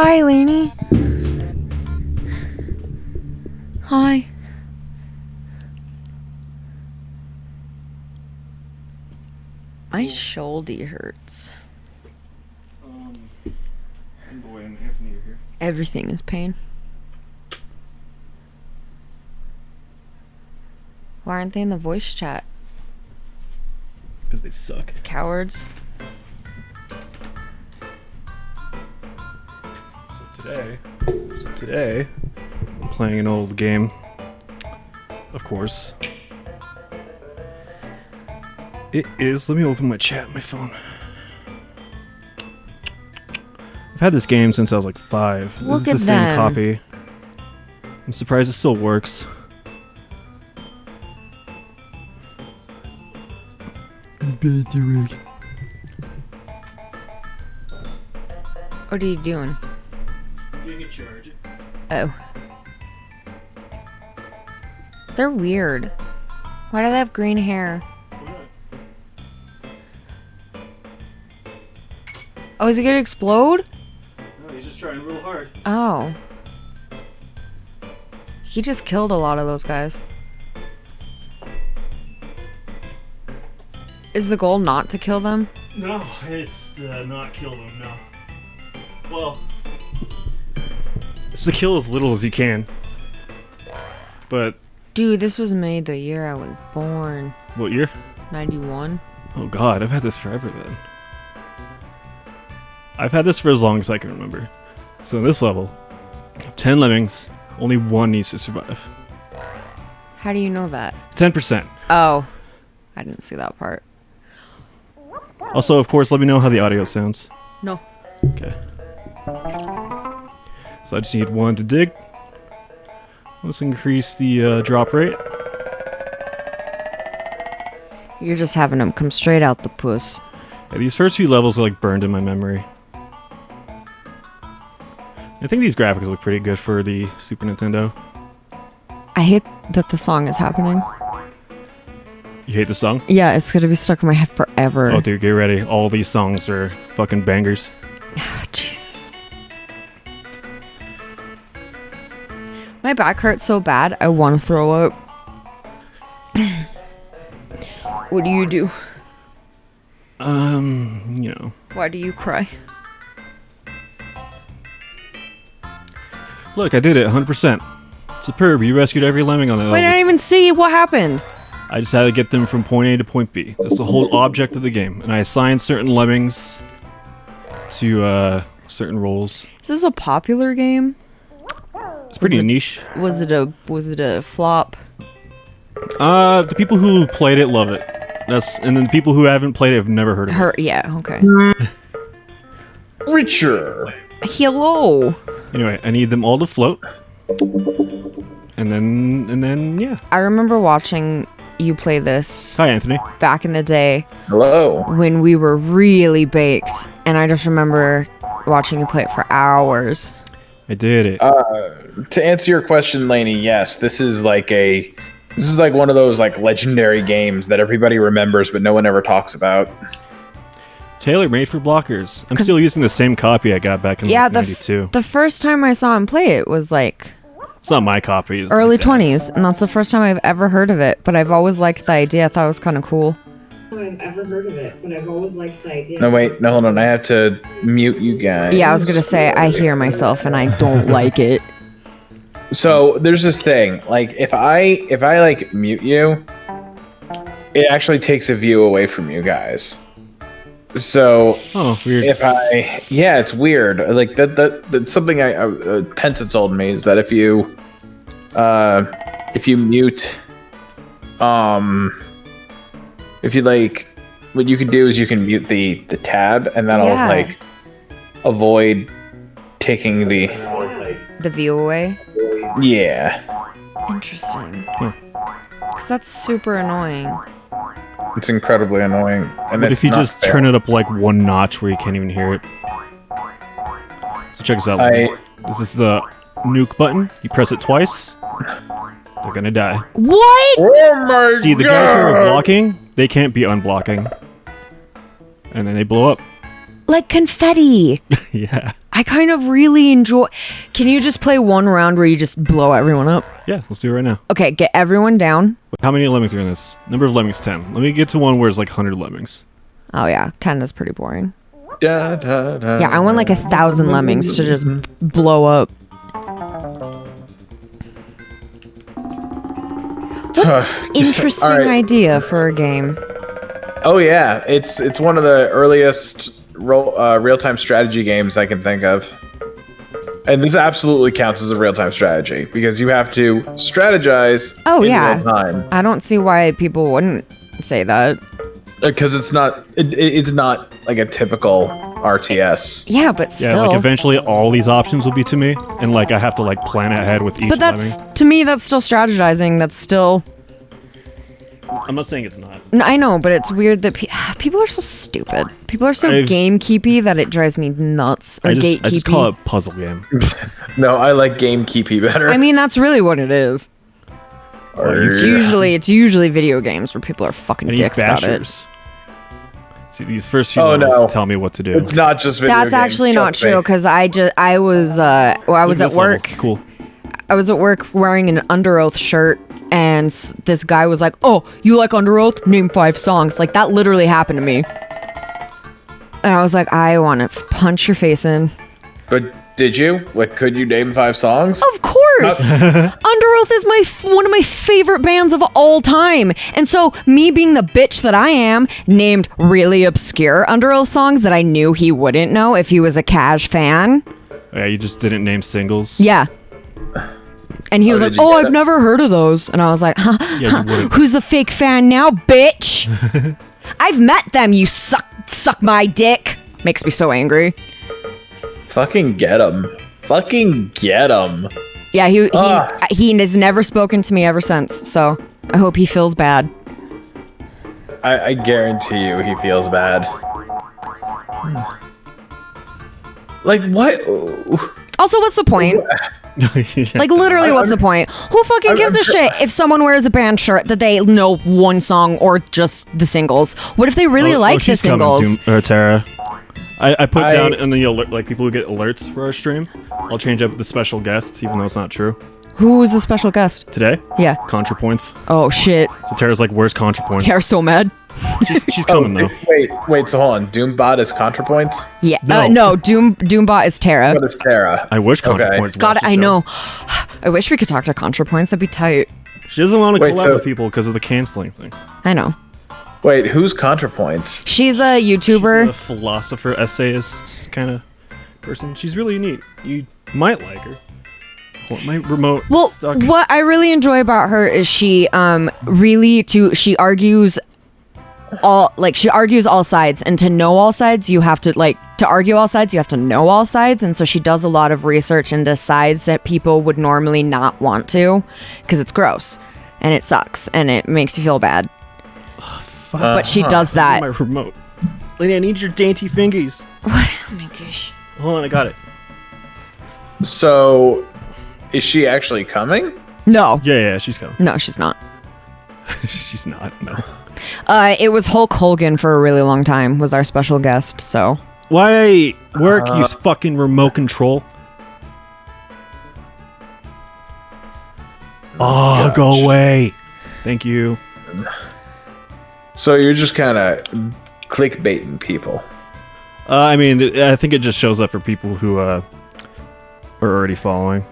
hi, Lainey. Hi. My shoulder hurts. Boy and Anthony are here. Everything is pain. Why aren't they in the voice chat? Because they suck. Cowards. So today, I'm playing an old game. Of course. It is. Let me open my chat on my phone. I've had this game since I was like 5. Look This is the at same them. copy. I'm surprised it still works. What are you doing? Getting a charge. Oh. They're weird. Why do they have green hair? Oh, is it gonna explode? No, he's just trying real hard. Oh. He just killed a lot of those guys. Is the goal not to kill them? No, it's not kill them, no. Well, it's to kill as little as you can. But... Dude, this was made the year I was born. What year? 91. Oh god, I've had this forever then. I've had this for as long as I can remember. So in this level, 10 lemmings, only one needs to survive. How do you know that? 10%. Oh. I didn't see that part. Also, of course, let me know how the audio sounds. No. Okay. So I just need one to dig. Let's increase the drop rate. You're just having them come straight out the puss. Yeah, these first few levels are like burned in my memory. I think these graphics look pretty good for the Super Nintendo. I hate that the song is happening. You hate the song? Yeah, it's gonna be stuck in my head forever. Oh dude, get ready. All these songs are fucking bangers. Jesus. My back hurts so bad, I want to throw up. What do you do? You know. Why do you cry? Look, I did it, 100%. Superb, you rescued every lemming on that Wait, I level. didn't even see what happened. I just had to get them from point A to point B. That's the whole object of the game. And I assigned certain lemmings to certain roles. Is this a popular game? It's pretty Was it- niche. Was it a flop? The people who played it love it. And then the people who haven't played it have never heard of it. Yeah, okay. Richer. Hello. Anyway, I need them all to float. And then yeah. I remember watching you play this Hi, Anthony. back in the day Hello. when we were really baked, and I just remember watching you play it for hours. I did it. To answer your question, Lainey, yes, this is like one of those like legendary games that everybody remembers but no one ever talks about. Tailor made for blockers. I'm still using the same copy I got back in Yeah, 92. the first time I saw him play it was like It's not my copy. It's early my dad's. 20s, and that's the first time I've ever heard of it, but I've always liked the idea. I thought it was kind of cool. I've ever heard of it, but I've always liked the idea. No, wait, no, hold on. I have to mute you guys. Yeah, I was gonna say, I hear myself and I don't like it. So there's this thing. Like, if I like mute you, it actually takes a view away from you guys. So Oh, weird. yeah, it's weird. Like that's something Penta told me is that if you mute, if you like, what you can do is you can mute the tab, and that'll Yeah. like avoid taking the The view away? yeah. Interesting. 'Cause that's super annoying. It's incredibly annoying. And But it's if you not just fair. turn it up like one notch where you can't even hear it. So check this out. This is the NUKE button. You press it twice. They're gonna die. What? Oh my See, the guys who are blocking, they can't be unblocking. And then they blow up. Like confetti. Yeah. I kind of really enjoy. Can you just play one round where you just blow everyone up? Yeah, let's do it right now. Okay, get everyone down. How many lemmings are in this? Number of lemmings, 10. Let me get to one where it's like 100 lemmings. Oh yeah, 10 is pretty boring. Da, da, da, Yeah, I want like 1,000 lemmings to just blow up. What interesting idea for a game. Oh yeah, it's one of the earliest real-time strategy games I can think of. And this absolutely counts as a real-time strategy because you have to strategize in real time. I don't see why people wouldn't say that. Because it's not like a typical RTS. Yeah, but still. Yeah, like eventually all these options will be to me, and like I have to like plan ahead with each. But that's to me, that's still strategizing. That's still. I'm not saying it's not. I know, but it's weird that people are so stupid. People are so gamekeepy that it drives me nuts. Or gatekeepy. I just call it a puzzle game. No, I like gamekeepy better. I mean, that's really what it is. It's usually video games where people are fucking dicks about it. See, these first few levels tell me what to do. It's not just video games. That's actually not true because I was at work. It's cool. I was at work wearing an Under Oath shirt, and this guy was like, "Oh, you like Under Oath? Name 5 songs." Like that literally happened to me, and I was like, "I want to punch your face in." But did you? Like, could you name 5 songs? Of course. Under Oath is one of my favorite bands of all time. And so me being the bitch that I am, named really obscure Under Oath songs that I knew he wouldn't know if he was a Cash fan. Yeah, you just didn't name singles. Yeah. And he was like, "Oh, I've never heard of those." And I was like, "Who's a fake fan now, bitch?" I've met them, you suck my dick. Makes me so angry. Fucking get him. Fucking get him. Yeah, he has never spoken to me ever since, so I hope he feels bad. I guarantee you he feels bad. Like, what? Also, what's the point? Like, literally, what's the point? Who fucking gives a shit if someone wears a band shirt that they know one song or just the singles? What if they really like the singles? Tara. I put down in the alert, like people who get alerts for our stream. I'll change up the special guest, even though it's not true. Who was the special guest? Today? Yeah. ContraPoints. Oh, shit. So Tara's like, where's ContraPoints? Tara's so mad. She's coming, though. Wait, so hold on. Doombot is ContraPoints? Yeah. No, Doombot is Tara. What is Tara? I wish ContraPoints God, I know. I wish we could talk to ContraPoints. That'd be tight. She doesn't want to collab with people because of the canceling thing. I know. Wait, who's ContraPoints? She's a YouTuber. She's a philosopher, essayist kind of person. She's really neat. You might like her. What, my remote stuck? What I really enjoy about her is she argues all sides, and to know all sides you have to argue all sides you have to know all sides, and so she does a lot of research into sides that people would normally not want to because it's gross and it sucks and it makes you feel bad. But she does that. My remote. Lady, I need your dainty fingies. What? Oh my gosh. Hold on, I got it. So, is she actually coming? No. Yeah, she's coming. No, she's not. She's not, no. It was Hulk Hogan for a really long time was our special guest, so. Why work, you fucking remote control? Oh, go away. Thank you. So you're just kind of clickbaiting people. I mean, I think it just shows up for people who are already following.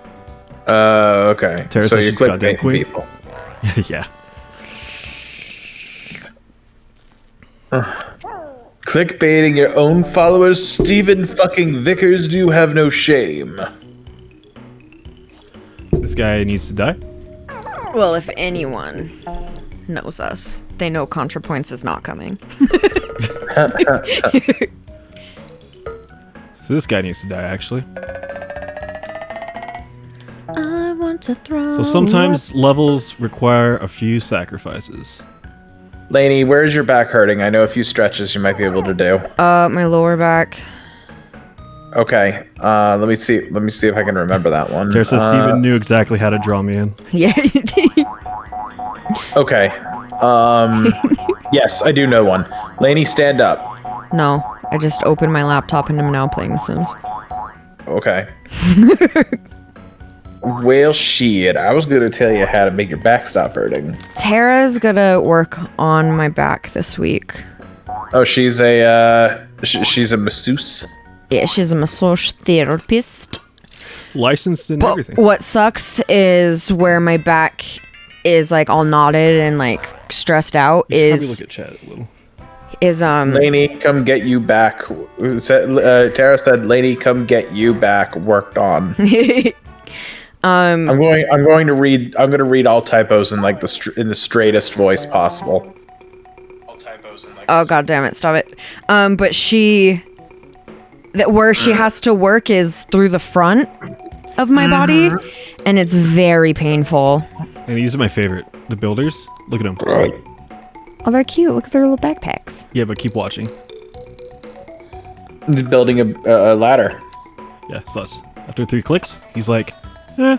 Okay. Tara so says you're she's goddamn clickbaiting queen. people. Yeah. Clickbaiting your own followers, Stephen fucking Vickers, do you have no shame? This guy needs to die. Well, if anyone knows us, they know ContraPoints is not coming. So this guy needs to die, actually. I want to throw. So sometimes levels require a few sacrifices. Lainey, where's your back hurting? I know a few stretches you might be able to do. My lower back. Okay. Let me see if I can remember that one. Tara says Steven knew exactly how to draw me in. Yeah. Okay. Yes, I do know one. Lainey, stand up. No, I just opened my laptop and I'm now playing The Sims. Okay. Well, shit. I was gonna tell you how to make your back stop hurting. Tara's gonna work on my back this week. Oh, she's a she's a masseuse. Yeah, she's a massage therapist. Licensed and But everything. what sucks is where my back is like all knotted and like stressed out You should probably look at chat a little. is Lainey, come get you back. Tara said, "Lainey, come get you back worked on." I'm going to read all typos in like in the straightest voice possible. All typos in like. oh god damn it, stop it. But where she has to work is through the front of my body, and it's very painful. And these are my favorite. The builders. Look at them. Oh, they're cute. Look at their little backpacks. Yeah, but keep watching. Building a ladder. Yeah, so that's, after 3 clicks, he's like, eh,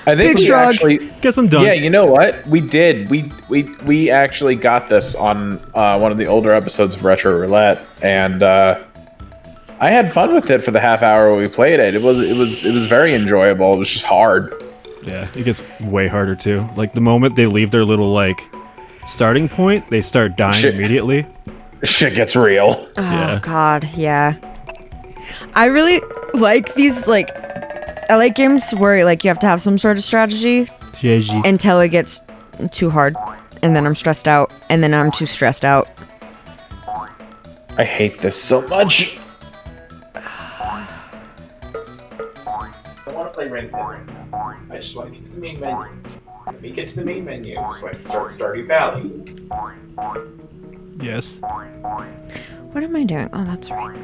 I think Big we shrug. actually. guess I'm done. Yeah, you know what? We did. We actually got this on one of the older episodes of Retro Roulette, and I had fun with it for the half hour we played it. It was very enjoyable. It was just hard. Yeah, it gets way harder too. Like the moment they leave their little like starting point, they start dying Shit. immediately. Shit gets real. Oh Yeah. god, yeah. I really like these like I like games where like you have to have some sort of strategy GG. until it gets too hard, and then I'm stressed out, and then I'm too stressed out. I hate this so much. I want to play Ring Fit right now. I just want to get to the main menu. Let me get to the main menu so I can start Stardew Valley. Yes. What am I doing? Oh, that's right.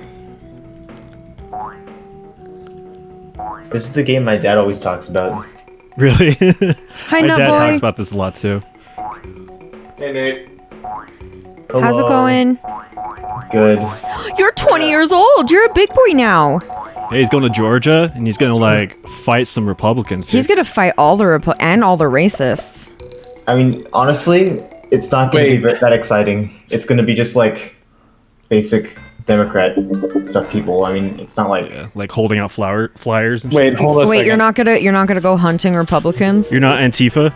This is the game my dad always talks about. Really? Hi, My Nut dad Boy. talks about this a lot too. Hey, Nate. How's it Hello. going? Good. You're 20 years old. You're a big boy now. Hey, he's going to Georgia and he's gonna like fight some Republicans. Dude. He's gonna fight all the and all the racists. I mean, honestly, it's not going to be that exciting. It's going to be just like basic Democrat stuff people. I mean, it's not like... Yeah, like holding out flyers and Wait, shit. hold on a Wait, second. you're not gonna go hunting Republicans? You're not Antifa?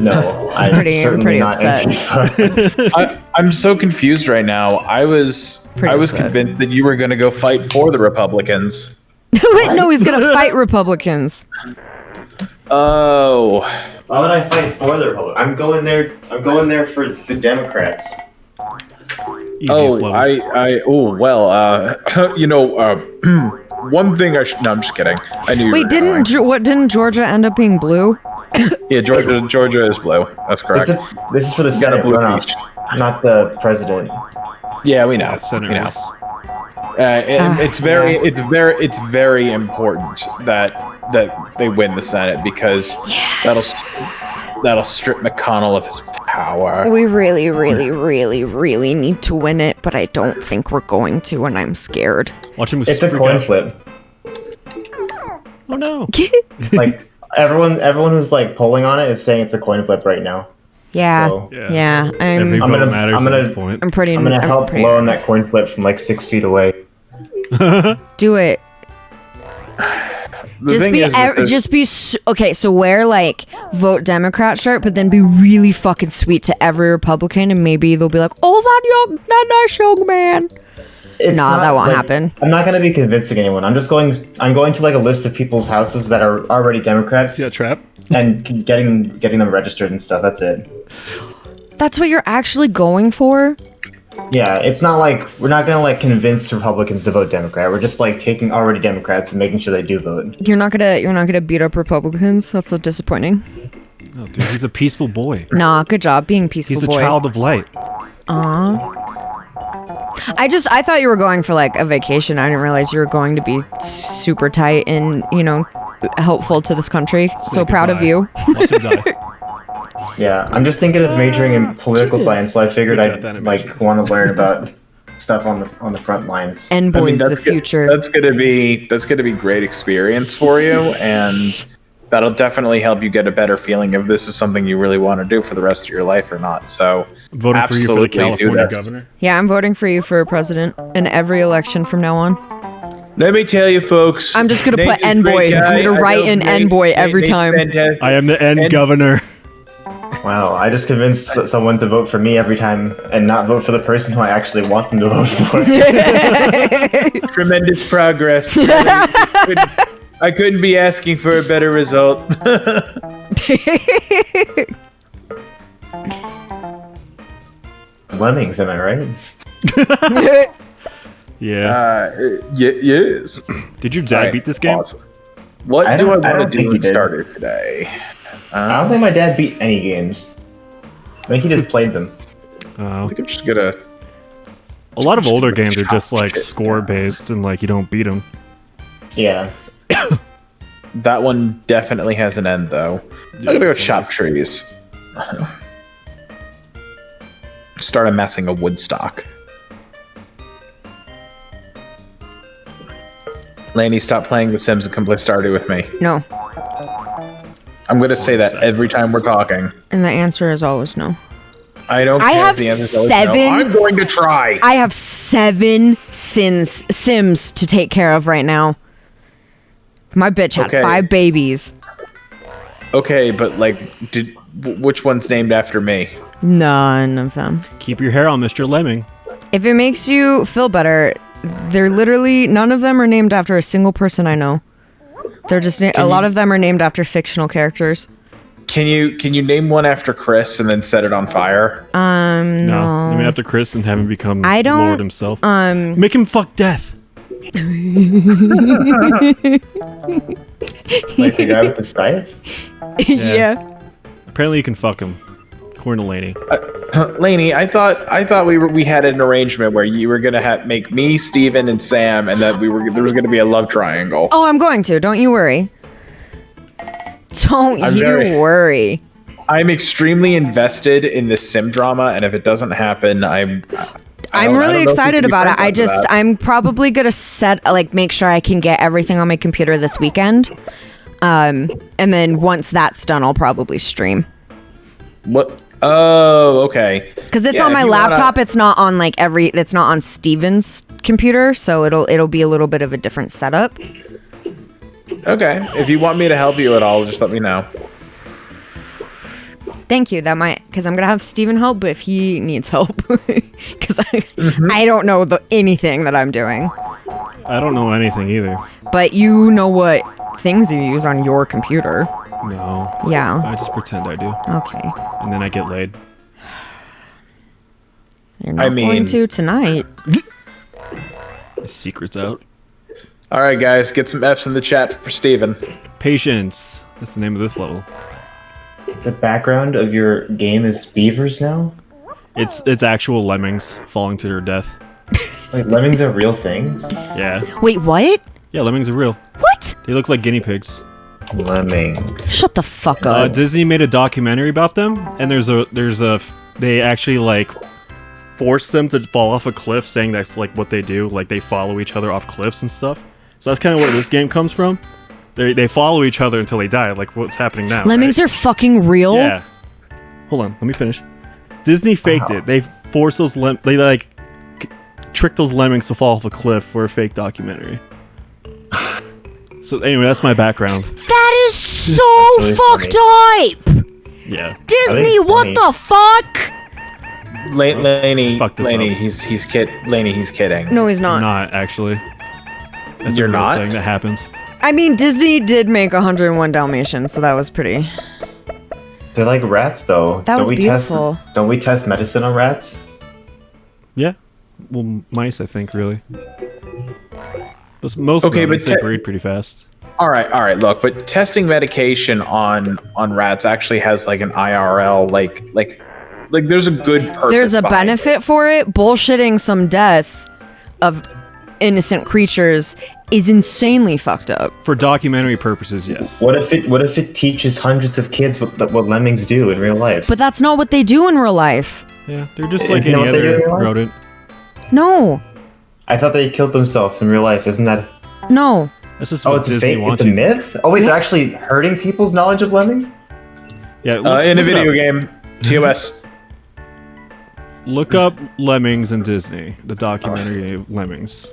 No, I'm pretty certainly not upset. Antifa. I'm so confused right now. I was upset. convinced that you were going to go fight for the Republicans. Wait, no, he's gonna fight Republicans. Oh, Why would I fight for the Republic? I'm going there for the Democrats. Easiest level. one thing I should. No, I'm just kidding. I knew. Wait, didn't Georgia end up being blue? Yeah, Georgia is blue. That's correct. This is for the got a Senate blue runoff, beach. not the president. Yeah, we know. Yeah, Senate We know. race. It's very important that they win the Senate because that'll strip McConnell of his power. We really, really, really, really need to win it, but I don't think we're going to, and I'm scared. Watch him It's a freak coin out. flip. Oh no. Like everyone who's like polling on it is saying it's a coin flip right now. Yeah, So- yeah. Every I'm vote matters at this point. pretty. I'm gonna help pretty blow in that nervous. coin flip from like 6 feet away. Do it. The thing is that Okay, so wear like vote Democrat shirt, but then be really fucking sweet to every Republican, and maybe they'll be like, "Oh, that nice young man." It's Nah, not, that won't like, happen. I'm not gonna be convincing anyone. I'm going to like a list of people's houses that are already Democrats See that trap? and getting them registered and stuff. That's it. That's what you're actually going for. Yeah, it's not like we're not gonna like convince Republicans to vote Democrat. We're just like taking already Democrats and making sure they do vote. You're not gonna beat up Republicans. That's so disappointing. Oh, dude, he's a peaceful boy. Nah, good job being peaceful. He's a boy. child of light. I thought you were going for like a vacation. I didn't realize you were going to be super tight and helpful to this country. So proud of goodbye. you. Watch him die. Yeah, I'm just thinking of majoring in political Jesus. science, so I figured Look at I'd that like animation. want to learn about stuff on the front lines. And boys, the future. That's gonna be great experience for you, and that'll definitely help you get a better feeling if this is something you really want to do for the rest of your life or not. So I'm voting for you for the absolutely do California this. governor. Yeah, I'm voting for you for president in every election from now on. Let me tell you, folks. I'm just gonna Nate's put a N great boy. guy. I'm gonna I write love in Nate. N boy every Nate's time. fantastic. I am the end And- governor. Wow, I just convinced someone to vote for me every time and not vote for the person who I actually want them to vote for. Tremendous progress. I couldn't be asking for a better result. Lemmings, am I right? Yeah. Yes. Did your dad Alright, beat this game? awesome. What I do I don't want to think do he in did. Starter today? I don't think my dad beat any games. I think he just played them. I think I'm just gonna. A lot of older games are chop just like shit. score based and like you don't beat them. Yeah. That one definitely has an end, though. I'm gonna go chop trees. Start amassing a wood stock. Laney, stop playing The Sims and come play Stardew with me. No. I'm gonna say that every time we're talking. And the answer is always no. I don't I care have if the answer's always 7. no. I'm going to try. I have 7 Sims to take care of right now. My bitch had Okay. 5 babies. Okay, but like, which one's named after me? None of them. Keep your hair on, Mr. Lemming. If it makes you feel better, they're literally none of them are named after a single person I know. They're just a lot of them are named after fictional characters. Can you name one after Chris and then set it on fire? No. I mean after Chris and have him become I don't, Lord himself. Make him fuck death. Like the guy with the scythe? Yeah. Apparently you can fuck him. According to Laney. Laney, I thought we had an arrangement where you were gonna make me, Steven, and Sam, and that there was gonna be a love triangle. Oh, I'm going to. Don't you worry. Don't I'm you worry. I'm extremely invested in this sim drama, and if it doesn't happen, I'm really excited about it. I'm probably gonna make sure I can get everything on my computer this weekend. And then once that's done, I'll probably stream. What? Oh, okay. Because it's Yeah, on my if you laptop. wanna- It's not on it's not on Steven's computer, so it'll be a little bit of a different setup. Okay. If you want me to help you at all, just let me know. Thank you. That might because I'm gonna have Steven help, but if he needs help, because I don't know anything that I'm doing. I don't know anything either. But you know what things you use on your computer. No. Yeah. I just pretend I do. Okay. And then I get laid. You're not going to tonight. The secret's out. All right, guys, get some F's in the chat for Steven. Patience. That's the name of this level. The background of your game is beavers now? It's actual lemmings falling to their death. Like, lemmings are real things? Yeah. Wait, what? Yeah, lemmings are real. What? They look like guinea pigs. Lemmings. Shut the fuck up. Disney made a documentary about them, and they actually like force them to fall off a cliff, saying that's like what they do, like they follow each other off cliffs and stuff. So that's kind of where this game comes from. They follow each other until they die, like what's happening now. Lemmings are fucking real? Yeah. Hold on, let me finish. Disney faked it. They forced those tricked those lemmings to fall off a cliff for a fake documentary. So anyway, that's my background. That is so really fucked up! Yeah. Disney, what funny. the fuck? Laney, Fuck this Laney, up. he's kidding. No, he's not. Not actually. That's You're a real not? thing that happens. I mean, Disney did make 101 Dalmatians, so that was pretty. They're like rats, though. That was beautiful. Don't we test medicine on rats? Yeah. Well, mice, I think, really. But most Okay, of them, but they breed pretty fast. All right. Look, but testing medication on rats actually has like an IRL, like there's a good purpose. There's a behind benefit for it. Bullshitting some death of innocent creatures is insanely fucked up. For documentary purposes, yes. What if it teaches hundreds of kids what lemmings do in real life? But that's not what they do in real life. Yeah, they're just like Isn't that any what they do in other real life? rodent. No. I thought they killed themselves in real life. Isn't that? No. That's just Oh, what it's a Disney fake. wants It's a you. myth. Oh wait, they're actually hurting people's knowledge of lemmings. Yeah, in a look it video up. game. TOS. Look up Lemmings and Disney, the documentary Lemmings.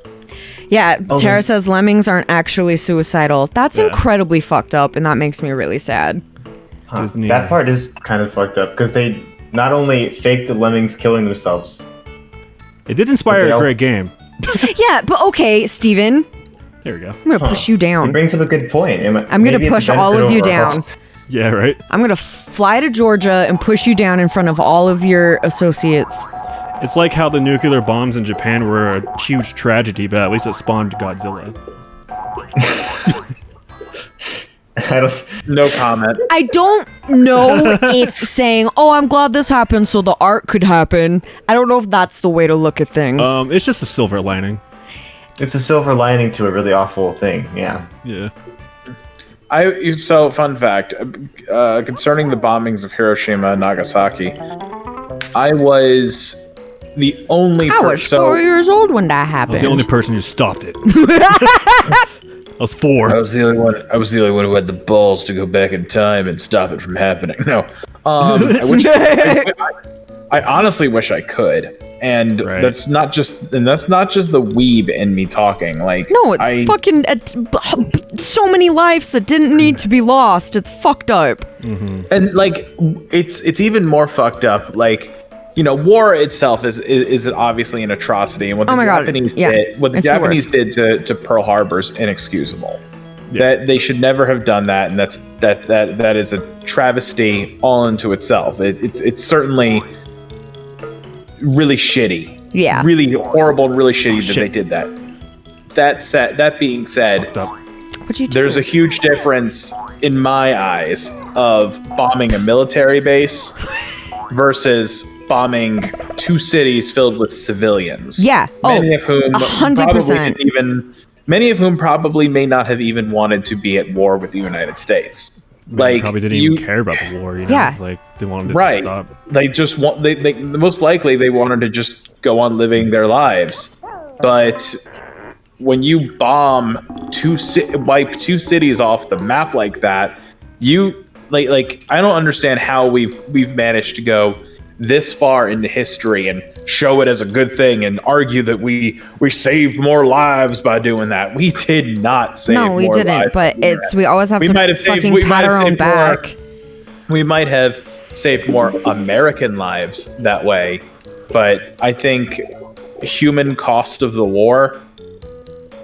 Yeah, Tara says lemmings aren't actually suicidal. That's incredibly fucked up, and that makes me really sad. Huh. That part is kind of fucked up because they not only faked the lemmings killing themselves. It did inspire a great game. Yeah, but okay, Steven. There we go. I'm gonna push you down. He brings up a good point. I'm gonna push all of you down. Yeah, right? I'm gonna fly to Georgia and push you down in front of all of your associates. It's like how the nuclear bombs in Japan were a huge tragedy, but at least it spawned Godzilla. No comment. I don't know if saying, "Oh, I'm glad this happened so the art could happen." I don't know if that's the way to look at things. It's just a silver lining. It's a silver lining to a really awful thing. Yeah. Yeah. So, fun fact concerning the bombings of Hiroshima and Nagasaki, I was the only person. I was 4 years old when that I happened. was the only person who stopped it. I was 4. I was the only one who had the balls to go back in time and stop it from happening. No, I honestly wish I could, and that's not just the weeb in me talking. Like, no, it's fucking so many lives that didn't need to be lost. It's fucked up. Mm-hmm. And like, it's even more fucked up. Like, you know, war itself is obviously an atrocity, and what the Japanese did to Pearl Harbor is inexcusable. Yeah. That they should never have done that, and that is a travesty all into itself. It's certainly really shitty. Yeah. Really horrible and really shitty that they did that. That being said, there's a huge difference in my eyes of bombing a military base versus bombing 2 cities filled with civilians. Yeah. Many of whom 100%. Many of whom probably may not have even wanted to be at war with the United States. They probably didn't even care about the war, you know? Yeah. Like, they wanted it to stop. They just they most likely they wanted to just go on living their lives. But when you bomb wipe 2 cities off the map like that, you like I don't understand how we've managed to go this far into history and show it as a good thing and argue that we saved more lives by doing that. We did not save more lives. No, we didn't, but we always have to fucking pat our own back. We might have saved more American lives that way, but I think human cost of the war,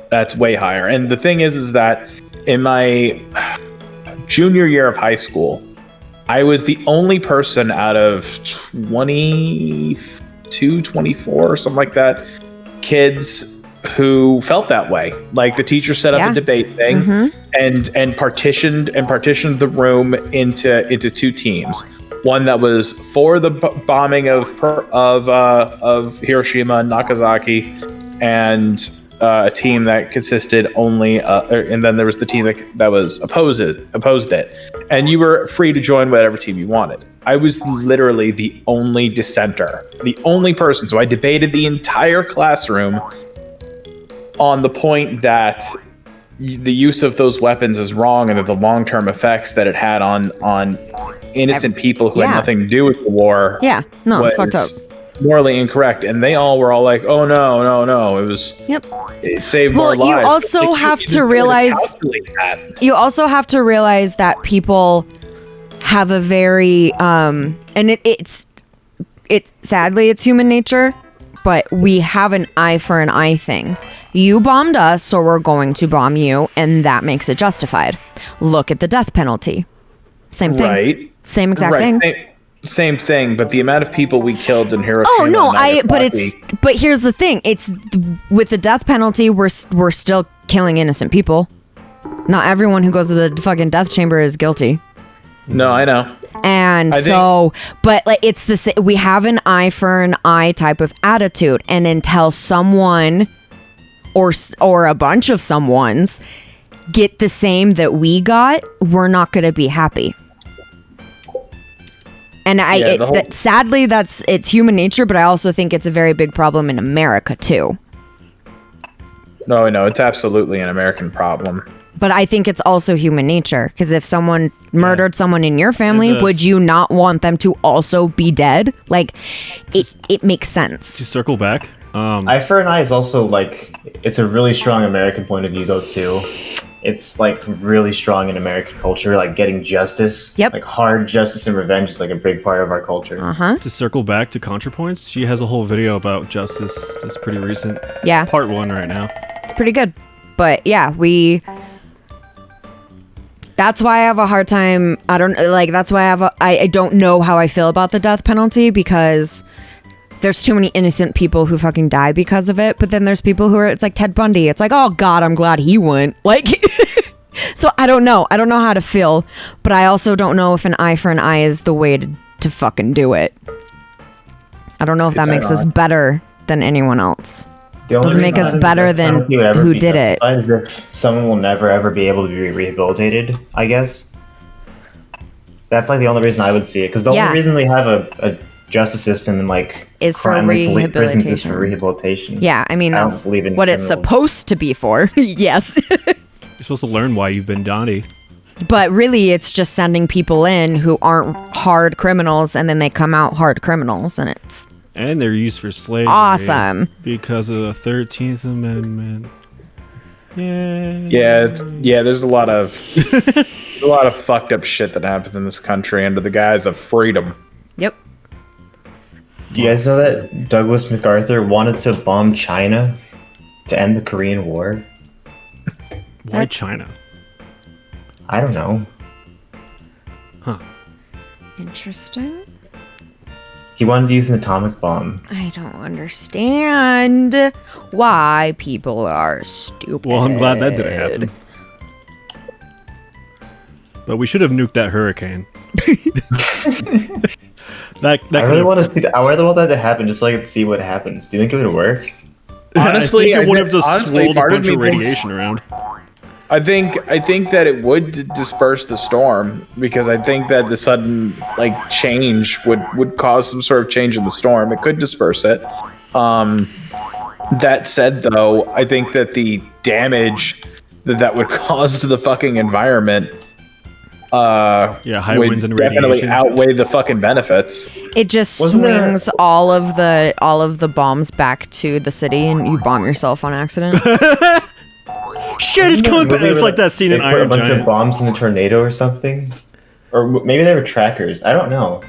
that's way higher. And the thing is that in my junior year of high school, I was the only person out of 22, 24, something like that, kids who felt that way. Like, the teacher set up a debate thing and partitioned the room into 2 teams. One that was for the bombing of Hiroshima and Nagasaki, and a team that consisted only, and then there was the team that was opposed it, and you were free to join whatever team you wanted. I was literally the only dissenter, the only person. So I debated the entire classroom on the point that the use of those weapons is wrong, and that the long-term effects that it had on innocent people who had nothing to do with the war. Yeah, no, it's fucked up. Morally incorrect, and they all were all like, "Oh no, it was." Yep. It saved more lives. Well, you also have to realize. You also have to realize that people have a very and it's sadly it's human nature, but we have an eye for an eye thing. You bombed us, so we're going to bomb you, and that makes it justified. Look at the death penalty. Same thing. Right. Same exact thing. Same thing, but the amount of people we killed in Hiroshima. But here's the thing: it's with the death penalty, we're still killing innocent people. Not everyone who goes to the fucking death chamber is guilty. No, I know. And but like it's we have an eye for an eye type of attitude, and until someone or a bunch of someones get the same that we got, we're not going to be happy. And sadly, it's human nature, but I also think it's a very big problem in America too. No, it's absolutely an American problem. But I think it's also human nature, because if someone murdered someone in your family, would you not want them to also be dead? Like, it makes sense. To circle back, Eye for an eye is also like it's a really strong American point of view though too. It's like really strong in American culture, like getting justice. Yep. Like hard justice and revenge is like a big part of our culture. To circle back to ContraPoints, she has a whole video about justice that's pretty recent. Yeah. Part 1 right now. It's pretty good. But yeah, that's why I have a hard time. That's why I don't know how I feel about the death penalty, because there's too many innocent people who fucking die because of it. But then there's people who are, it's like Ted Bundy. It's like, oh God, I'm glad he went. Like, so I don't know. I don't know how to feel. But I also don't know if an eye for an eye is the way to fucking do it. I don't know if that makes us better than anyone else. Doesn't make us better than who did it. Is if someone will never ever be able to be rehabilitated, I guess. That's like the only reason I would see it. Because the only reason we have a justice system and like is for prisons is for rehabilitation. Yeah, I mean that's what it's supposed to be for. Yes. You're supposed to learn why you've been Donnie. But really, it's just sending people in who aren't hard criminals, and then they come out hard criminals, and it's they're used for slavery. Awesome. Because of the 13th Amendment. Yeah. There's a lot of fucked up shit that happens in this country under the guise of freedom. Yep. Do you guys know that Douglas MacArthur wanted to bomb China to end the Korean War? Why China? I don't know. Huh. Interesting. He wanted to use an atomic bomb. I don't understand why people are stupid. Well, I'm glad that didn't happen. But we should have nuked that hurricane. I really want to see that. I really want that to happen just so I can see what happens. Do you think it would work? Honestly, I think it would have just swirled a bunch of radiation around. I think that it would disperse the storm, because I think that the sudden change would cause some sort of change in the storm. It could disperse it. That said, though, I think that the damage that would cause to the fucking environment high winds and definitely radiation outweigh the fucking benefits. It just swings all of the bombs back to the city, and you bomb yourself on accident. Shit, it's coming back. It's like that scene in Iron Giant. Put a bunch of bombs in a tornado or something, or maybe they were trackers. I don't know.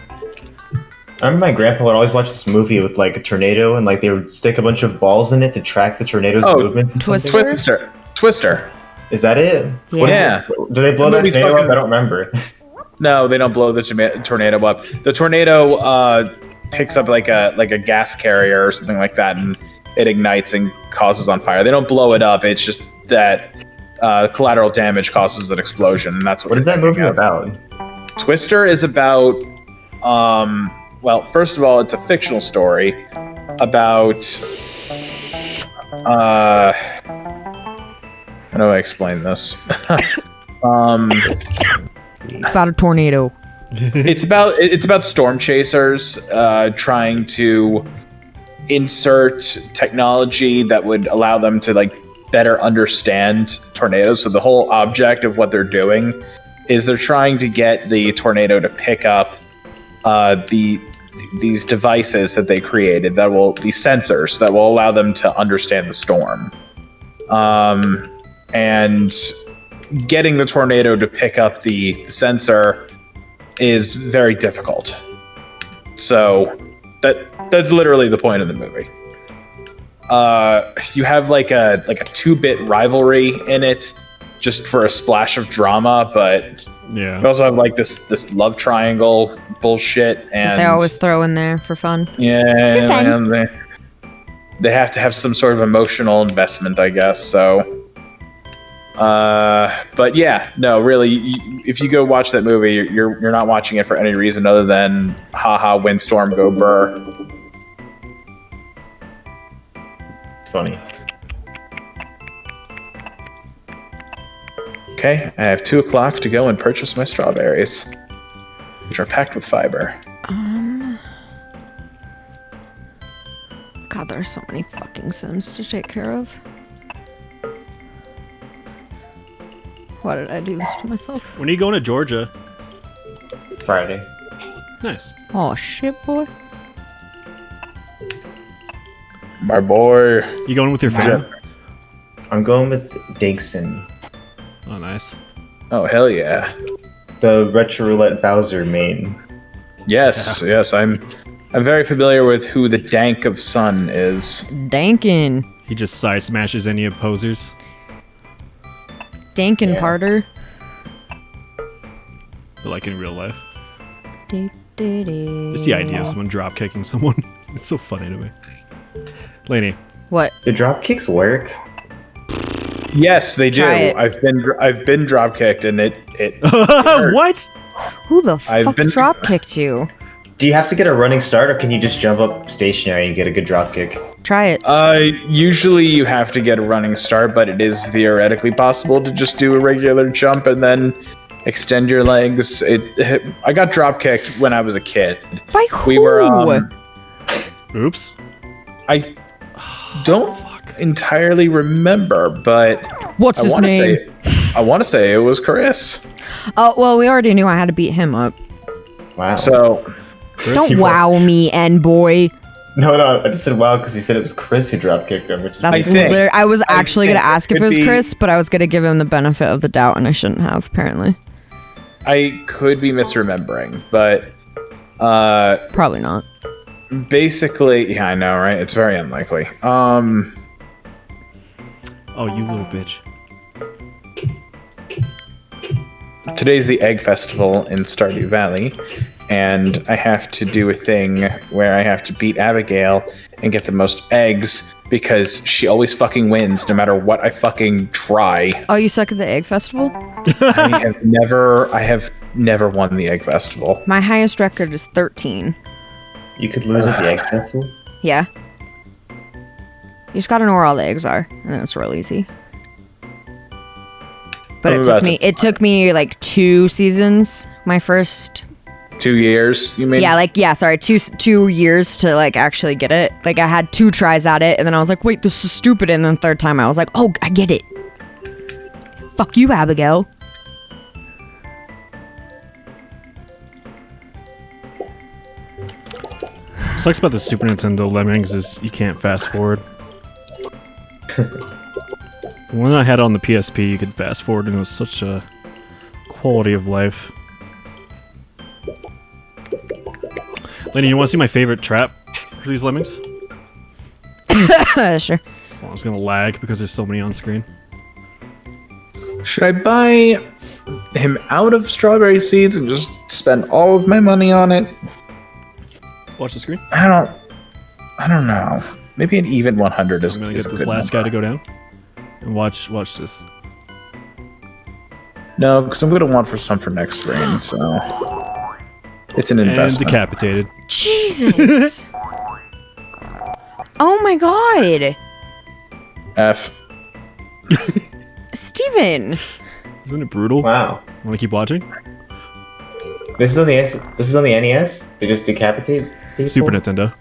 I remember my grandpa would always watch this movie with like a tornado, and like they would stick a bunch of balls in it to track the tornado's movement. Twister. Is that it? Yeah. Do they blow that tornado up? I don't remember. No, they don't blow the tornado up. The tornado picks up like a gas carrier or something like that, and it ignites and causes on fire. They don't blow it up. It's just that collateral damage causes an explosion, and that's what is that movie about? Twister is about. Well, first of all, it's a fictional story about. How do I explain this? It's about a tornado. It's about storm chasers trying to insert technology that would allow them to better understand tornadoes. So the whole object of what they're doing is they're trying to get the tornado to pick up these devices that they created these sensors that will allow them to understand the storm. And getting the tornado to pick up the sensor is very difficult. So that's literally the point of the movie. You have like a 2-bit rivalry in it, just for a splash of drama, but you also have this love triangle bullshit, and they always throw in there for fun. Yeah, for fun. They have to have some sort of emotional investment, I guess. So. But yeah, no, really, if you go watch that movie, you're not watching it for any reason other than haha, windstorm, go burr. Funny. Okay, I have 2 o'clock to go and purchase my strawberries, which are packed with fiber. God, there's so many fucking Sims to take care of. Why did I do this to myself? When are you going to Georgia? Friday. Nice. Oh shit, boy. My boy. You going with your fam? I'm going with Digson, Oh, nice. Oh, hell yeah. the Retro Roulette Bowser main. Yes, yes, I'm very familiar with who the Dank of Sun is. Dankin. He just side smashes any opposers. Dankin Parter. But like in real life. It's It's the idea of someone drop kicking someone. It's so funny to me. Lainey. What? The drop kicks work. Yes, they do. Try it. I've been drop kicked and it What? Who the I've fuck been- drop kicked you? Do you have to get a running start, or can you just jump up stationary and get a good drop kick? Try it. Usually you have to get a running start, but it is theoretically possible to just do a regular jump and then extend your legs. I got drop kicked when I was a kid. By who? We were Oops. I don't entirely remember, but What's his name? I want to say it was Chris. Oh, well, we already knew I had to beat him up. Wow. So Don't wow me, N boy. No, I just said wow because he said it was Chris who drop kicked him, which is That's I was actually gonna ask if it was Chris, but I was gonna give him the benefit of the doubt, and I shouldn't have. Apparently, I could be misremembering, but probably not. basically, yeah, I know, right? It's very unlikely. Oh, you little bitch. Today's the Egg Festival in Stardew Valley, and I have to do a thing where I have to beat Abigail and get the most eggs because she always fucking wins no matter what I fucking try. Oh, you suck at the egg festival? I have never won the Egg Festival. My highest record is 13. You could lose at the egg festival. Yeah. You just gotta know where all the eggs are, and then it's real easy. But it took me like 2 seasons. My first 2 years, you mean? sorry, 2 years to like actually get it. Like I had 2 tries at it, and then I was like, wait, this is stupid. And then third time I was like, oh, I get it. Fuck you, Abigail. Sucks about the Super Nintendo Lemmings is you can't fast forward. The one I had on the PSP, you could fast forward, and it was such a quality of life. Lenny, you want to see my favorite trap for these Lemmings? Sure. Well, it's gonna lag because there's so many on screen. Should I buy him out of strawberry seeds and just spend all of my money on it? Watch the screen. I don't know. Maybe an even 100 is I'm gonna is get a this good last number. guy to go down. And watch this. No, because I'm gonna want some for next spring. So it's an And investment. decapitated. Jesus. Oh my god. F. Steven. Isn't it brutal? Wow. Want to keep watching? This is on the NES. They just decapitate people? Super Nintendo.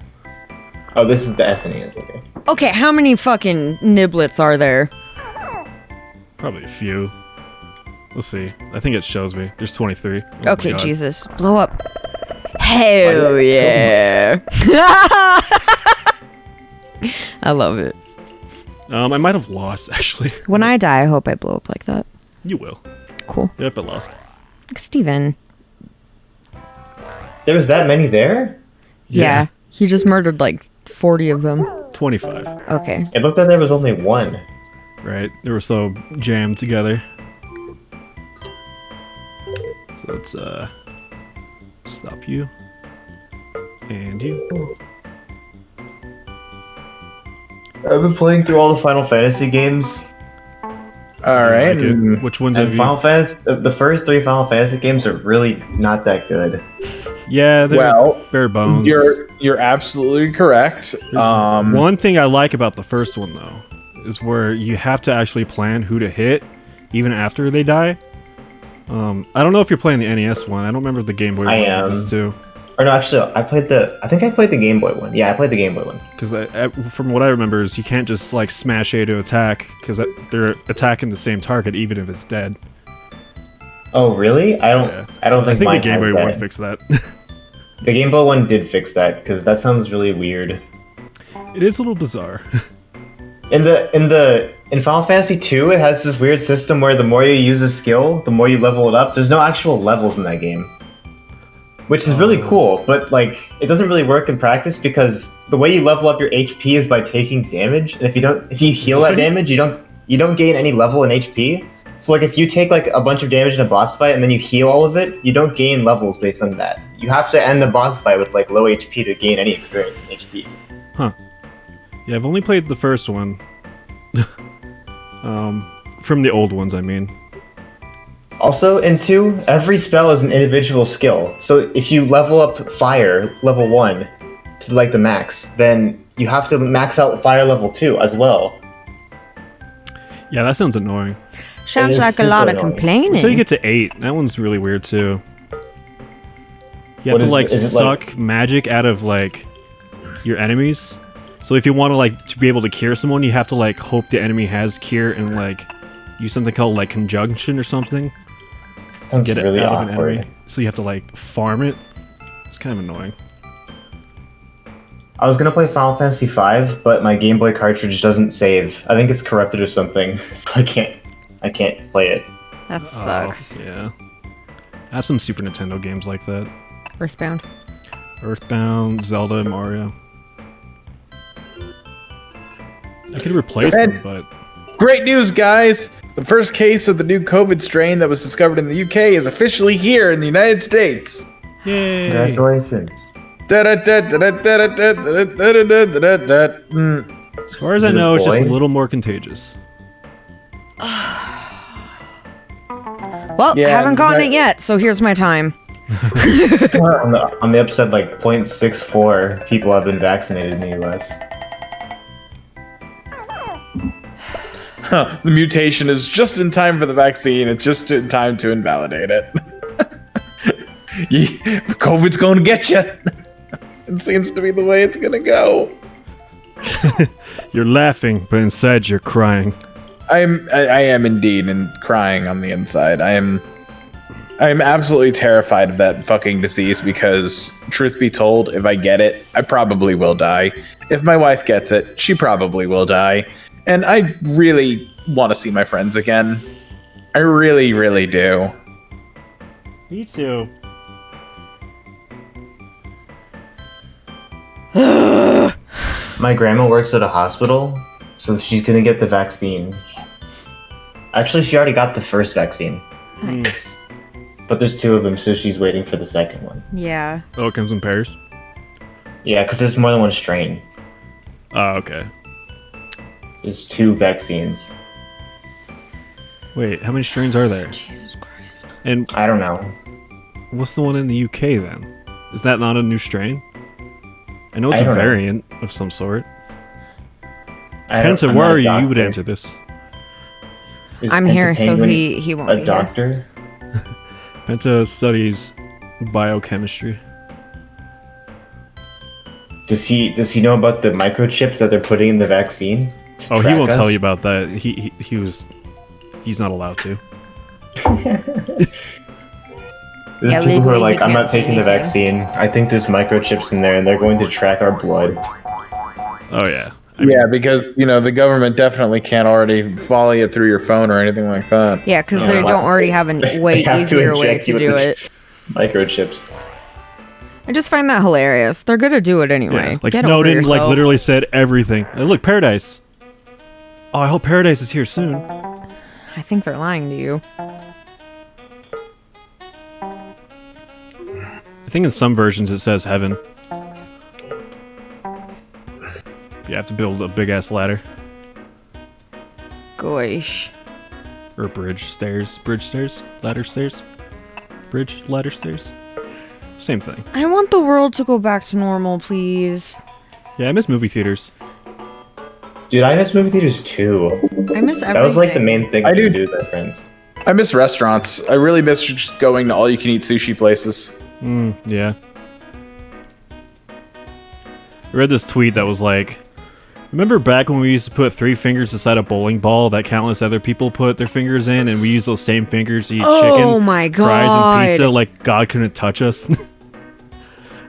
Oh, this is the SNES. Okay. Okay, how many fucking niblets are there? Probably a few. Let's see. I think it shows me. There's 23. Oh my Okay, God. Jesus. Blow up. Hell yeah. I love it. I might have lost, actually. When I die, I hope I blow up like that. You will. Cool. Yep, I lost. Like Steven. There was that many there? Yeah. He just murdered like 40 of them. 25. Okay. It looked like there was only one. Right? They were so jammed together. So let's, stop you. And you. I've been playing through all the Final Fantasy games. All right. Like it. Which ones have And you? the first 3 Final Fantasy games are really not that good. Yeah, they're Well, bare bones. You're absolutely correct. One thing I like about the first one, though, is where you have to actually plan who to hit, even after they die. I don't know if you're playing the NES one. I don't remember the Game Boy one. I did am. this too. Or no, actually, I think I played the Game Boy one. Yeah, I played the Game Boy one. Because from what I remember is you can't just like smash A to attack because they're attacking the same target even if it's dead. Oh, really? I don't So think the mine Game has Boy one that. fixed that. The Game Boy one did fix that because that sounds really weird. It is a little bizarre. In Final Fantasy 2, it has this weird system where the more you use a skill, the more you level it up. There's no actual levels in that game, which is really cool. But like, it doesn't really work in practice because the way you level up your HP is by taking damage, and if you heal that damage, you don't gain any level in HP. So like, if you take like a bunch of damage in a boss fight and then you heal all of it, you don't gain levels based on that. You have to end the boss fight with like low HP to gain any experience in HP. Huh. Yeah, I've only played the first one. From the old ones, I mean. Also, in 2, every spell is an individual skill. So if you level up fire level 1 to like the max, then you have to max out fire level 2 as well. Yeah, that sounds annoying. Sounds is like a lot of super annoying. complaining. Until you get to 8, that one's really weird too. You have What to is- like is it suck magic out of like your enemies. So if you want to like to be able to cure someone, you have to like hope the enemy has cure and like use something called like conjunction or something to Sounds get really it out of an awkward. enemy. So you have to like farm it. It's kind of annoying. I was gonna play Final Fantasy V, but my Game Boy cartridge doesn't save. I think it's corrupted or something, so I can't play it. That sucks. Oh, yeah. I have some Super Nintendo games like that. Earthbound. Earthbound, Zelda, Mario. I could replace And- them, but Great news, guys! The first case of the new COVID strain that was discovered in the UK is officially here in the United States. yay! Congratulations. As far as I Is it a know, it's just a boy? little more contagious. Well, Yeah, haven't gotten that- it yet, so here's my time. On the upside, like 0.64 people have been vaccinated in the US. The mutation is just in time for the vaccine. It's just in time to invalidate it. COVID's going to get you. It seems to be the way it's going to go. You're laughing, but inside you're crying. I am indeed and crying on the inside. I am absolutely terrified of that fucking disease because, truth be told, if I get it, I probably will die. If my wife gets it, she probably will die. And I really want to see my friends again. I really, really do. Me too. My grandma works at a hospital, so she's gonna get the vaccine. Actually, she already got the first vaccine, Nice. but there's 2 of them, so she's waiting for the second one. Yeah. Oh, it comes in pairs? Yeah, because there's more than one strain. Oh, okay. There's 2 vaccines. Wait, how many strains are there? Jesus Christ. And I don't know. what's the one in the UK then? Is that not a new strain? I know it's I a don't know. variant of some sort. I don't- Penta, I'm where not a are you? You would doctor. answer this. Is I'm Penta here, so Penguin he won't a be here. doctor? Penta studies biochemistry. Does he know about the microchips that they're putting in the vaccine? to Oh, he track won't tell us? you about that. He's not allowed to. There's Yeah, people who are legally, like, he I'm can't not say taking the anything. vaccine. I think there's microchips in there, and they're going to track our blood. Oh yeah. I mean, Yeah, because, the government definitely can't already follow you through your phone or anything like that. Yeah, because they Yeah. don't already have a way They have to easier way inject to you with do the it. Microchips. I just find that hilarious. They're gonna do it anyway. yeah. Like Get over Snowden, like yourself. literally said everything. Look, Paradise. Oh, I hope Paradise is here soon. I think they're lying to you. I think in some versions it says heaven. You have to build a big ass ladder Gosh. or bridge stairs, ladder stairs, bridge ladder stairs. Same thing. I want the world to go back to normal, please. Yeah, I miss movie theaters. Dude, I miss movie theaters too. I miss everything. That was like the main thing I I do- do with my friends. I miss restaurants. I really miss just going to all-you-can-eat sushi places. Yeah. I read this tweet that was like, remember back when we used to put 3 fingers inside a bowling ball that countless other people put their fingers in, and we use those same fingers to eat Oh chicken, my fries, and God. pizza like God couldn't touch us?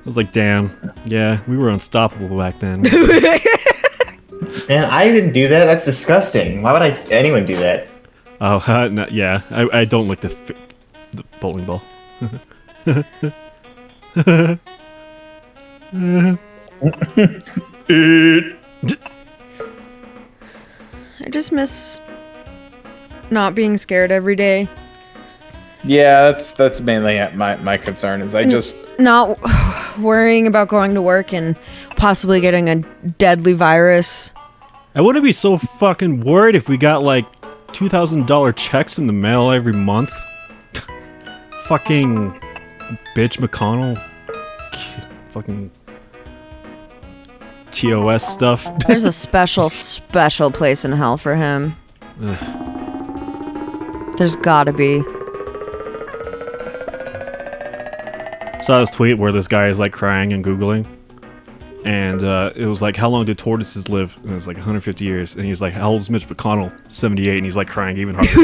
was like, damn. Yeah, we were unstoppable back then. Man, I didn't do that. That's disgusting. Why would anyone do that? Oh, no, yeah. I don't like the bowling ball. I just miss not being scared every day. Yeah, that's mainly my concern is I just Not worrying about going to work and possibly getting a deadly virus. I wouldn't be so fucking worried if we got like $2,000 checks in the mail every month. Fucking bitch McConnell. Fucking TOS stuff. There's a special place in hell for him. There's gotta be. Saw this tweet where this guy is like crying and Googling. And it was like, how long did tortoises live? And it was like 150 years. And he's like, how old is Mitch McConnell? 78. And he's like crying even harder.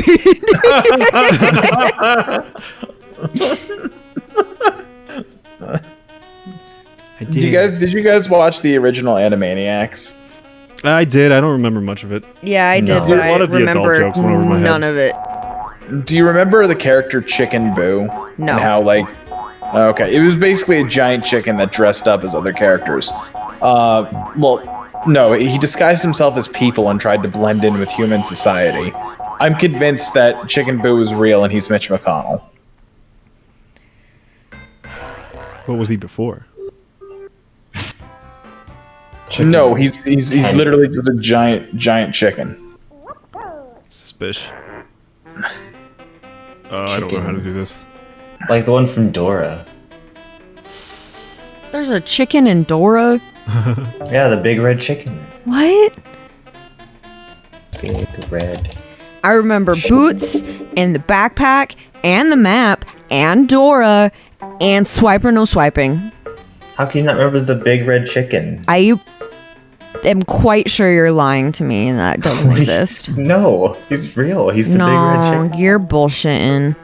Did you guys watch the original Animaniacs? I did. I don't remember much of it. Yeah, I did. No. But A lot I of the adult remember jokes went over my head. none of it. Do you remember the character Chicken Boo? No. And how like okay, it was basically a giant chicken that dressed up as other characters. Well, no, he disguised himself as people and tried to blend in with human society. I'm convinced that Chicken Boo is real and he's Mitch McConnell. What was he before? No, he's literally just a giant chicken. Suspicious. I don't know how to do this. Like the one from Dora. There's a chicken in Dora? Yeah, the big red chicken. What? Big red. I remember Boots and the backpack and the map and Dora and Swiper No Swiping. How can you not remember the big red chicken? I am quite sure you're lying to me and that doesn't exist. No, he's real. He's the big red No, chicken. you're bullshitting.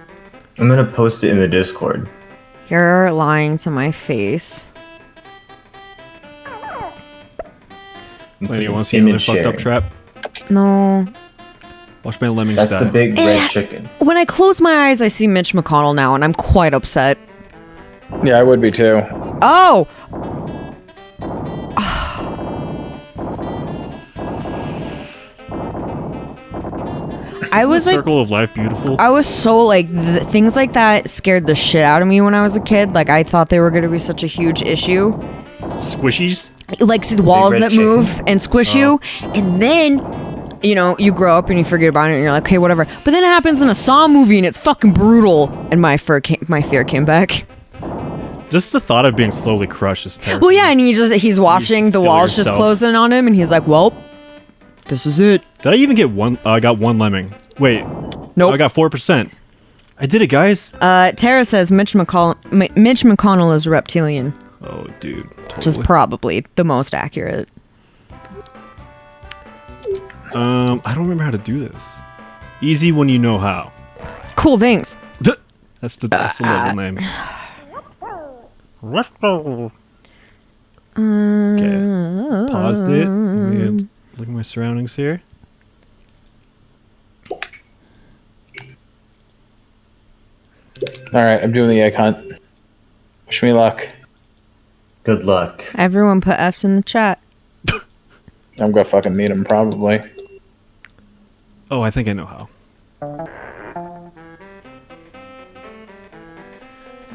I'm gonna post it in the Discord. You're lying to my face. Wait, you want to see another Image fucked up sharing. trap? No. Watch my Lemmings That's die. the big red chicken. When I close my eyes, I see Mitch McConnell now, and I'm quite upset. Yeah, I would be too. Oh! I was like, Circle of Life beautiful? I was so like, things like that scared the shit out of me when I was a kid. Like, I thought they were going to be such a huge issue. Squishies? Like, see the walls red that chicken. move and squish you, and then, you know, you grow up and you forget about it, and you're like, okay, whatever. But then it happens in a Saw movie, and it's fucking brutal, and my fear came back. Just the thought of being slowly crushed is terrible. Well, yeah, and he's watching the feel walls just yourself. closing on him, and he's like, well, this is it. Did I even get one? I got one lemming. Wait. Nope. I got 4%. I did it, guys. Tara says Mitch McConnell is a reptilian, Oh, dude. which is Totally. probably the most accurate. I don't remember how to do this. Easy when you know how. Cool, thanks. That's the level name. Okay. Paused it. And look at my surroundings here. All right, I'm doing the egg hunt. Wish me luck. Good luck. Everyone put F's in the chat. I'm gonna fucking need him probably. Oh, I think I know how.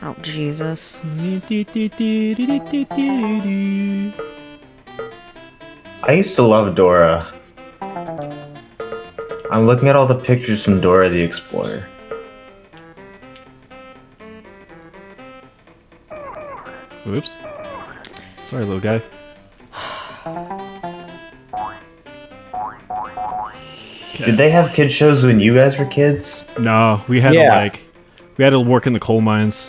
Oh, Jesus. I used to love Dora. I'm looking at all the pictures from Dora the Explorer. Oops. Sorry, little guy. Did they have kid shows when you guys were kids? No, we had Yeah. we had to work in the coal mines.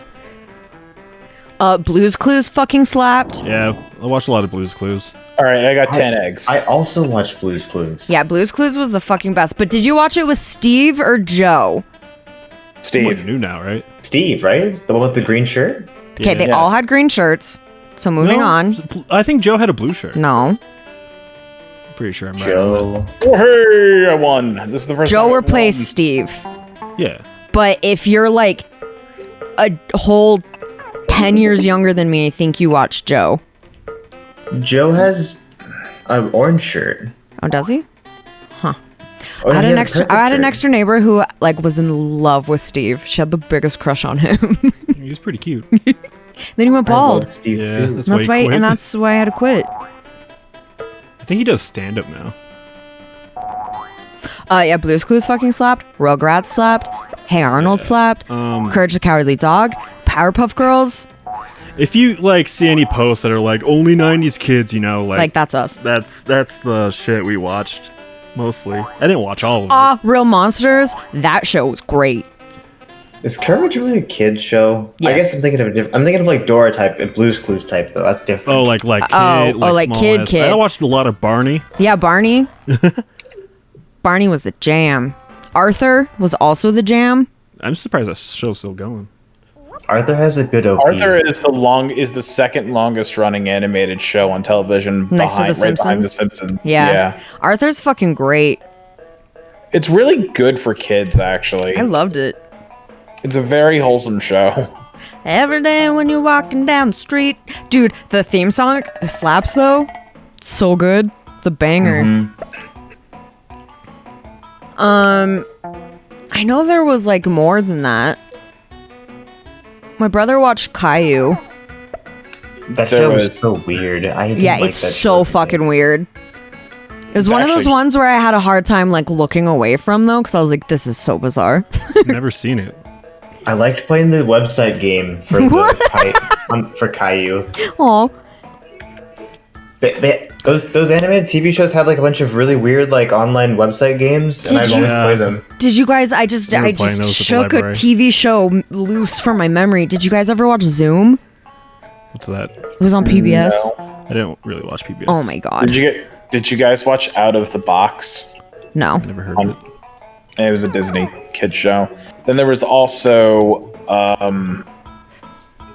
Blue's Clues fucking slapped. Yeah, I watched a lot of Blue's Clues. All right, I got 10 eggs. I also watched Blue's Clues. Yeah, Blue's Clues was the fucking best. But did you watch it with Steve or Joe? Someone Steve. new now, right? Steve, right? The one with the green shirt? Okay, Yeah. they all had green shirts. So moving on. I think Joe had a blue shirt. No. Pretty sure I'm right. Joe. Oh, hey, I won. This is the first time Joe I replaced won. Steve. Yeah. But if you're like a whole 10 years younger than me, I think you watched Joe. Joe has an orange shirt. Oh, does he? Or I had he an has a extra. purple I had an shirt. extra neighbor who like was in love with Steve. She had the biggest crush on him. He was pretty cute. Then he went I love bald. Steve Yeah, too. that's, That's why why, he quit. and that's why I had to quit. I think he does stand up now. Yeah, Blue's Clues fucking slapped. Rugrats slapped. Hey Arnold slapped. Courage the Cowardly Dog. Powerpuff Girls. If you like see any posts that are like only 90s kids, you know, Like that's us. that's the shit we watched mostly. I didn't watch all of it. Real Monsters. That show was great. Is Courage really a kid's show? I Yes. guess I'm thinking of a different. I'm thinking of like Dora type and Blue's Clues type though. That's different. Oh, like kid, like small kid, ass. kid. I watched a lot of Barney. Yeah, Barney. Barney was the jam. Arthur was also the jam. I'm surprised that show's still going. Arthur has a good OP. Arthur is the second longest running animated show on television Next to The right behind The Simpsons? Simpsons. Yeah. Arthur's fucking great. It's really good for kids, actually. I loved it. It's a very wholesome show. Every day when you're walking down the street. Dude, the theme song slaps though. It's so good. It's a banger. I know there was like more than that. My brother watched Caillou. That There show was was- so weird. I didn't Yeah, like it's that so show. fucking weird. It was It's one of those actually- ones where I had a hard time like looking away from though, because I was like, this is so bizarre. Never seen it. I liked playing the website game for the for Caillou. Aw. Those animated TV shows had like a bunch of really weird like online website games, and Did I'd you- always Yeah. play them. Did you guys? I just playing those at the shook a library. TV show loose from my memory. Did you guys ever watch Zoom? What's that? It was on PBS. I didn't really watch PBS. Oh my god. Did you guys watch Out of the Box? No. Never heard of it. It was a Disney kids show. Then there was also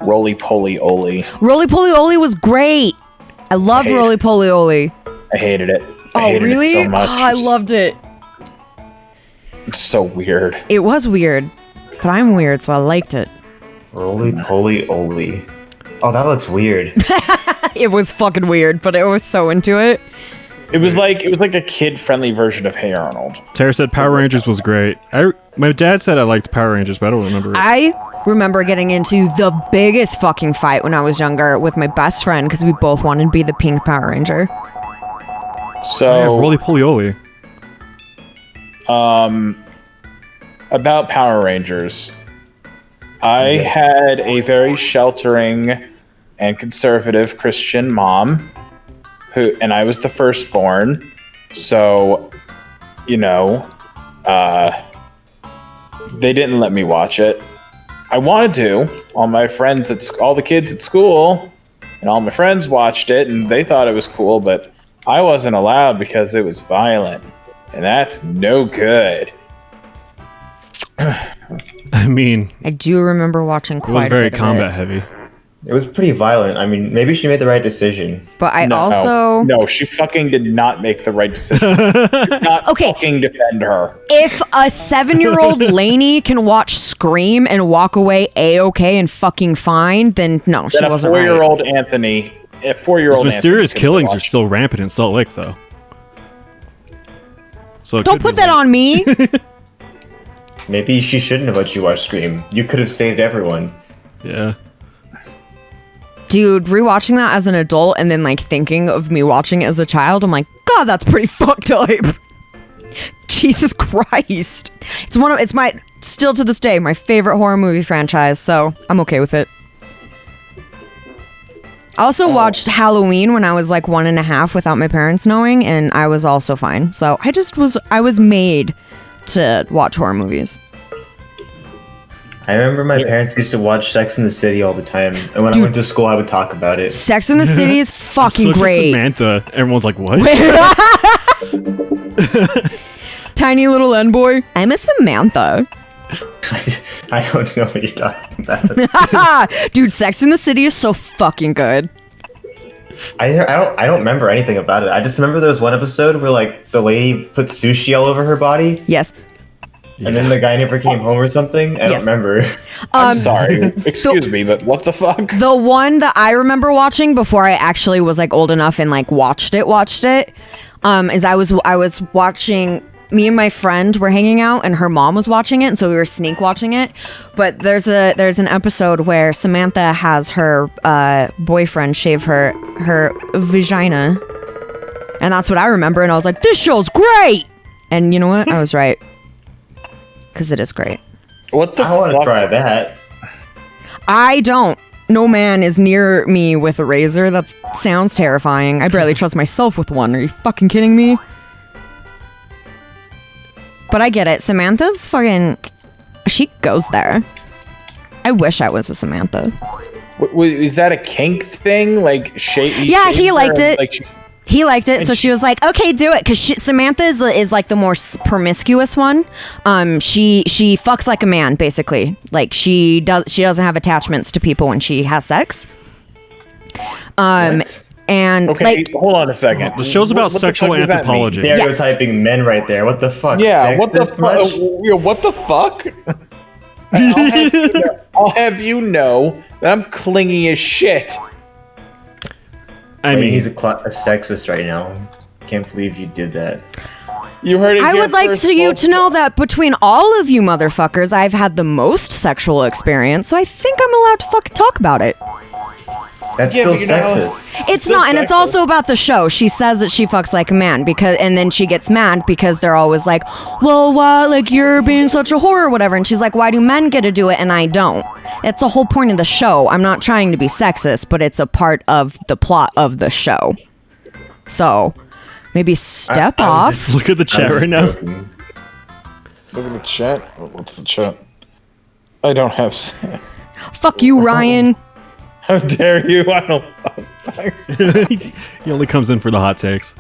Roly Poly Oly. Roly Poly Oly was great. I loved hate Roly Poly Oly. I hated it. I Oh hated really? it so much. Oh, I loved it. It's so weird. It was weird, but I'm weird, so I liked it. Roly Poly Oly. Oh, that looks weird. It was fucking weird, but I was so into it. It was like a kid-friendly version of Hey Arnold. Tara said Power Rangers was great. My dad said I liked Power Rangers, but I don't remember it. I remember getting into the biggest fucking fight when I was younger with my best friend because we both wanted to be the pink Power Ranger. So Yeah, Roly Poly Oly. about Power Rangers, I had a very sheltering and conservative Christian mom, and I was the firstborn. So, you know, they didn't let me watch it. I wanted to. All the kids at school, and all my friends watched it, and they thought it was cool, but I wasn't allowed because it was violent, and that's no good. I mean, I do remember watching it quite was very a bit combat of it. heavy. It was pretty violent. I mean, maybe she made the right decision. But I No, also... no, she fucking did not make the right decision. Did not Okay. fucking defend her. If a 7-year-old Lainey can watch Scream and walk away A-okay and fucking fine, then no, she Then a wasn't right. 4-year-old Anthony, a 4-year-old Those mysterious Anthony killings are watch. still rampant in Salt Lake, though. So it Don't could put be that like- on me. Maybe she shouldn't have let you watch Scream. You could have saved everyone. Yeah. Dude, rewatching that as an adult and then like thinking of me watching it as a child, I'm like, God, that's pretty fucked up. Jesus Christ. It's my still to this day my favorite horror movie franchise, so I'm okay with it. I also watched Halloween when I was like 1.5 without my parents knowing, and I was also fine. So I was made to watch horror movies. I remember my parents used to watch Sex in the City all the time, and when I went to school, I would talk about it. Sex in the City is fucking So just great. Samantha. Everyone's like, what? Tiny little N boy. I'm a Samantha. I don't know what you're talking about. Dude, Sex in the City is so fucking good. I don't remember anything about it. I just remember there was one episode where like the lady put sushi all over her body, Yes. and then the guy never came home or something. I Yes. don't remember. I'm sorry. Excuse me, but what the fuck? The one that I remember watching before I actually was like old enough and like watched it, is I was watching. Me and my friend were hanging out, and her mom was watching it, and so we were sneak watching it. But there's an episode where Samantha has her boyfriend shave her vagina, and that's what I remember. And I was like, "This show's great!" And you know what? I was right, because it is great. What the I want to fuck? try that. I don't. No man is near me with a razor. That sounds terrifying. I barely trust myself with one. Are you fucking kidding me? But I get it. Samantha's fucking... She goes there. I wish I was a Samantha. Is that a kink thing? Like, Yeah, he liked it. He liked it, so she was like, "Okay, do it." Because Samantha is like the more promiscuous one. She fucks like a man, basically. Like she doesn't have attachments to people when she has sex. What? And Okay, like, hold on a second. The show's about What the sexual fuck does that mean? anthropology. Stereotyping men right there. What the fuck? Yeah, what the Sexist much? fuck? What the fuck? I'll have you know that I'm clingy as shit. I Wait, mean, he's a sexist right now. Can't believe you did that. You heard it. I here would like first, you folks. to know that between all of you motherfuckers, I've had the most sexual experience, so I think I'm allowed to fucking talk about it. That's Yeah, still but you know- sexist. It's still not, and it's sexist. also about the show. She says that she fucks like a man and then she gets mad because they're always like, "Well, like you're being such a whore or whatever," and she's like, "Why do men get to do it and I don't?" It's the whole point of the show. I'm not trying to be sexist, but it's a part of the plot of the show. So maybe step I was off. just- look at the I chat was right now. joking. Look at the chat. What's the chat? I don't have. Fuck you, Ryan. How dare you? I don't. He only comes in for the hot takes.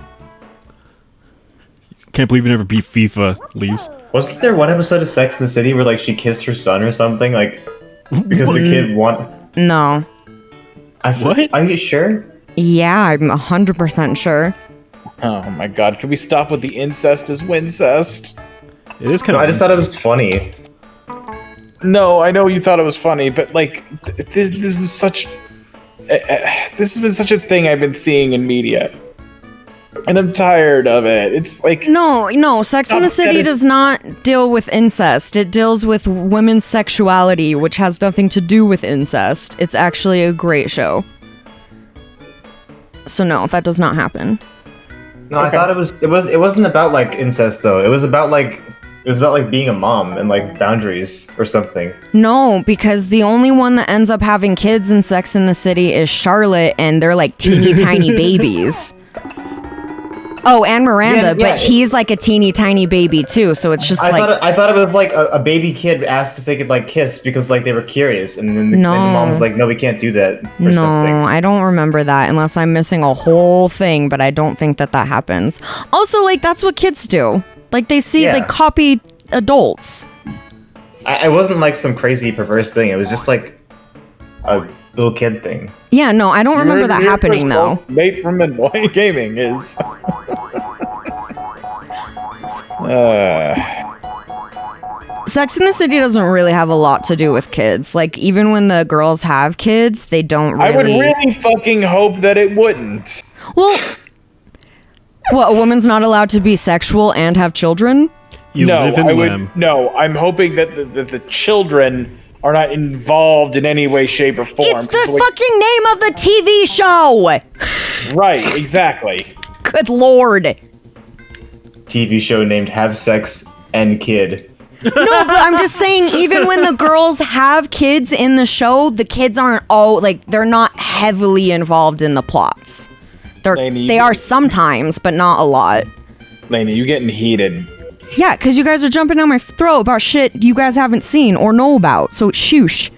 Can't believe you never beat FIFA. Leaves. Wasn't there one episode of Sex in the City where like she kissed her son or something? Like because the kid No. What? Are you sure? Yeah, I'm 100% sure. Oh my god! Can we stop with the incest as wincest? It is kind No, of. I just thought it was funny. No, I know you thought it was funny, but like, this is such. This has been such a thing I've been seeing in media, and I'm tired of it. It's like No, Sex in the City Upsetting. does not deal with incest. It deals with women's sexuality, which has nothing to do with incest. It's actually a great show. So no, that does not happen. No, I thought it wasn't about like incest though. It was about like being a mom and like boundaries or something. No, because the only one that ends up having kids in Sex in the City is Charlotte, and they're like teeny tiny babies. Oh, and Miranda, Yeah, but he's like a teeny tiny baby too, so it's just I like thought it was like a baby kid asked if they could like kiss because like they were curious, and then the No. mom was like, "No, we can't do that." Or no, something. I don't remember that unless I'm missing a whole thing, but I don't think that happens. Also, like that's what kids do. Like they see, Yeah. they copy adults. I wasn't like some crazy perverse thing. It was just like a little kid thing. Yeah, no, I don't remember that Here happening first, though. folks. Nate from Annoying Gaming is. Sex in the City doesn't really have a lot to do with kids. Like even when the girls have kids, they don't really. I would really fucking hope that it wouldn't. Well, what, a woman's not allowed to be sexual and have children? You no, live in I Lem. would. No, I'm hoping that the children are not involved in any way, shape, or form. It's the fucking name of the TV show! Right, exactly. Good lord. TV show named Have Sex and Kid. No, but I'm just saying, even when the girls have kids in the show, the kids aren't all, like, they're not heavily involved in the plots. Lainey, They are sometimes, but not a lot. Lainey, you getting heated. Yeah, because you guys are jumping down my throat about shit you guys haven't seen or know about, so shoosh.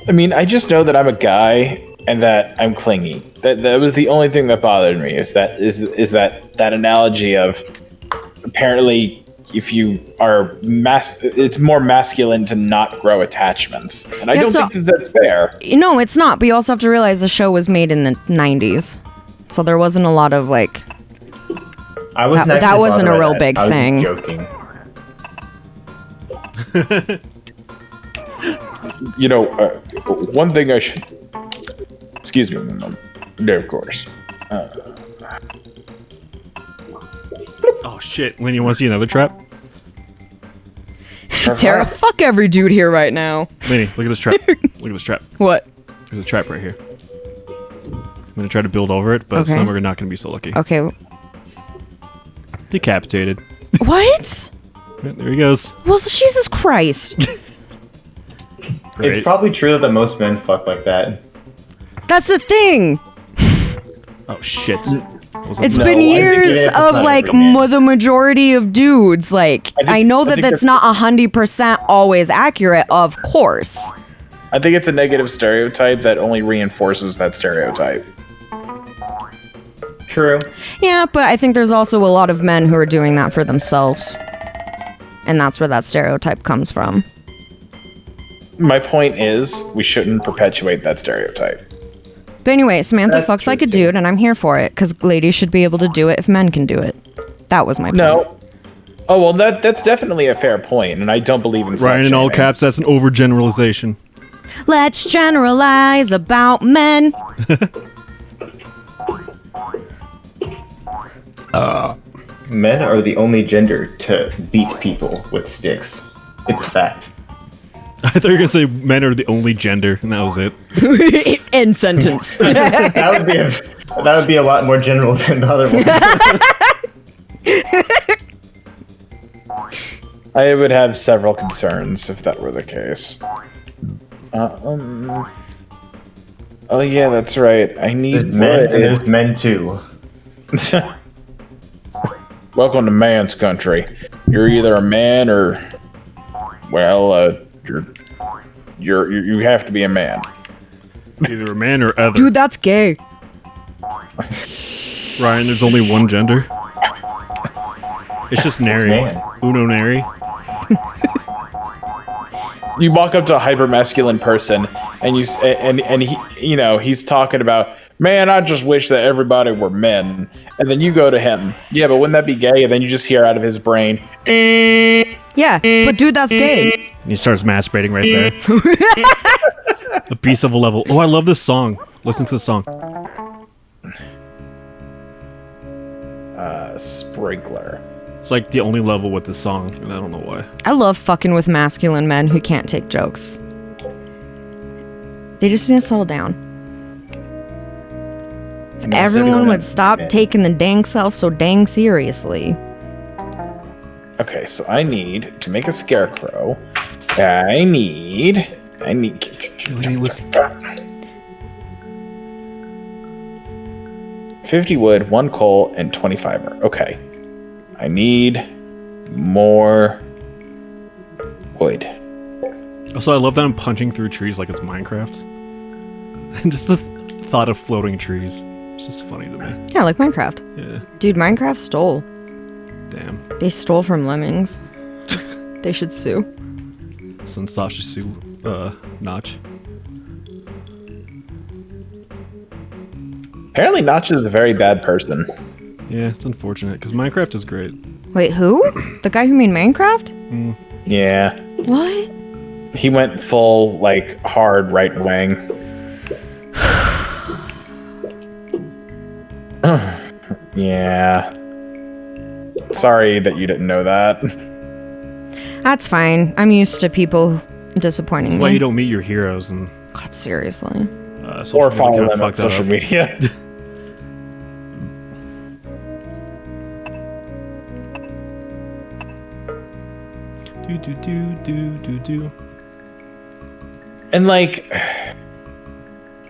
I mean, I just know that I'm a guy and that I'm clingy. That was the only thing that bothered me. Is that analogy of apparently if you are it's more masculine to not grow attachments, and I don't think that that's fair. No, it's not. But you also have to realize the show was made in the 90s, so there wasn't a lot of like. That wasn't a real big thing. I was joking. You know, one thing I should. Excuse me, no, of course. Oh shit, Lynn, you want to see another trap? Tara, fuck every dude here right now. Lenny, look at this trap. Look at this trap. What? There's a trap right here. I'm gonna try to build over it, but some are not gonna be so lucky. Okay. Decapitated. What? Yeah, there he goes. Well, Jesus Christ. It's probably true that most men fuck like that. That's the thing. Oh shit. It's been years of like the majority of dudes. Like I know that that's not 100% always accurate, of course. I think it's a negative stereotype that only reinforces that stereotype. True. Yeah, but I think there's also a lot of men who are doing that for themselves. And that's where that stereotype comes from. My point is, we shouldn't perpetuate that stereotype. But anyway, Samantha fucks like a dude, and I'm here for it, because ladies should be able to do it if men can do it. That was my point. No. Oh, well, that's definitely a fair point, and I don't believe in Ryan, in all caps, that's an overgeneralization. Let's generalize about men. Men are the only gender to beat people with sticks. It's a fact. I thought you were gonna say men are the only gender, and that was it. End sentence. that would be a lot more general than the other one. I would have several concerns if that were the case. Oh yeah, that's right. I need men, and there's men too. Welcome to man's country. You're either a man or, well, you have to be a man. Either a man or other. Dude, that's gay. Ryan, there's only one gender. It's just nary. Uno nary. You walk up to a hyper masculine person, and he, you know, he's talking about, man, I just wish that everybody were men. And then you go to him, yeah, but wouldn't that be gay? And then you just hear out of his brain, yeah, but dude, that's gay. And he starts masturbating right there. A beast of a level. Oh, I love this song. Listen to the song. Sprinkler. It's like the only level with this song, and I don't know why. I love fucking with masculine men who can't take jokes. They just need to settle down. If everyone would stop taking the dang self so dang seriously. Okay, so I need to make a scarecrow. I need 50 wood, 1 coal, and 20 fiber. Okay. I need more wood. Also, I love that I'm punching through trees like it's Minecraft. And just the thought of floating trees. It's just funny to me. Yeah, like Minecraft. Yeah. Dude, Minecraft stole. Damn. They stole from Lemmings. They should sue. Since Sasha sue Notch. Apparently Notch is a very bad person. Yeah, it's unfortunate, because Minecraft is great. Wait, who? The guy who made Minecraft? Yeah. What? He went full, like, hard right wing. Yeah. Sorry that you didn't know that. That's fine. I'm used to people disappointing That's me. why you don't meet your heroes and God, seriously. Or follow them on social media. do. And like,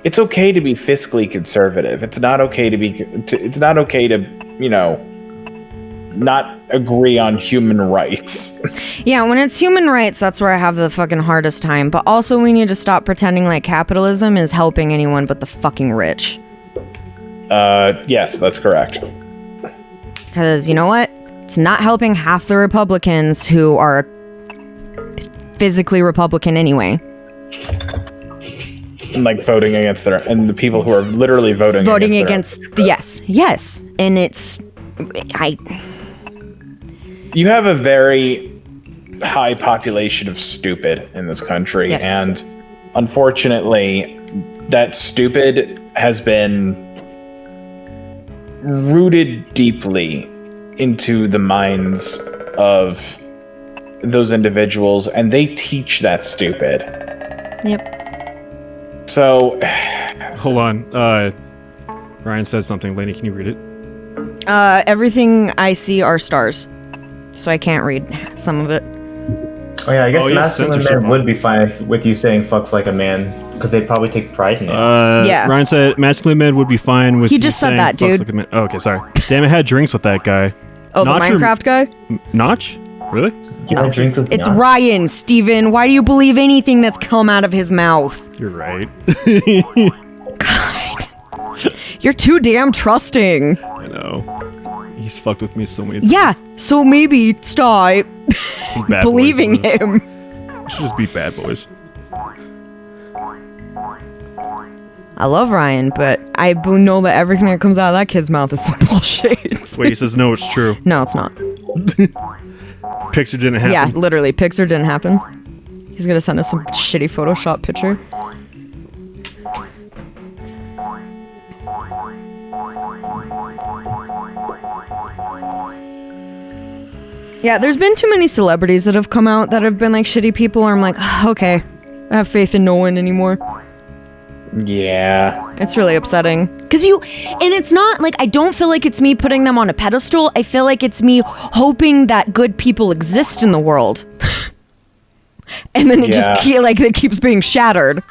it's okay to be fiscally conservative. It's not okay to be. It's not okay to, you know, not agree on human rights. Yeah, when it's human rights, that's where I have the fucking hardest time. But also, we need to stop pretending like capitalism is helping anyone but the fucking rich. Yes, that's correct. Because you know what? it's not helping half the Republicans who are physically Republican anyway. And like voting against and the people who are literally voting against yes. And you have a very high population of stupid in this country, yes. And unfortunately that stupid has been rooted deeply into the minds of those individuals, and they teach that stupid. Yep. So Hold on. Ryan said something. Lainey, can you read it? Everything I see are stars, so I can't read some of it. Oh yeah, I guess Oh, yeah, masculine censorship. men would be fine with you saying "fucks like a man" because they'd probably take pride in it. Yeah. Ryan said masculine men would be fine with. He you just said saying that, fucks dude. Like a man. Oh, okay, sorry. Damn, I had drinks with that guy. Oh, Notch the or- Minecraft guy? Notch? Really? You had drinks with It's Notch? Ryan, Steven. Why do you believe anything that's come out of his mouth? You're right. God. You're too damn trusting. I know. He's fucked with me so many times. Yeah, so maybe stop Bad believing boys, him. We should just be bad boys. I love Ryan, but I know that everything that comes out of that kid's mouth is some bullshit. Wait, he says no, it's true. No, it's not. Pixar didn't happen. Yeah, literally, Pixar didn't happen. He's gonna send us some shitty Photoshop picture. Yeah, there's been too many celebrities that have come out that have been like shitty people, and I'm like, okay, I have faith in no one anymore. yeah, It's really upsetting. And it's not like, I don't feel like it's me putting them on a pedestal. I feel like it's me hoping that good people exist in the world. And then it it keeps being shattered.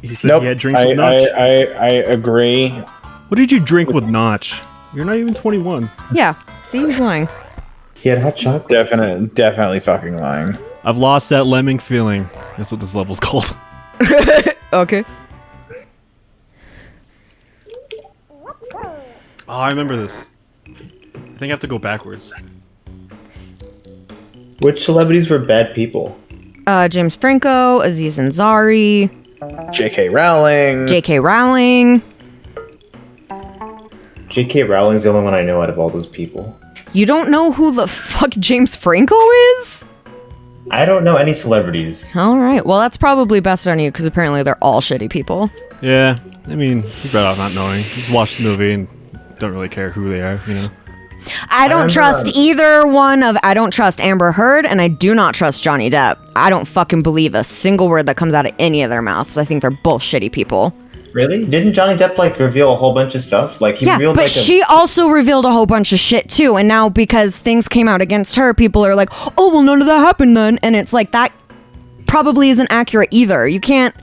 He said nope. he had drinks with Notch. I agree. What did you drink with Notch? You're not even 21. Yeah, see, he's lying. He had hot chocolate. Definitely fucking lying. I've lost that lemming feeling. That's what this level's called. Okay. Oh, I remember this. I think I have to go backwards. Which celebrities were bad people? James Franco, Aziz Ansari, J.K. Rowling. J.K. Rowling. J.K. Rowling's the only one I know out of all those people. You don't know who the fuck James Franco is? I don't know any celebrities. All right. Well, that's probably best on you because apparently they're all shitty people. Yeah, I mean, you're better off not knowing. Just watch the movie and don't really care who they are, you know? I don't trust either one of. I don't trust Amber Heard, and I do not trust Johnny Depp. I don't fucking believe a single word that comes out of any of their mouths. I think they're both shitty people. Really? Didn't Johnny Depp reveal a whole bunch of stuff? Like he Yeah, revealed but she also revealed a whole bunch of shit too. And now because things came out against her, people are like, "Oh, well, none of that happened then." And it's like that probably isn't accurate either. You can't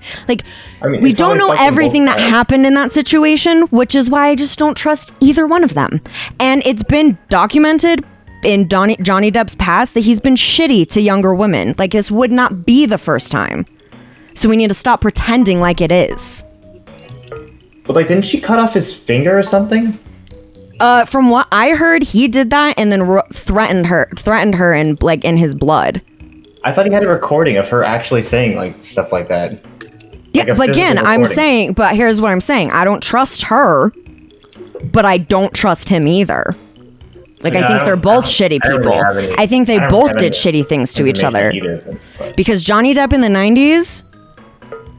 we don't know everything that happened in that situation, which is why I just don't trust either one of them. And it's been documented in Johnny Depp's past that he's been shitty to younger women. Like, this would not be the first time. So we need to stop pretending like it is. But didn't she cut off his finger or something? From what I heard, he did that and then threatened her in his blood. I thought he had a recording of her actually saying stuff like that. Yeah, but again, but here's what I'm saying. I don't trust her, but I don't trust him either. I think they're both shitty people. I think they both did shitty things to each other. Because Johnny Depp in the 90s,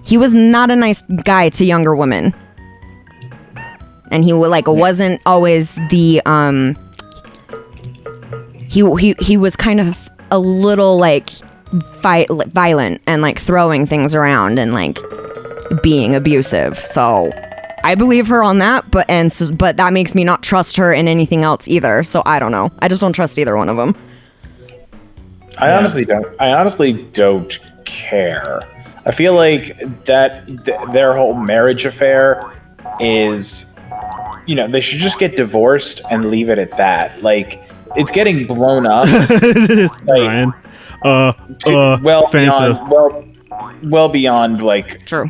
he was not a nice guy to younger women. And he wasn't always the he was kind of a little violent and throwing things around and being abusive. So I believe her on that, but that makes me not trust her in anything else either. So I don't know. I just don't trust either one of them. I honestly don't care. I feel like that their whole marriage affair is, they should just get divorced and leave it at that. It's getting blown up. Ryan. Fanta. well beyond like True.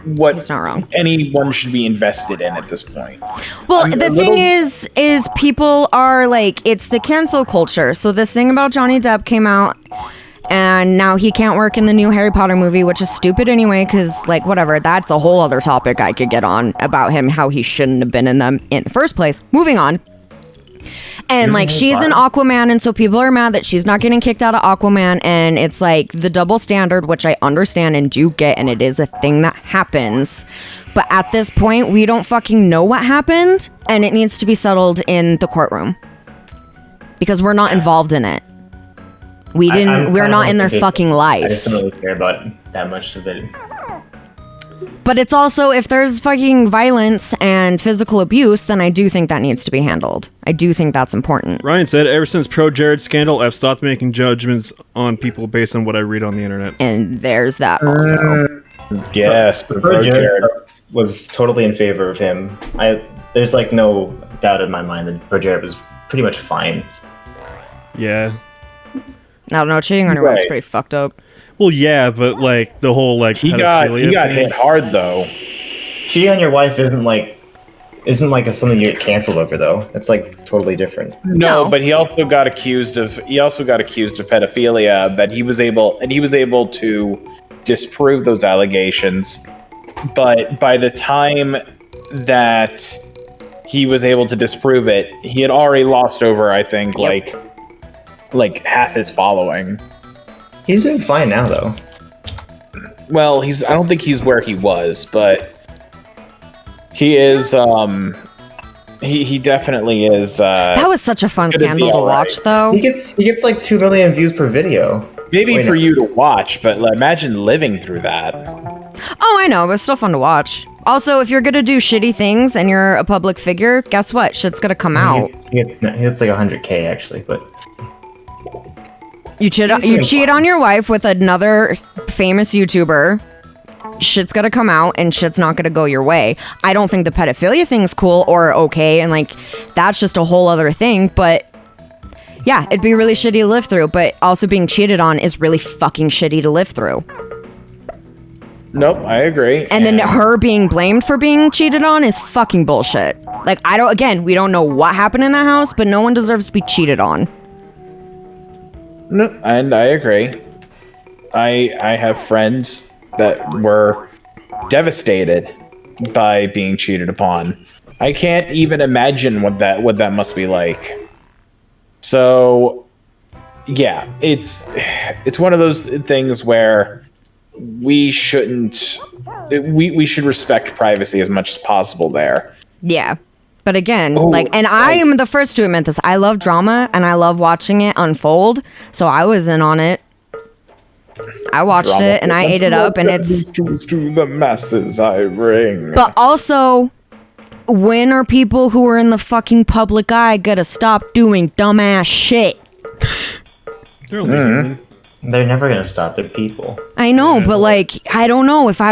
what He's not wrong. anyone should be invested in at this point. Well, I'm the a thing little- is people are like, it's the cancel culture. So this thing about Johnny Depp came out, and now he can't work in the new Harry Potter movie, which is stupid anyway, because, like, whatever, that's a whole other topic I could get on about him, how he shouldn't have been in them in the first place. Moving on. And, like, she's in Aquaman, and so people are mad that she's not getting kicked out of Aquaman, and it's, like, the double standard, which I understand and do get, and it is a thing that happens. But at this point, we don't fucking know what happened, and it needs to be settled in the courtroom. Because we're not involved in it. We're not in their fucking I just lives. don't really care about that much of it. But it's also, if there's fucking violence and physical abuse, then I do think that needs to be handled. I do think that's important. Ryan said, ever since pro-Jared scandal, I've stopped making judgments on people based on what I read on the internet. And there's that also. Yes, the Pro Jared Jared. was totally in favor of him. There's like no doubt in my mind that Pro Jared was pretty much fine. Yeah. I don't know, cheating on your wife's Right. pretty fucked up. Well, yeah, but like the whole like He got pedophilia thing- hit hard though. Cheating on your wife isn't like something you get canceled over though. It's like totally different. No, No. but he also got accused of pedophilia. That he was able to disprove those allegations. But by the time that he was able to disprove it, he had already lost over, I think, Yep. like half his following. He's doing fine now though. Well, I don't think he's where he was, but he is. He definitely is. That was such a fun Gonna be scandal to all right. watch, though. He gets like 2 million views per video. maybe Wait, for no. you to watch, but imagine living through that. Oh, I know, but it's still fun to watch. Also, if you're gonna do shitty things and you're a public figure, guess what? Shit's gonna come out. He gets like 100K actually, but You cheat on your wife with another famous YouTuber. Shit's gonna come out and shit's not gonna go your way. I don't think the pedophilia thing's cool or okay, and like that's just a whole other thing, but yeah, it'd be really shitty to live through, but also being cheated on is really fucking shitty to live through. Nope, I agree. And then her being blamed for being cheated on is fucking bullshit. Like, we don't know what happened in that house, but no one deserves to be cheated on. No, and I agree. I have friends that were devastated by being cheated upon. I can't even imagine what that must be like. So, yeah, it's one of those things where we shouldn't. We should respect privacy as much as possible there. Yeah. But again, Oh, and I am the first to admit this. I love drama and I love watching it unfold. So I was in on it. I watched it and I ate it up, and it's. to the masses I bring. But also, when are people who are in the fucking public eye gonna stop doing dumbass shit? They're only human. they're never gonna stop. They're people. I know, but like, I don't know. If I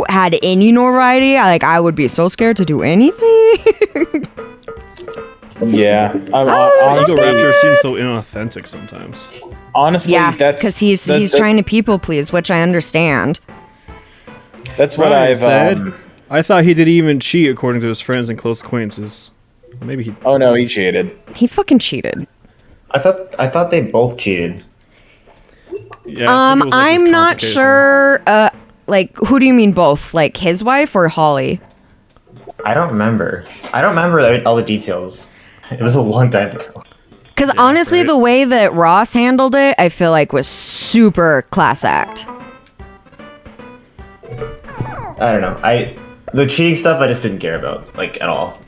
had any notoriety, I would be so scared to do anything. Yeah, Ego Raptor seems so inauthentic sometimes. honestly, Yeah, that's because he's trying to people please, which I understand. That's what Ryan I've said. I thought he didn't even cheat according to his friends and close acquaintances. Maybe he. Oh no, he cheated. He fucking cheated. I thought they both cheated. Yeah, I think it was, like, this I'm not complicated sure. Who do you mean both? Like his wife or Holly? I don't remember all the details. It was a long time ago. Because honestly, right. the way that Ross handled it, I feel like was super class act. I don't know. The cheating stuff I just didn't care about, like, at all.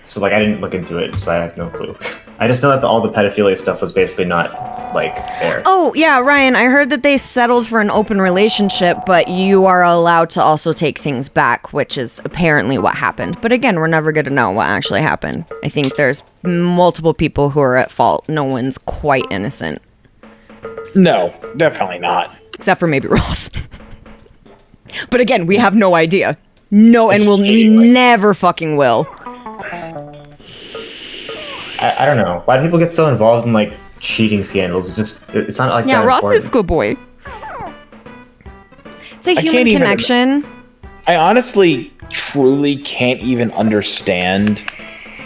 So like I didn't look into it, so I have no clue. I just know that all the pedophilia stuff was basically not like fair. Oh yeah, Ryan, I heard that they settled for an open relationship, but you are allowed to also take things back, which is apparently what happened. But again, we're never going to know what actually happened. I think there's multiple people who are at fault. No one's quite innocent. No, definitely not. Except for maybe Ross. But again, we have no idea. No, and we never fucking will. I don't know. Why do people get so involved in like cheating scandals? It's not like Yeah, that Ross important. is good boy. It's a human connection. I honestly, truly can't even understand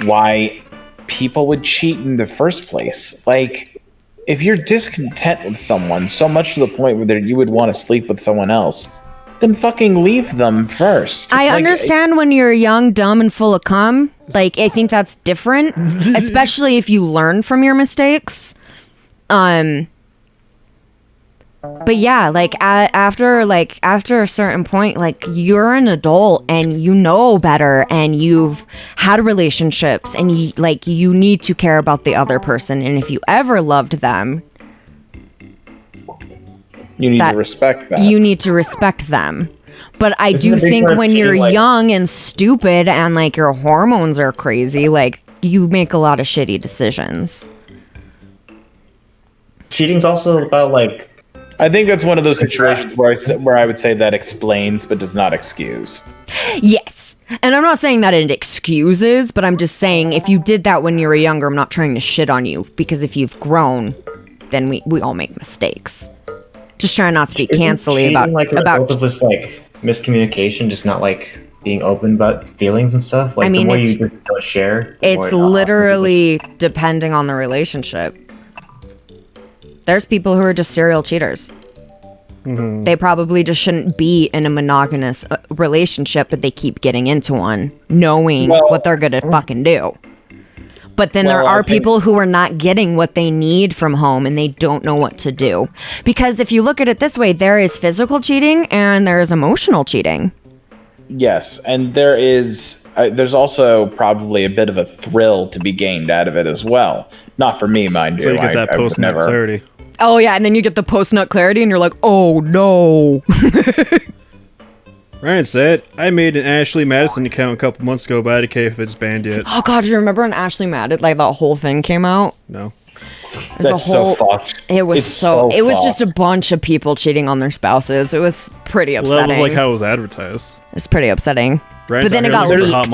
why people would cheat in the first place. Like, if you're discontent with someone so much to the point where you would want to sleep with someone else, then fucking leave them first. I understand when you're young, dumb, and full of cum. Like, I think that's different, especially if you learn from your mistakes. But yeah, like after a certain point, like you're an adult and you know better, and you've had relationships, and you need to care about the other person. And if you ever loved them, you need to respect that. You need to respect them. But I do think when you're young and stupid and like your hormones are crazy, like you make a lot of shitty decisions. Cheating's also about like. I think that's one of those situations where I would say that explains but does not excuse. Yes. And I'm not saying that it excuses, but I'm just saying if you did that when you were younger, I'm not trying to shit on you, because if you've grown, then we all make mistakes. Just trying not to be cancelly about this like miscommunication, just not like being open about feelings and stuff. Like, I mean, the more you just don't share, it's literally depending on the relationship. There's people who are just serial cheaters. Mm-hmm. They probably just shouldn't be in a monogamous relationship, but they keep getting into one, knowing what they're gonna fucking do. But then there are people who are not getting what they need from home, and they don't know what to do. Because if you look at it this way, there is physical cheating and there is emotional cheating. Yes, and there's also probably a bit of a thrill to be gained out of it as well. Not for me, mind you. So you get that post-nut clarity. Oh yeah, and then you get the post-nut clarity, and you're like, oh no. Ryan said, I made an Ashley Madison account a couple months ago, but I don't care if it's banned yet. Oh god, do you remember when Ashley Madison, like that whole thing came out? No. That's so fucked. It was it was just a bunch of people cheating on their spouses. It was pretty upsetting. Well, that was like how it was advertised. It's pretty upsetting. Ryan's but then it got leaked.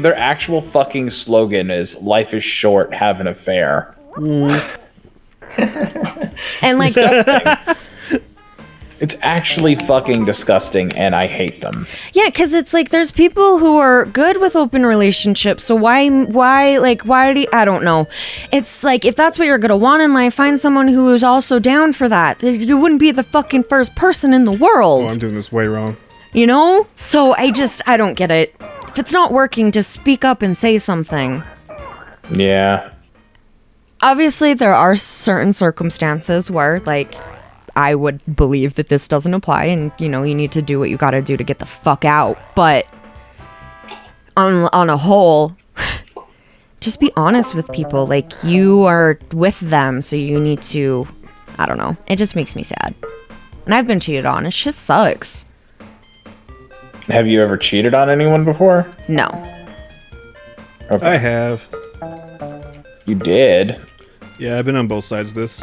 Their actual fucking slogan is "Life is short, have an affair." And like it's actually fucking disgusting, and I hate them. Yeah, because it's like there's people who are good with open relationships, so why do you, I don't know. It's like, if that's what you're gonna want in life, find someone who is also down for that. You wouldn't be the fucking first person in the world. Oh, I'm doing this way wrong. You know? So I don't get it. If it's not working, just speak up and say something. Yeah. Obviously, there are certain circumstances where, like, I would believe that this doesn't apply, and, you know, you need to do what you gotta do to get the fuck out. But on a whole, just be honest with people. Like, you are with them, so you need to, I don't know. It just makes me sad. And I've been cheated on. It just sucks. Have you ever cheated on anyone before? No. Okay. I have. You did? Yeah, I've been on both sides of this.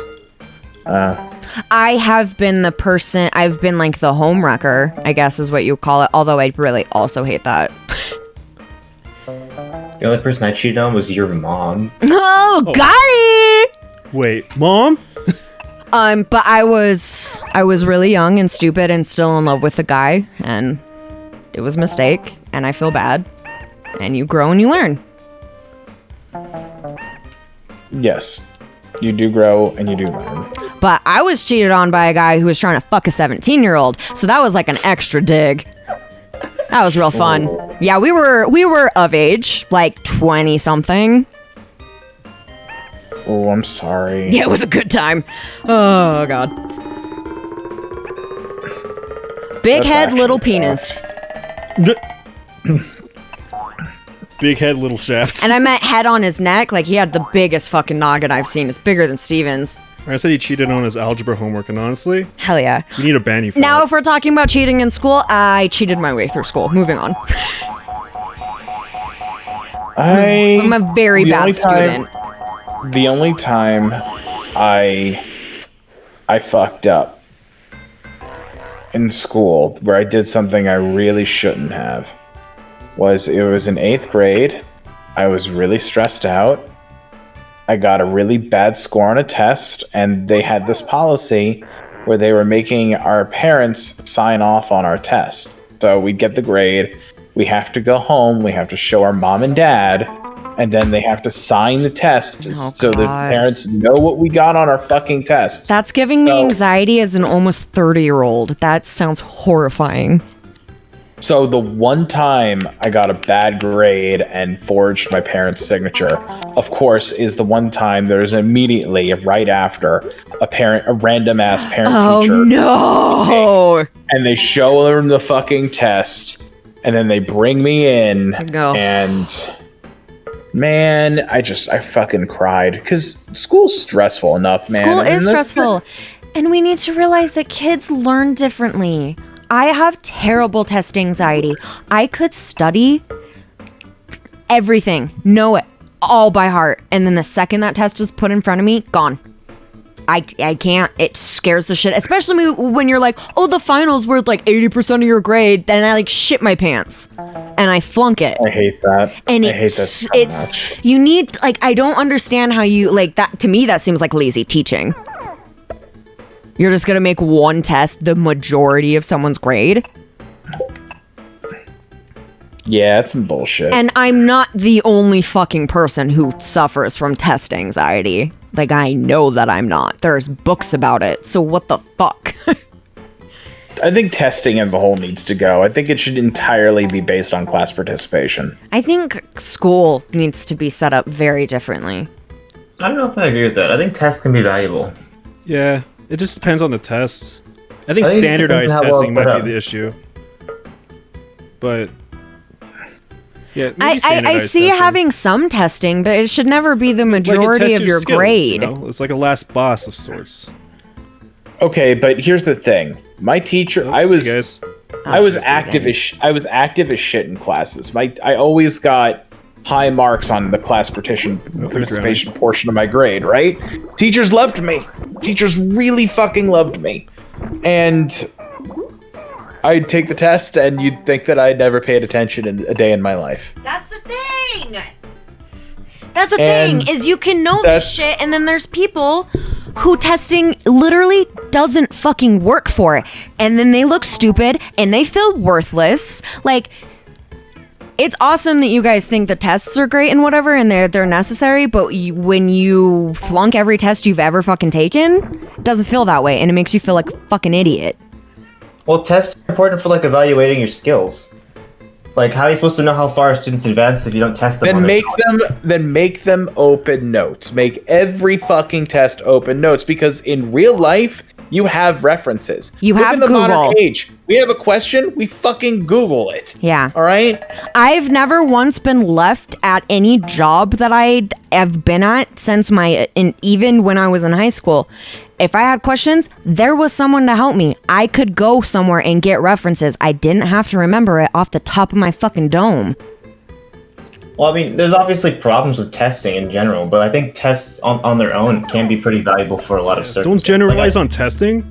I have been the person, I've been like the home wrecker, I guess is what you call it, although I really also hate that. The only person I cheated on was your mom. Oh, got it! Wait, mom? But I was really young and stupid and still in love with the guy, and it was a mistake, and I feel bad. And you grow and you learn. Yes. You do grow and you do learn. But I was cheated on by a guy who was trying to fuck a 17-year-old, so that was like an extra dig. That was real fun. Oh. Yeah, we were of age, like 20-something. Oh, I'm sorry. Yeah, it was a good time. Oh, God. Big head, little penis. Big head, little shaft. And I meant head on his neck. Like, he had the biggest fucking noggin I've seen. It's bigger than Steven's. I said he cheated on his algebra homework, and honestly, hell yeah. We need to ban you for now, that. If we're talking about cheating in school, I cheated my way through school. Moving on. I'm a very bad student. The only time I fucked up in school where I did something I really shouldn't have was in 8th grade. I was really stressed out. I got a really bad score on a test, and they had this policy where they were making our parents sign off on our test. So we get the grade, we have to go home, we have to show our mom and dad, and then they have to sign the test so the parents know what we got on our fucking tests. That's giving me anxiety as an almost 30-year-old. That sounds horrifying. So the one time I got a bad grade and forged my parents' signature, of course, is the one time there's immediately right after a random ass parent teacher. Oh no! And they show them the fucking test, and then they bring me in, and man, I fucking cried because school's stressful enough, man. School is stressful, and we need to realize that kids learn differently. I have terrible test anxiety. I could study everything, know it all by heart, and then the second that test is put in front of me, gone. I can't. It scares the shit, especially when you're like, oh, the finals worth like 80% of your grade, then I like shit my pants and I flunk it. I hate that. And I hate that so much. You need, like, I don't understand how you, like, that, to me, that seems like lazy teaching. You're just gonna make one test the majority of someone's grade? Yeah, it's some bullshit. And I'm not the only fucking person who suffers from test anxiety. Like, I know that I'm not. There's books about it, so what the fuck? I think testing as a whole needs to go. I think it should entirely be based on class participation. I think school needs to be set up very differently. I don't know if I agree with that. I think tests can be valuable. Yeah, it just depends on the test. I think standardized testing might be the issue. But yeah, I see having some testing, but it should never be the majority of your skills, grade. You know? It's like a last boss of sorts. Okay, but here's the thing. My teacher, I was active as shit in classes. I always got high marks on the class participation portion of my grade, right? Teachers loved me. Teachers really fucking loved me. And I'd take the test and you'd think that I'd never paid attention in a day in my life. That's the thing. That's the thing, is you can know this shit, and then there's people who testing literally doesn't fucking work for it. And then they look stupid and they feel worthless. Like, it's awesome that you guys think the tests are great and whatever, and they're necessary, but when you flunk every test you've ever fucking taken, it doesn't feel that way, and it makes you feel like a fucking idiot. Well, tests are important for, like, evaluating your skills. Like, how are you supposed to know how far students advance if you don't test them? Then make them open notes. Make every fucking test open notes, because in real life, you have references. You have Google. In the modern age, we have a question, we fucking Google it. Yeah. All right? I've never once been left at any job that I have been at since even when I was in high school. If I had questions, there was someone to help me. I could go somewhere and get references. I didn't have to remember it off the top of my fucking dome. Well, I mean, there's obviously problems with testing in general, but I think tests on their own can be pretty valuable for a lot of circumstances. Don't generalize on testing.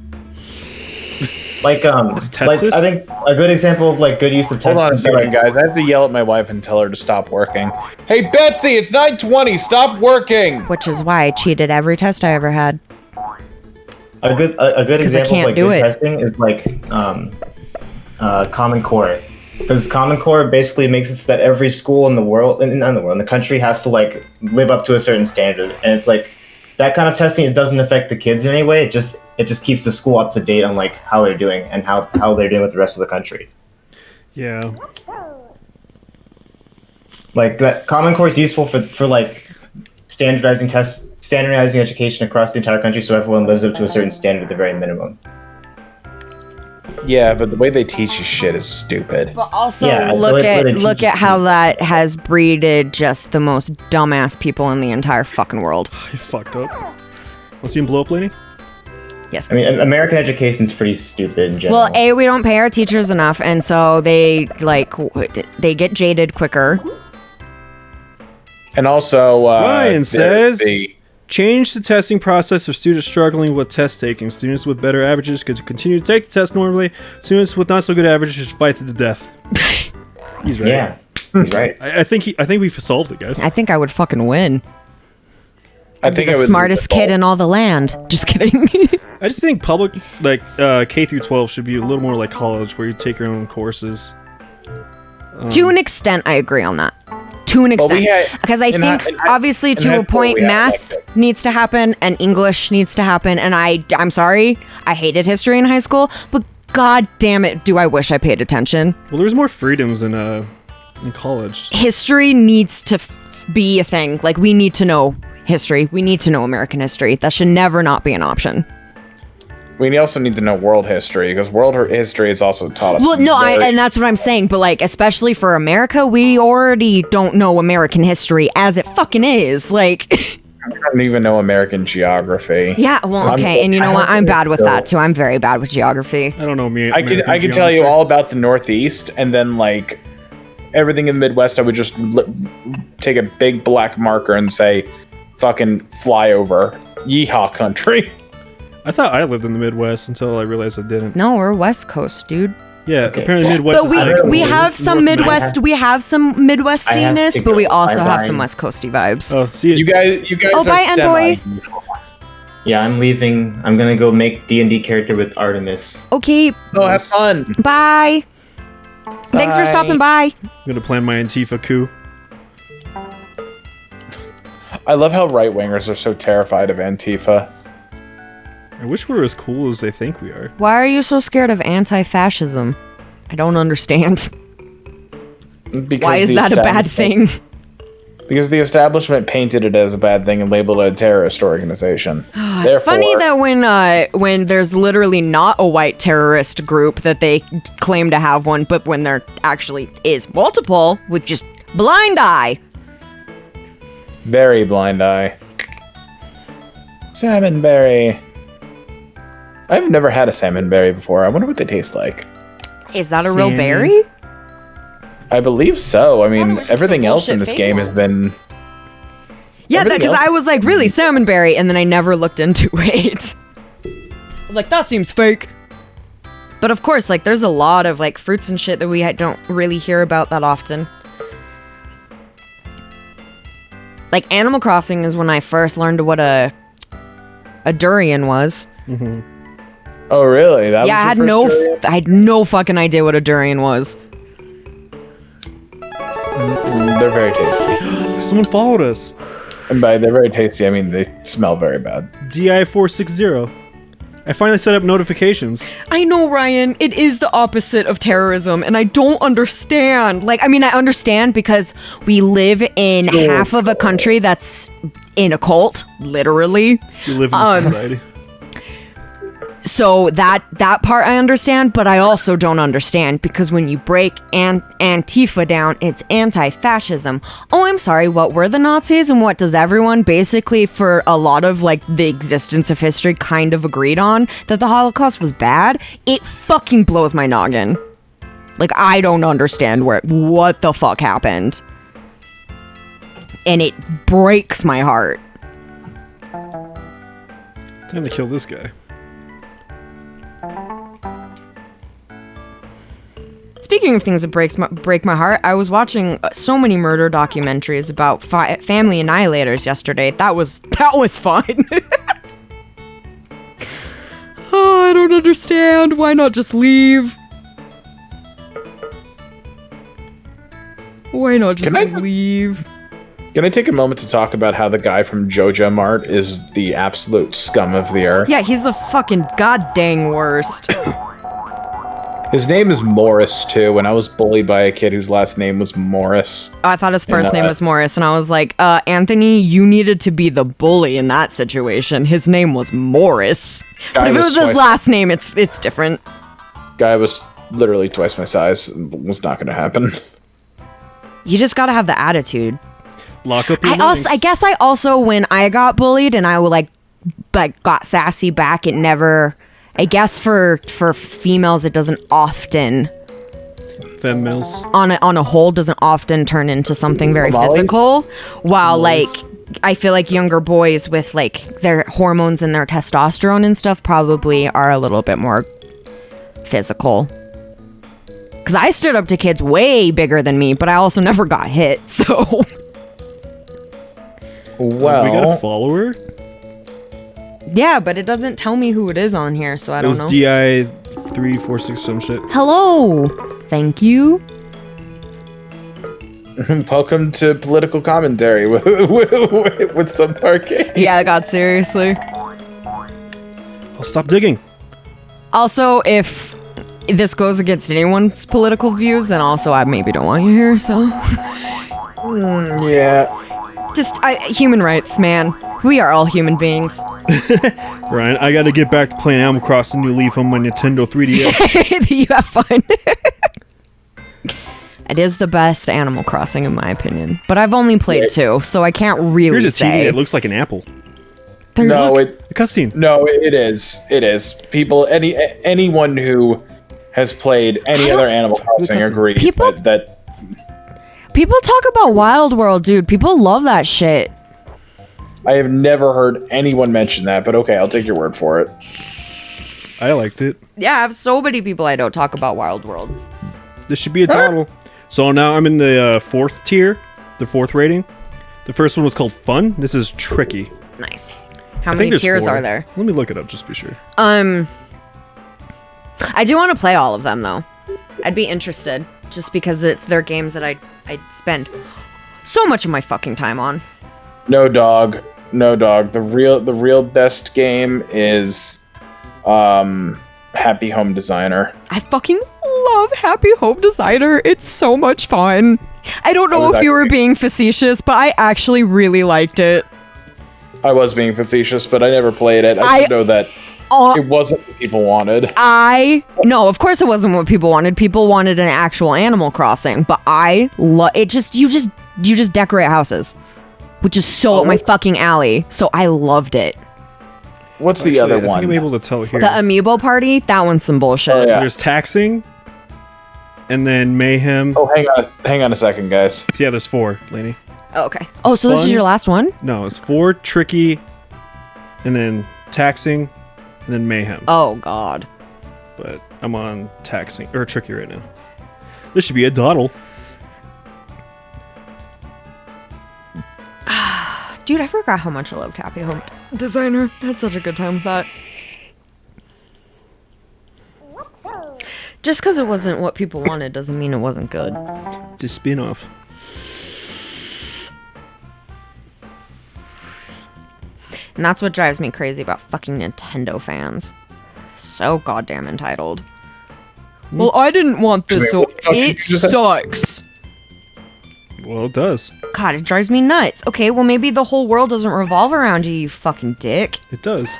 I think a good example of, like, good use of testing. Hold on a second, guys. I have to yell at my wife and tell her to stop working. Hey, Betsy, it's 9:20. Stop working. Which is why I cheated every test I ever had. A good example of, like, good testing is, like, Common Core. Because Common Core basically makes it so that every school in the world, in the country, has to, like, live up to a certain standard. And it's like, that kind of testing, it doesn't affect the kids in any way. It just keeps the school up to date on, like, how they're doing and how they're doing with the rest of the country. Yeah. Like, that Common Core is useful for like standardizing education across the entire country, so everyone lives up to a certain standard at the very minimum. Yeah, but the way they teach you shit is stupid. But also, look at how that has breeded just the most dumbass people in the entire fucking world. You fucked up. Want to see him blow up, Laney? Yes. I mean, American education's pretty stupid in general. Well, we don't pay our teachers enough, and so they get jaded quicker. And also, Ryan says, change the testing process for students struggling with test taking. Students with better averages could continue to take the test normally. Students with not so good averages should fight to the death. He's right. Yeah, he's right. I think we've solved it, guys. I think I would fucking win. I think the smartest kid in all the land. Just kidding. kidding. I just think public, like K through 12, should be a little more like college, where you take your own courses. To an extent, I agree on that. To an extent, because I think obviously to a point, math needs to happen and English needs to happen. And I'm sorry, I hated history in high school, but god damn it, do I wish I paid attention. Well, there's more freedoms in college. History needs to be a thing. Like, we need to know history. We need to know American history. That should never not be an option. We also need to know world history, because world history has also taught us. Well, no, and that's what I'm saying. But like, especially for America, we already don't know American history as it fucking is. Like, I don't even know American geography. yeah, well, okay, and you know what? I'm bad with that too. I'm very bad with geography. I don't know me. I could tell you all about the Northeast, and then like everything in the Midwest, I would just take a big black marker and say, "Fucking fly over, yeehaw country." I thought I lived in the Midwest until I realized I didn't. No, we're West Coast, dude. Yeah, apparently Midwest. But we have some Midwest. We have some Midwestiness, but we also have some West Coasty vibes. Oh, see you guys. Oh, bye, Envoy. Yeah, I'm leaving. I'm gonna go make D&D character with Artemis. Okay. Oh, have fun. Bye. Thanks for stopping by. I'm gonna plan my Antifa coup. I love how right wingers are so terrified of Antifa. I wish we were as cool as they think we are. Why are you so scared of anti-fascism? I don't understand. Because why is that a bad thing? Because the establishment painted it as a bad thing and labeled it a terrorist organization. It's funny that when there's literally not a white terrorist group that they claim to have one, but when there actually is multiple, with just blind eye. Very blind eye. Salmonberry. I've never had a salmonberry before. I wonder what they taste like. Is that a real berry? I believe so. I mean, everything else in this game has been... Yeah, because I was like, really, salmonberry? And then I never looked into it. I was like, that seems fake. But of course, like, there's a lot of, like, fruits and shit that we don't really hear about that often. Like, Animal Crossing is when I first learned what a durian was. Mm-hmm. Oh, really? I had no fucking idea what a durian was. They're very tasty. Someone followed us. And by they're very tasty, I mean they smell very bad. DI460. I finally set up notifications. I know, Ryan. It is the opposite of terrorism, and I don't understand. Like, I mean, I understand because we live in half of a country that's in a cult, literally. You live in society. So that part I understand, but I also don't understand because when you break Antifa down, it's anti-fascism. Oh, I'm sorry, what were the Nazis and what does everyone basically for a lot of like the existence of history kind of agreed on? That the Holocaust was bad? It fucking blows my noggin. Like, I don't understand what the fuck happened. And it breaks my heart. Time to kill this guy. Speaking of things that break my heart, I was watching so many murder documentaries about family annihilators yesterday. That was fun. Oh, I don't understand. Why not just leave? Why not just leave? Can I take a moment to talk about how the guy from Joja Mart is the absolute scum of the earth? Yeah, he's the fucking goddamn worst. His name is Morris, too, and I was bullied by a kid whose last name was Morris. I thought his first name was Morris, and I was like, Anthony, you needed to be the bully in that situation. His name was Morris. But if it was his last name, it's different. Guy was literally twice my size. It was not going to happen. You just gotta have the attitude. Lock up your I guess I also, when I got bullied and I would got sassy back, it never... I guess for females, it doesn't often... Females. On a whole, doesn't often turn into something very physical. While, I feel like younger boys with, their hormones and their testosterone and stuff probably are a little bit more physical. Because I stood up to kids way bigger than me, but I also never got hit, so... Well... We got a follower? Yeah, but it doesn't tell me who it is on here, so I It don't was know. DI346 some shit. Hello! Thank you. Welcome to political commentary with SUBPARCADE. Yeah, God, seriously. I'll stop digging. Also, if this goes against anyone's political views, then also I maybe don't want you here, so... Yeah. Just, human rights, man. We are all human beings. Ryan, I gotta get back to playing Animal Crossing New Leaf on my Nintendo 3DS. You have fun. It is the best Animal Crossing, in my opinion. But I've only played 2, so I can't really Here's a say. TV that looks like an apple. There's No, like- A cutscene. No, it is. It is. People, anyone who has played any other Animal Crossing agrees People- that People talk about Wild World, dude. People love that shit. I have never heard anyone mention that. But okay, I'll take your word for it. I liked it. Yeah, I have so many people I don't talk about Wild World. This should be a title. So now I'm in the 4th tier, the 4th rating. The first one was called Fun. This is Tricky. Nice. How I think many there's tiers 4. are there? Let me look it up just to be sure. I do want to play all of them, though. I'd be interested, just because they're games that I spend so much of my fucking time on. No dog. The real best game is Happy Home Designer. I fucking love Happy Home Designer. It's so much fun. I don't know was if you were actually- being facetious, but I actually really liked it. I was being facetious, but I never played it. I just know that it wasn't what people wanted. No, of course it wasn't what people wanted. People wanted an actual Animal Crossing, but I love it. Just you just decorate houses, which is so up my fucking alley. So I loved it. What's the Actually, other I think one? I'm able to tell here. The Amiibo Party, that one's some bullshit. Oh, yeah. There's Taxing, and then Mayhem. Oh, hang on a second, guys. Yeah, there's 4, Lainey. Oh, okay. Oh, so this is Fun. your last one? No, it's 4, Tricky, and then Taxing, and then Mayhem. Oh God. But I'm on Taxing, or Tricky right now. This should be a dawdle. Dude, I forgot how much I loved Happy Home Designer. I had such a good time with that. Just because it wasn't what people wanted doesn't mean it wasn't good. It's a spin-off. And that's what drives me crazy about fucking Nintendo fans. So goddamn entitled. Well, I didn't want this, so it sucks. Well, it does. God, it drives me nuts. Okay, well maybe the whole world doesn't revolve around you, you fucking dick. It does.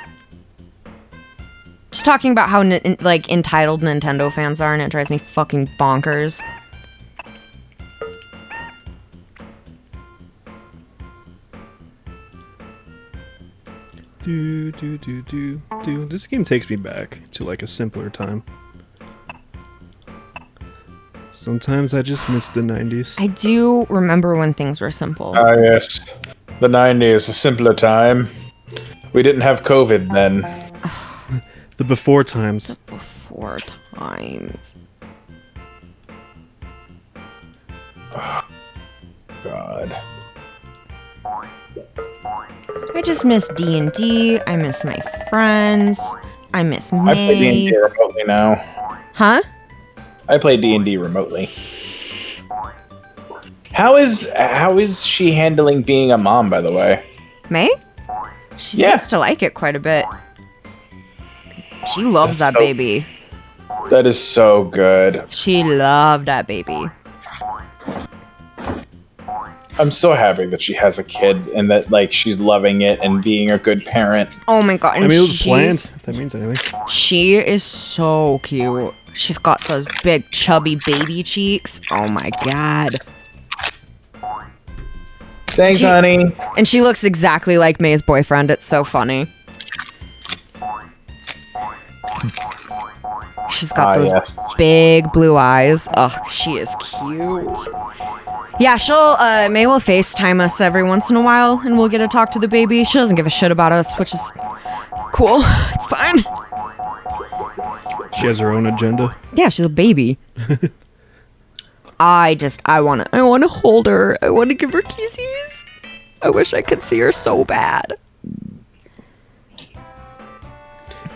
Just talking about how like entitled Nintendo fans are, and it drives me fucking bonkers. Do. This game takes me back to like a simpler time. Sometimes I just miss the 90s. I do remember when things were simple. Ah, yes. The 90s, a simpler time. We didn't have COVID then. The before times. Before times. God. I just miss D&D. I miss my friends. I miss I play May. D&D remotely now. Huh? I play D&D remotely. How is she handling being a mom, by the way? May? She Yeah. seems to like it quite a bit. She loves That's that so- baby. That is so good. She loved that baby. I'm so happy that she has a kid and that like she's loving it and being a good parent. Oh my god. And I mean, it was she's- planned, if that means anything. She is so cute. She's got those big chubby baby cheeks. Oh my god. Thanks, She- honey. And she looks exactly like May's boyfriend. It's so funny. She's got those Yes. big blue eyes. Ugh, she is cute. Yeah, May will FaceTime us every once in a while and we'll get to talk to the baby. She doesn't give a shit about us, which is cool. It's fine. She has her own agenda. Yeah, she's a baby. I wanna hold her. I wanna give her kisses. I wish I could see her so bad.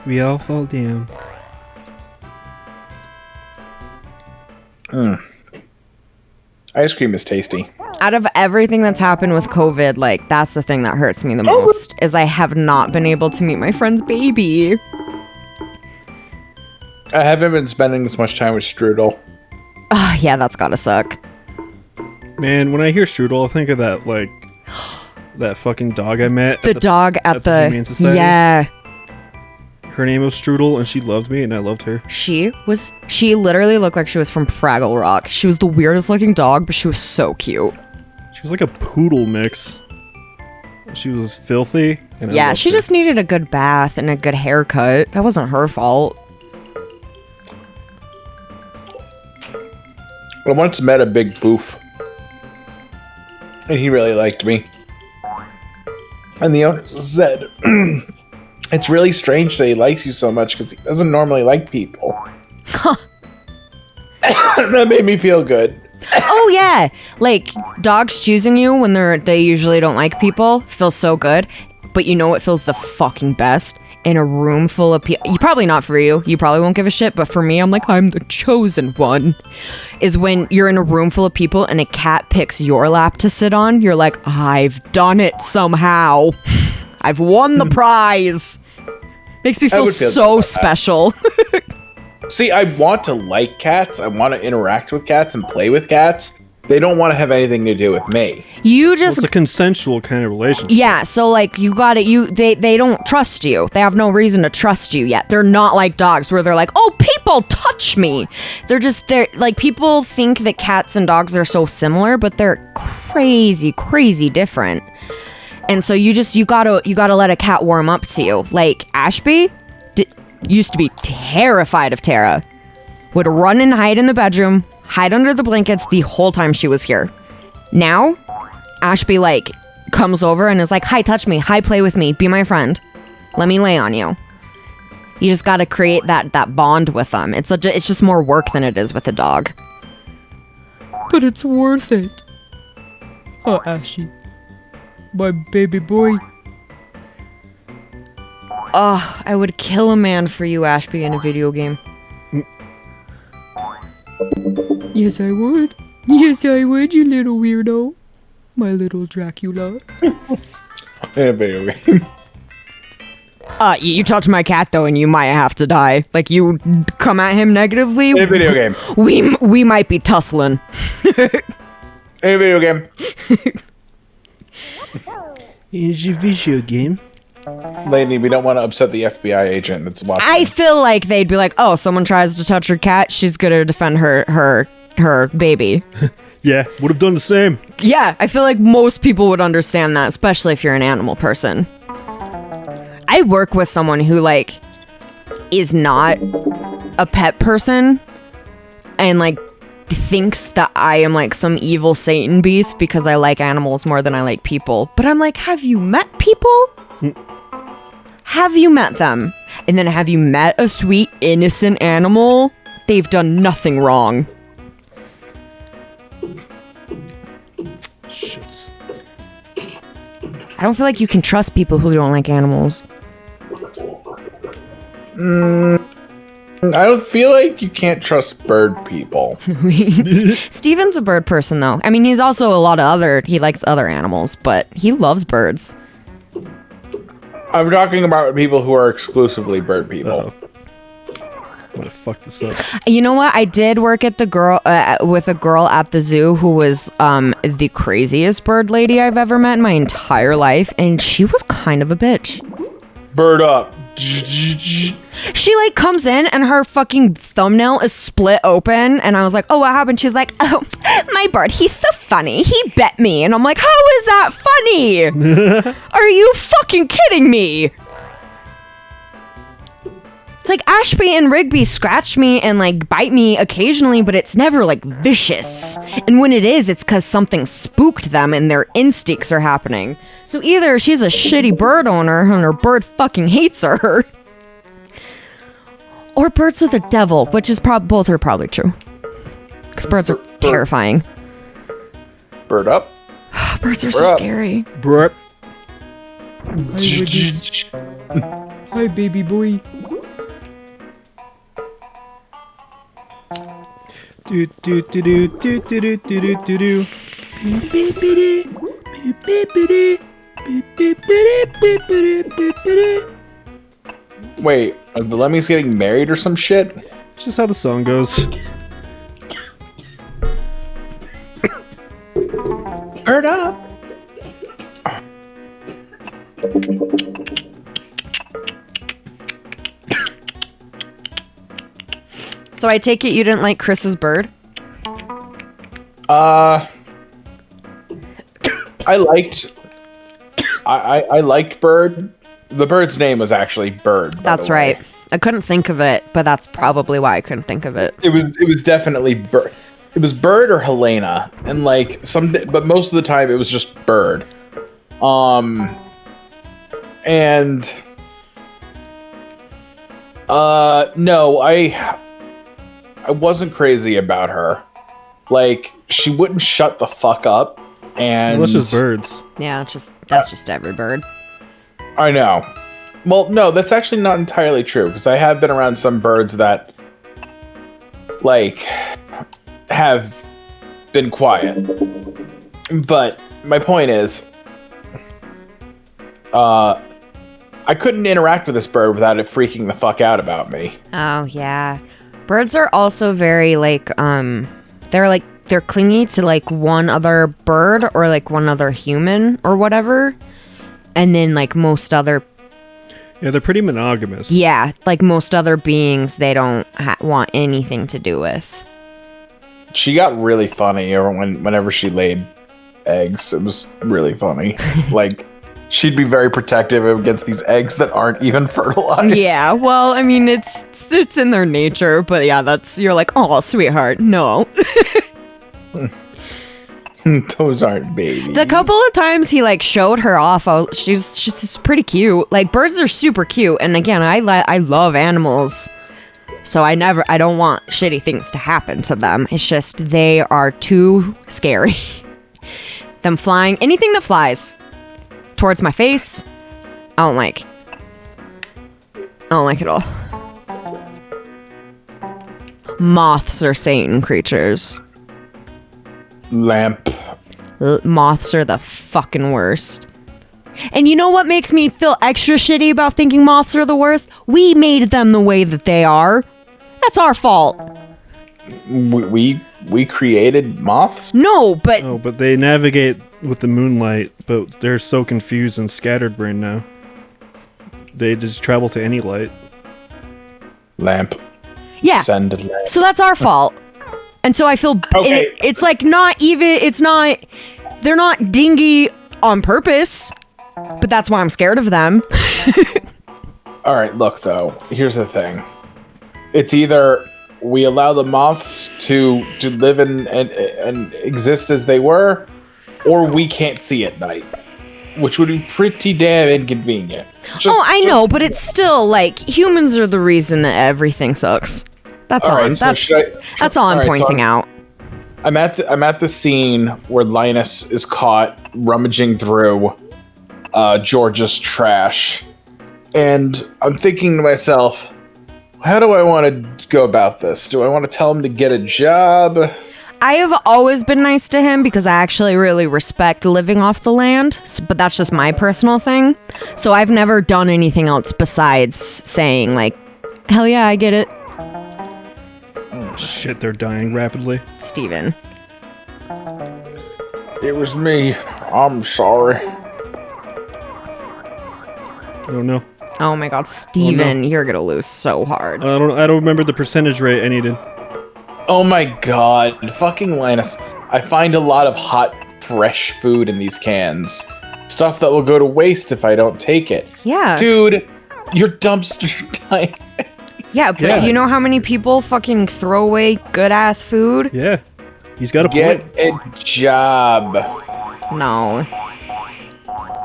We all fall down. Ice cream is tasty. Out of everything that's happened with COVID, like, that's the thing that hurts me the most, is I have not been able to meet my friend's baby. I haven't been spending as much time with Strudel. Yeah, that's gotta suck. Man, when I hear Strudel, I think of that, like, that fucking dog I met. The dog at the Humane Society. yeah. Her name was Strudel, and she loved me, and I loved her. She literally looked like she was from Fraggle Rock. She was the weirdest looking dog, but she was so cute. She was like a poodle mix. She was filthy. And I Yeah, loved she her. just needed a good bath and a good haircut. That wasn't her fault. I once met a big boof, and he really liked me. And the owner said, it's really strange that he likes you so much because he doesn't normally like people. That made me feel good. Oh yeah, like dogs choosing you when they usually don't like people feels so good, but you know what feels the fucking best? In a room full of people, probably not for you, you probably won't give a shit, but for me, I'm like, I'm the chosen one, is when you're in a room full of people and a cat picks your lap to sit on. You're like, I've done it somehow. I've won the prize. Makes me I feel would feel so good about that. special. See, I want to like cats. I want to interact with cats and play with cats. They don't want to have anything to do with me. You Well, just it's a consensual kind of relationship. yeah, so like you got it. They don't trust you. They have no reason to trust you yet. They're not like dogs where they're like, oh, people touch me. They're like, people think that cats and dogs are so similar, but they're crazy different. And so you gotta let a cat warm up to you. Like Ashby used to be terrified of Tara. Would run and hide in the bedroom, hide under the blankets the whole time she was here. Now, Ashby like comes over and is like, hi, touch me, hi, play with me, be my friend, let me lay on you. You just gotta create that bond with them. It's just more work than it is with a dog. But it's worth it. Oh, Ashy, my baby boy. Oh, I would kill a man for you, Ashby, in a video game. Yes, I would. Yes, I would, you little weirdo. My little Dracula. In a video game. You touch my cat, though, and you might have to die. Like, you come at him negatively. In a video game. We might be tussling. In a video game. Is your video game? Lady, we don't want to upset the FBI agent that's watching. I feel like they'd be like, oh, someone tries to touch her cat, she's gonna defend her baby. Yeah, would have done the same. Yeah, I feel like most people would understand that, especially if you're an animal person. I work with someone who, like, is not a pet person and, like, thinks that I am, like, some evil Satan beast because I like animals more than I like people. But I'm like, have you met people? Have you met them? And then have you met a sweet, innocent animal? They've done nothing wrong. Shit. I don't feel like you can trust people who don't like animals. I don't feel like you can't trust bird people. Steven's a bird person, though. I mean, he's also he likes other animals, but he loves birds. I'm talking about people who are exclusively bird people. Uh-oh. I'm gonna fuck this up. You know what? I did work at with a girl at the zoo who was the craziest bird lady I've ever met in my entire life, and she was kind of a bitch. Bird up. She like comes in and her fucking thumbnail is split open, and I was like, oh, what happened? She's like, oh, my bird, he's so funny, he bit me. And I'm like, how is that funny? Are you fucking kidding me? Like, Ashby and Rigby scratch me and like bite me occasionally, but it's never like vicious. And when it is, it's because something spooked them and their instincts are happening. So either she's a shitty bird owner and her bird fucking hates her, or birds are the devil, which is both are probably true. Because birds are terrifying. Bird up. Birds are Bird so up. scary. Burp. Hi, baby boy. Do do do do do do do do do do. Beep beep beep beep beep beep beep beep beep beep. Wait, are the Lemmings getting married or some shit? It's just how the song goes. Bird up. So I take it you didn't like Chris's bird? I liked. I liked Bird. The bird's name was actually Bird. by That's the way. right. I couldn't think of it, but that's probably why I couldn't think of it. It was definitely Bird. It was Bird or Helena, and like but most of the time it was just Bird. And no, I wasn't crazy about her. Like, she wouldn't shut the fuck up, and Well, that's just birds. Yeah, that's just every bird. I know. Well, no, that's actually not entirely true, because I have been around some birds that, like, have been quiet. But my point is, I couldn't interact with this bird without it freaking the fuck out about me. Oh, yeah. Birds are also very, like, they're clingy to, like, one other bird or, like, one other human or whatever. And then, like, most other... Yeah, they're pretty monogamous. Yeah, like, most other beings they don't want anything to do with. She got really funny whenever she laid eggs. It was really funny. Like, she'd be very protective against these eggs that aren't even fertilized. Yeah, well, I mean, it's in their nature, but yeah, you're like, oh, sweetheart, no. Those aren't babies. The couple of times he like showed her off, she's just pretty cute. Like, birds are super cute, and again, I love animals, so I don't want shitty things to happen to them. It's just they are too scary. Them flying, anything that flies towards my face, I don't like it all. Moths are Satan creatures. Lamp. Moths are the fucking worst. And you know what makes me feel extra shitty about thinking moths are the worst? We made them the way that they are. That's our fault. We created moths? No, but Oh, but they navigate with the moonlight, but they're so confused and scattered brain now. They just travel to any light. Lamp. yeah. Send a lamp. So that's our fault. And so I feel Okay. it's like they're not dingy on purpose, but that's why I'm scared of them. All right, look though. Here's the thing. It's either we allow the moths to live and exist as they were, or we can't see at night, which would be pretty damn inconvenient. I know, but it's still like humans are the reason that everything sucks. That's all. All right, so That's all I'm pointing out. I'm at the scene where Linus is caught rummaging through George's trash, and I'm thinking to myself, how do I want to go about this? Do I want to tell him to get a job? I have always been nice to him because I actually really respect living off the land, but that's just my personal thing. So I've never done anything else besides saying, like, hell yeah, I get it, Shit, they're dying rapidly. Steven. It was me. I'm sorry. Oh no. Oh my god, Steven, you're gonna lose so hard. I don't remember the percentage rate I needed. Oh my god, fucking Linus. I find a lot of hot, fresh food in these cans. Stuff that will go to waste if I don't take it. Yeah. Dude, your dumpster diving. Yeah, but Yeah. you know how many people fucking throw away good-ass food? Yeah. He's got a Get point. a job. No.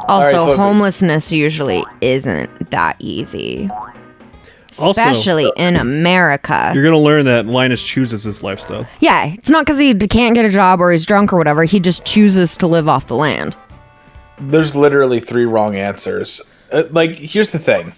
Also, right, so it's like- homelessness usually isn't that easy. Also- Especially in America. You're gonna learn that Linus chooses this lifestyle. Yeah, it's not because he can't get a job or he's drunk or whatever. He just chooses to live off the land. There's literally 3 wrong answers. Like, here's the thing.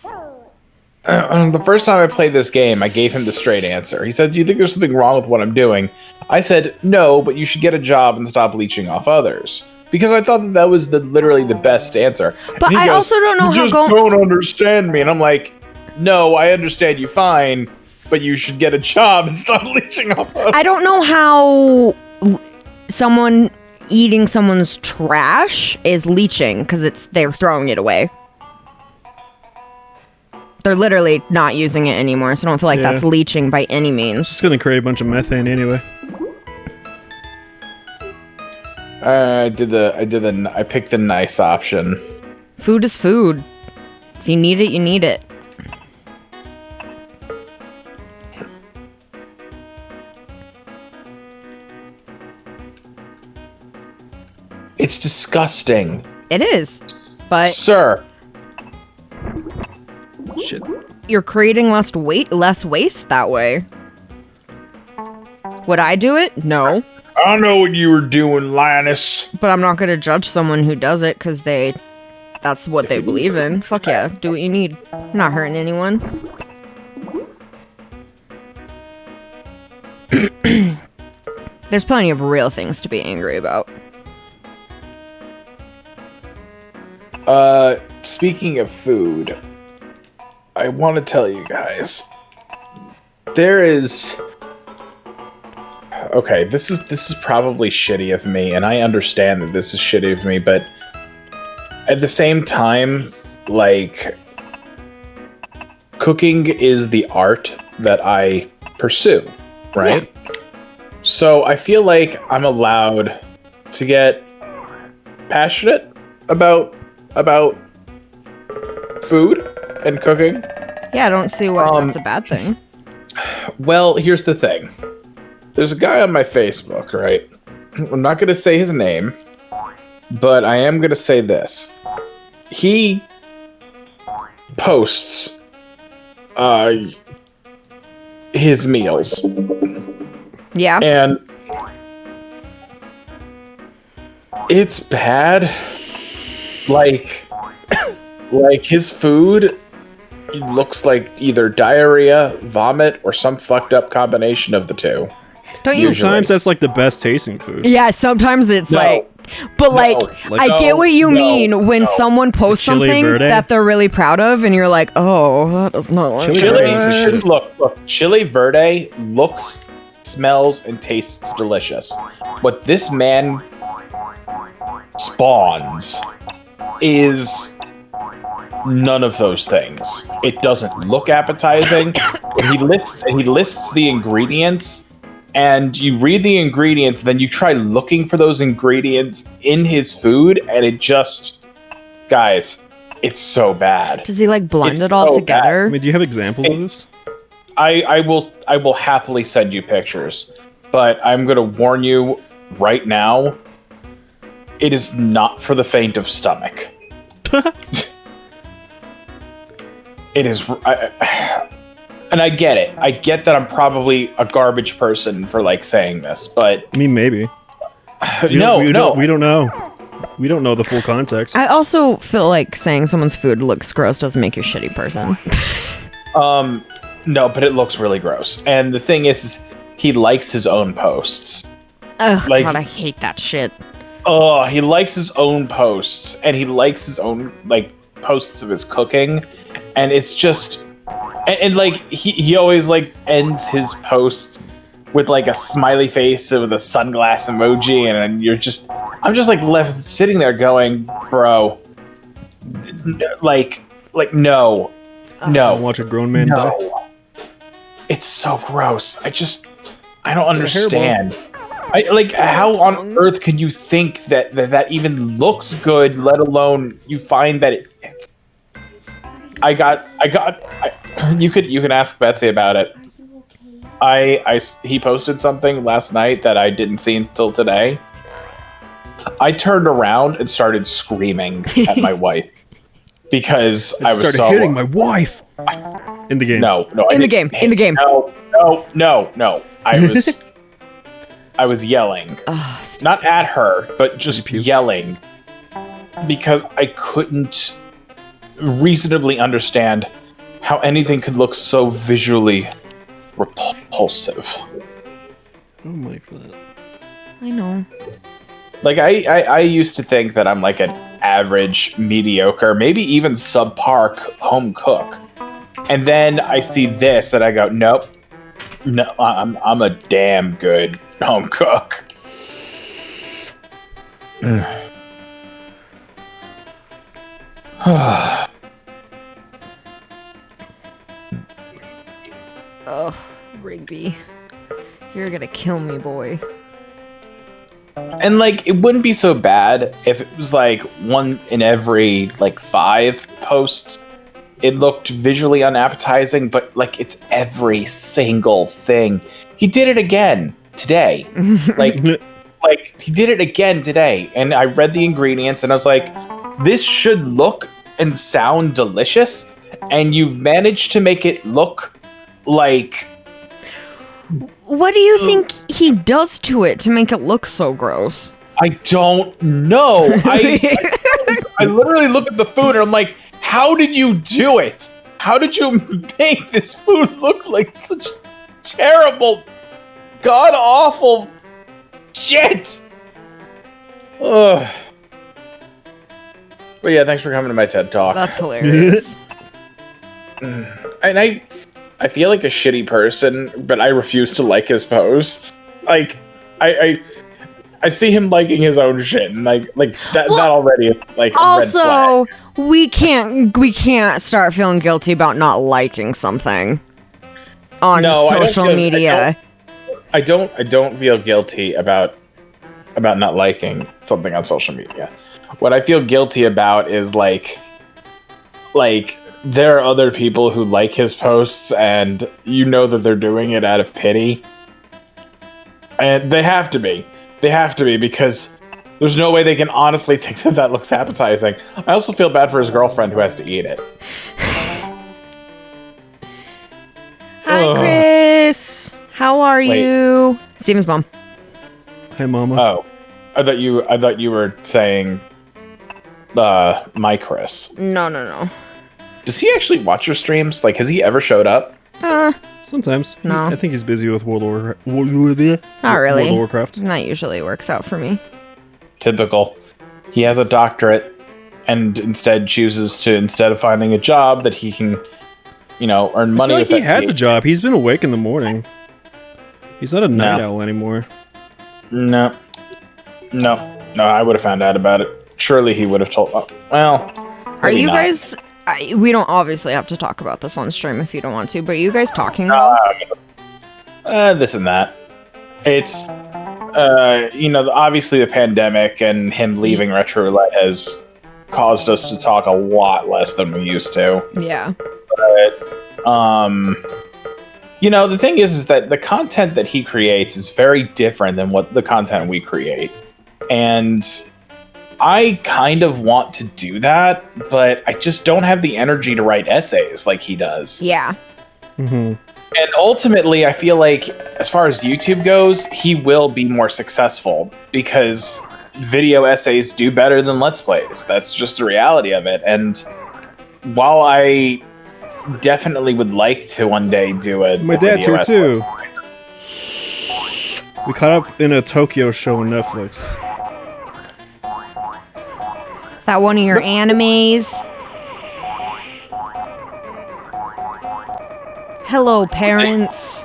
The first time I played this game, I gave him the straight answer. He said, "Do you think there's something wrong with what I'm doing?" I said, "No, but you should get a job and stop leeching off others." Because I thought that was literally the best answer. But And he I goes, also don't know "You how just don't understand me." And I'm like, "No, I understand you fine, but you should get a job and stop leeching off others." I don't know how someone eating someone's trash is leeching because they're throwing it away. They're literally not using it anymore, so I don't feel like Yeah. that's leeching by any means. It's gonna create a bunch of methane anyway. I picked the nice option. Food is food. If you need it, you need it. It's disgusting. It is. But Sir, Shit. you're creating less waste that way. Would I do it? No. I know what you were doing, Linus. But I'm not gonna judge someone who does it because that's what they believe in. Fuck yeah, do what you need. You're not hurting anyone. There's plenty of real things to be angry about. Speaking of food, I want to tell you guys, there is... Okay, this is probably shitty of me, and I understand that this is shitty of me, but at the same time, like, cooking is the art that I pursue, right? Yeah. So I feel like I'm allowed to get passionate about food and cooking. Yeah, I don't see why that's a bad thing. Well, here's the thing. There's a guy on my Facebook, right? I'm not going to say his name, but I am going to say this. He posts his meals. Yeah. And it's bad. Like his food looks like either diarrhea, vomit, or some fucked up combination of the two. Don't you? Sometimes that's like the best tasting food. Yeah, sometimes it's No. I get what you mean when someone posts Chili something verde? that they're really proud of, and you're like, oh, that does not look good. Look, chili verde looks, smells, and tastes delicious. What this man spawns is none of those things. It doesn't look appetizing. He lists the ingredients, and you read the ingredients, then you try looking for those ingredients in his food, and it just, guys, it's so bad. Does he like blend It's it all so together? I mean, do you have examples of this? I will happily send you pictures, but I'm gonna warn you right now, it is not for the faint of stomach. It is, and I get it. I get that I'm probably a garbage person for like saying this, but I mean, maybe. We don't know. We don't know the full context. I also feel like saying someone's food looks gross doesn't make you a shitty person. No, but it looks really gross. And the thing is, he likes his own posts. Ugh, Like- God, I hate that shit. Oh, he likes his own posts, and he likes his own like posts of his cooking, and it's just, and like he always like ends his posts with like a smiley face with a sunglass emoji, and I'm just like left sitting there going, bro, like no, Watch a grown man die. no, it's so gross. I don't understand. How on earth could you think that even looks good, let alone you find that it's... You can ask Betsy about it. He posted something last night that I didn't see until today. I turned around and started screaming at my wife because I was started hitting my wife in the game. No, In the game. No. I was yelling. Not at her, but just yelling. Because I couldn't reasonably understand how anything could look so visually repulsive. Oh my for that. I know. Like I used to think that I'm like an average, mediocre, maybe even subpar home cook, and then I see this and I go, nope, no, I'm a damn good home cook. Ugh, Rigby. You're gonna kill me, boy. And like, it wouldn't be so bad if it was like one in every like 5 posts. It looked visually unappetizing, but like it's every single thing. He did it again today. like he did it again today. And I read the ingredients and I was like, this should look and sound delicious. And you've managed to make it look like... What do you think he does to it to make it look so gross? I don't know. I literally look at the food and I'm like, how did you do it? How did you make this food look like such terrible, god-awful shit? Ugh. But yeah, thanks for coming to my TED Talk. That's hilarious. And I feel like a shitty person, but I refuse to like his posts. Like, I see him liking his own shit, and like that already is like Also, a red flag. we can't start feeling guilty about not liking something on social media. I don't feel guilty about not liking something on social media. What I feel guilty about is like there are other people who like his posts, and you know that they're doing it out of pity. And they have to be. They have to be, because there's no way they can honestly think that that looks appetizing. I also feel bad for his girlfriend who has to eat it. Hi, Chris. How are you? Steven's mom. Hey, Mama. Oh, I thought you were saying, my Chris. No. Does he actually watch your streams? Like, has he ever showed up? Sometimes. No. I think he's busy with Not really. World of Warcraft. That usually works out for me. Typical. He has a doctorate, and instead chooses to, instead of finding a job that he can, earn money I feel with. like he has a job. He's been awake in the morning. He's not a night owl anymore. No, I would have found out about it. Surely he would have told. Well, Are you not. guys... we don't obviously have to talk about this on stream if you don't want to, but are you guys talking about This and that. It's, obviously the pandemic and him leaving Retro Roulette has caused us to talk a lot less than we used to. Yeah. But, the thing is that the content that he creates is very different than what the content we create. And I kind of want to do that, but I just don't have the energy to write essays like he does. Yeah. Mm-hmm. And ultimately, I feel like, as far as YouTube goes, he will be more successful because video essays do better than Let's Plays. That's just the reality of it. And while I definitely would like to one day do it, My dad's here too. We caught up in a Tokyo show on Netflix. Is that one of your animes? Hello, parents.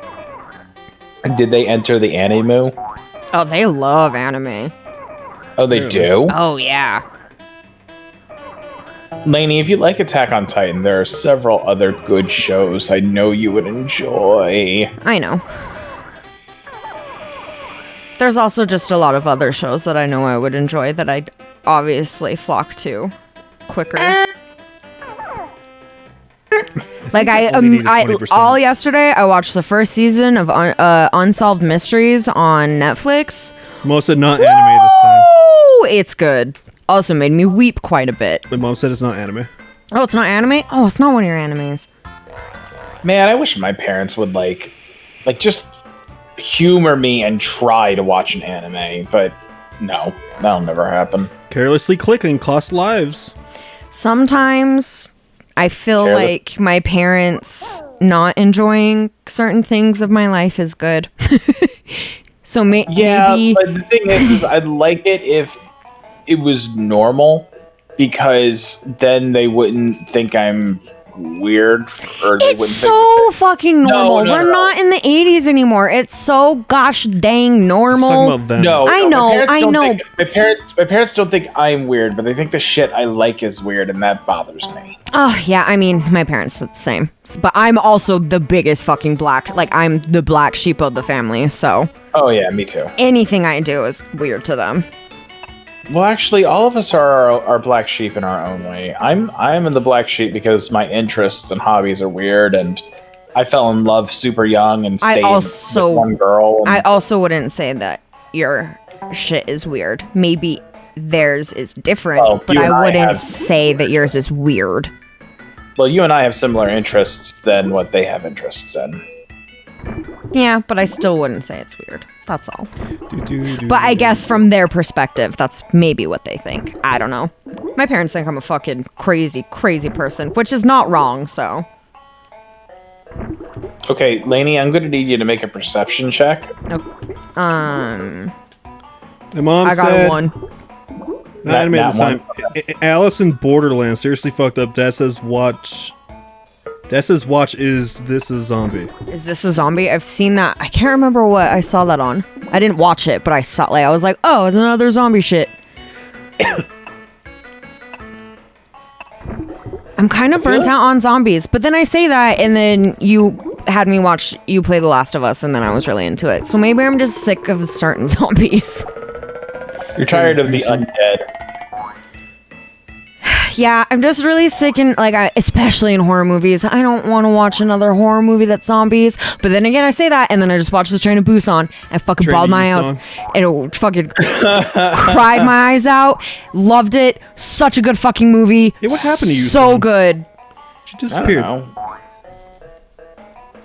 Did they enter the anime? Oh, they love anime. Oh, they do? Oh, yeah. Lainey, if you like Attack on Titan, there are several other good shows I know you would enjoy. I know. There's also just a lot of other shows that I know I would enjoy that I'd obviously flock to quicker. Like all yesterday, I watched the first season of Unsolved Mysteries on Netflix. Mom said not anime this time. Oh, it's good. Also made me weep quite a bit. My mom said it's not anime. Oh, it's not anime? Oh, it's not one of your animes. Man, I wish my parents would like just humor me and try to watch an anime, but no, that'll never happen. Carelessly clicking costs lives. Sometimes I feel Share the- like my parents not enjoying certain things of my life is good. So Yeah, maybe but the thing is I'd like it if it was normal, because then they wouldn't think I'm weird, or they it's wouldn't so fucking normal. no, We're no. not in the 80s anymore. It's so gosh dang Just normal. talking about them. No, I no, know, my parents I don't know. think- my parents don't think I'm weird, but they think the shit I like is weird, and that bothers me. Oh, yeah, I mean, my parents are the same. But I'm also the biggest fucking black, like, I'm the black sheep of the family, so Oh yeah, me too. anything I do is weird to them. Well, actually, all of us are our black sheep in our own way. I'm in the black sheep because my interests and hobbies are weird, and I fell in love super young and I stayed also- with one girl. And I also wouldn't say that your shit is weird. Maybe theirs is different, Well, but you I and I wouldn't have say that yours is weird. well, you and I have similar interests than what they have interests in. Yeah, but I still wouldn't say it's weird. That's all. Do. But I guess from their perspective, that's maybe what they think. I don't know. My parents think I'm a fucking crazy, crazy person, which is not wrong, so. Okay, Lainey, I'm going to need you to make a perception check. My mom I got said, a 1. Not animated Not this time. Alice in Borderlands seriously fucked up. Dad says watch. Dad says watch is this a zombie? Is this a zombie? I've seen that. I can't remember what I saw that on. I didn't watch it, but I saw, like, I was like, oh, it's another zombie shit. I'm kind of burnt out on zombies, but then I say that, and then you had me watch you play The Last of Us, and then I was really into it. So maybe I'm just sick of certain zombies. You're tired of the undead. Yeah, I'm just really sick in, like, especially in horror movies. I don't want to watch another horror movie that's zombies. But then again, I say that, and then I just watched the Train to Busan and fucking Train to bawled my eyes. Busan. And it fucking cried my eyes out. Loved it. Such a good fucking movie. Yeah, what happened to you, So son? good. She I don't disappeared. know.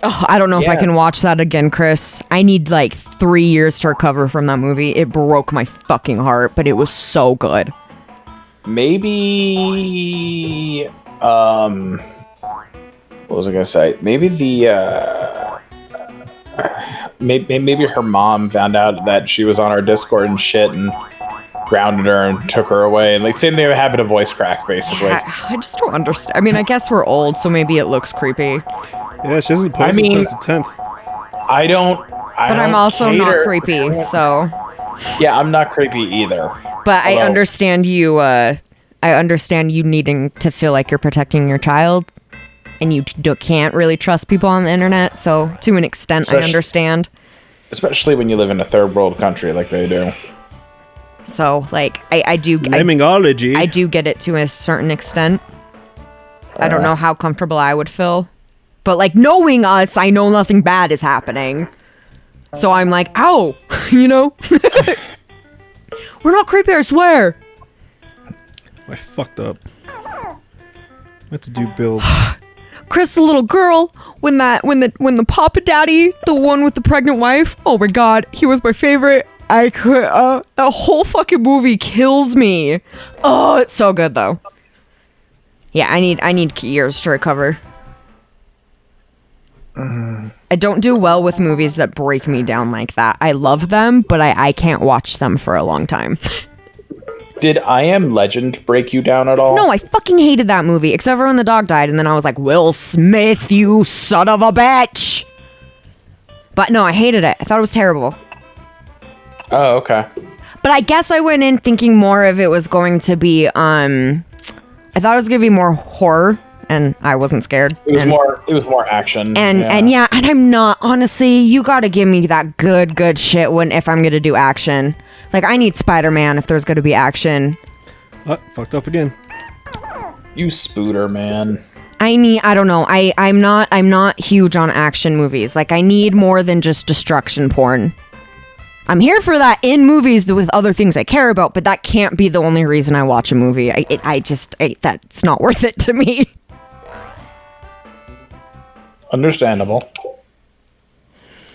Oh, I don't know if I Yeah. can watch that again, Chris. I need like 3 years to recover from that movie. It broke my fucking heart, but it was so good. Maybe what was I gonna say? Maybe maybe her mom found out that she was on our Discord and shit, and grounded her and took her away. And like same thing that happened to voice crack, basically. I just don't understand. I mean, I guess we're old, so maybe it looks creepy. Yeah, she hasn't posted mean- since the 10th. I don't. But I'm also not creepy, so. Yeah, I'm not creepy either. But I Although- understand you. I understand you needing to feel like you're protecting your child, and you can't really trust people on the internet. So to an extent, I Especially- understand. Especially when you live in a third world country like they do. So like, I do. Lemmingology. I do get it to a certain extent. I don't know how comfortable I would feel, but like knowing us, I know nothing bad is happening. So I'm like, ow, you know. We're not creepy, I swear. I fucked up. I have to do build. Chris, the little girl, when the Papa Daddy, the one with the pregnant wife, oh my god, he was my favorite. I could, the whole fucking movie kills me. Oh, it's so good though. Yeah, I need years to recover. I don't do well with movies that break me down like that. I love them, but I can't watch them for a long time. Did I Am Legend break you down at all? No, I fucking hated that movie, except for when the dog died, and then I was like, Will Smith, you son of a bitch! But no, I hated it. I thought it was terrible. Oh, okay. But I guess I went in thinking more of it was going to be, I thought it was going to be more horror, and I wasn't scared. It was and, more action. and I'm not, honestly, you gotta give me that good shit if I'm gonna do action. Like, I need Spider-Man if there's gonna be action. Fucked up again. You spooter, man. I don't know. I'm not huge on action movies. Like, I need more than just destruction porn. I'm here for that in movies with other things I care about, but that can't be the only reason I watch a movie. That's not worth it to me. Understandable.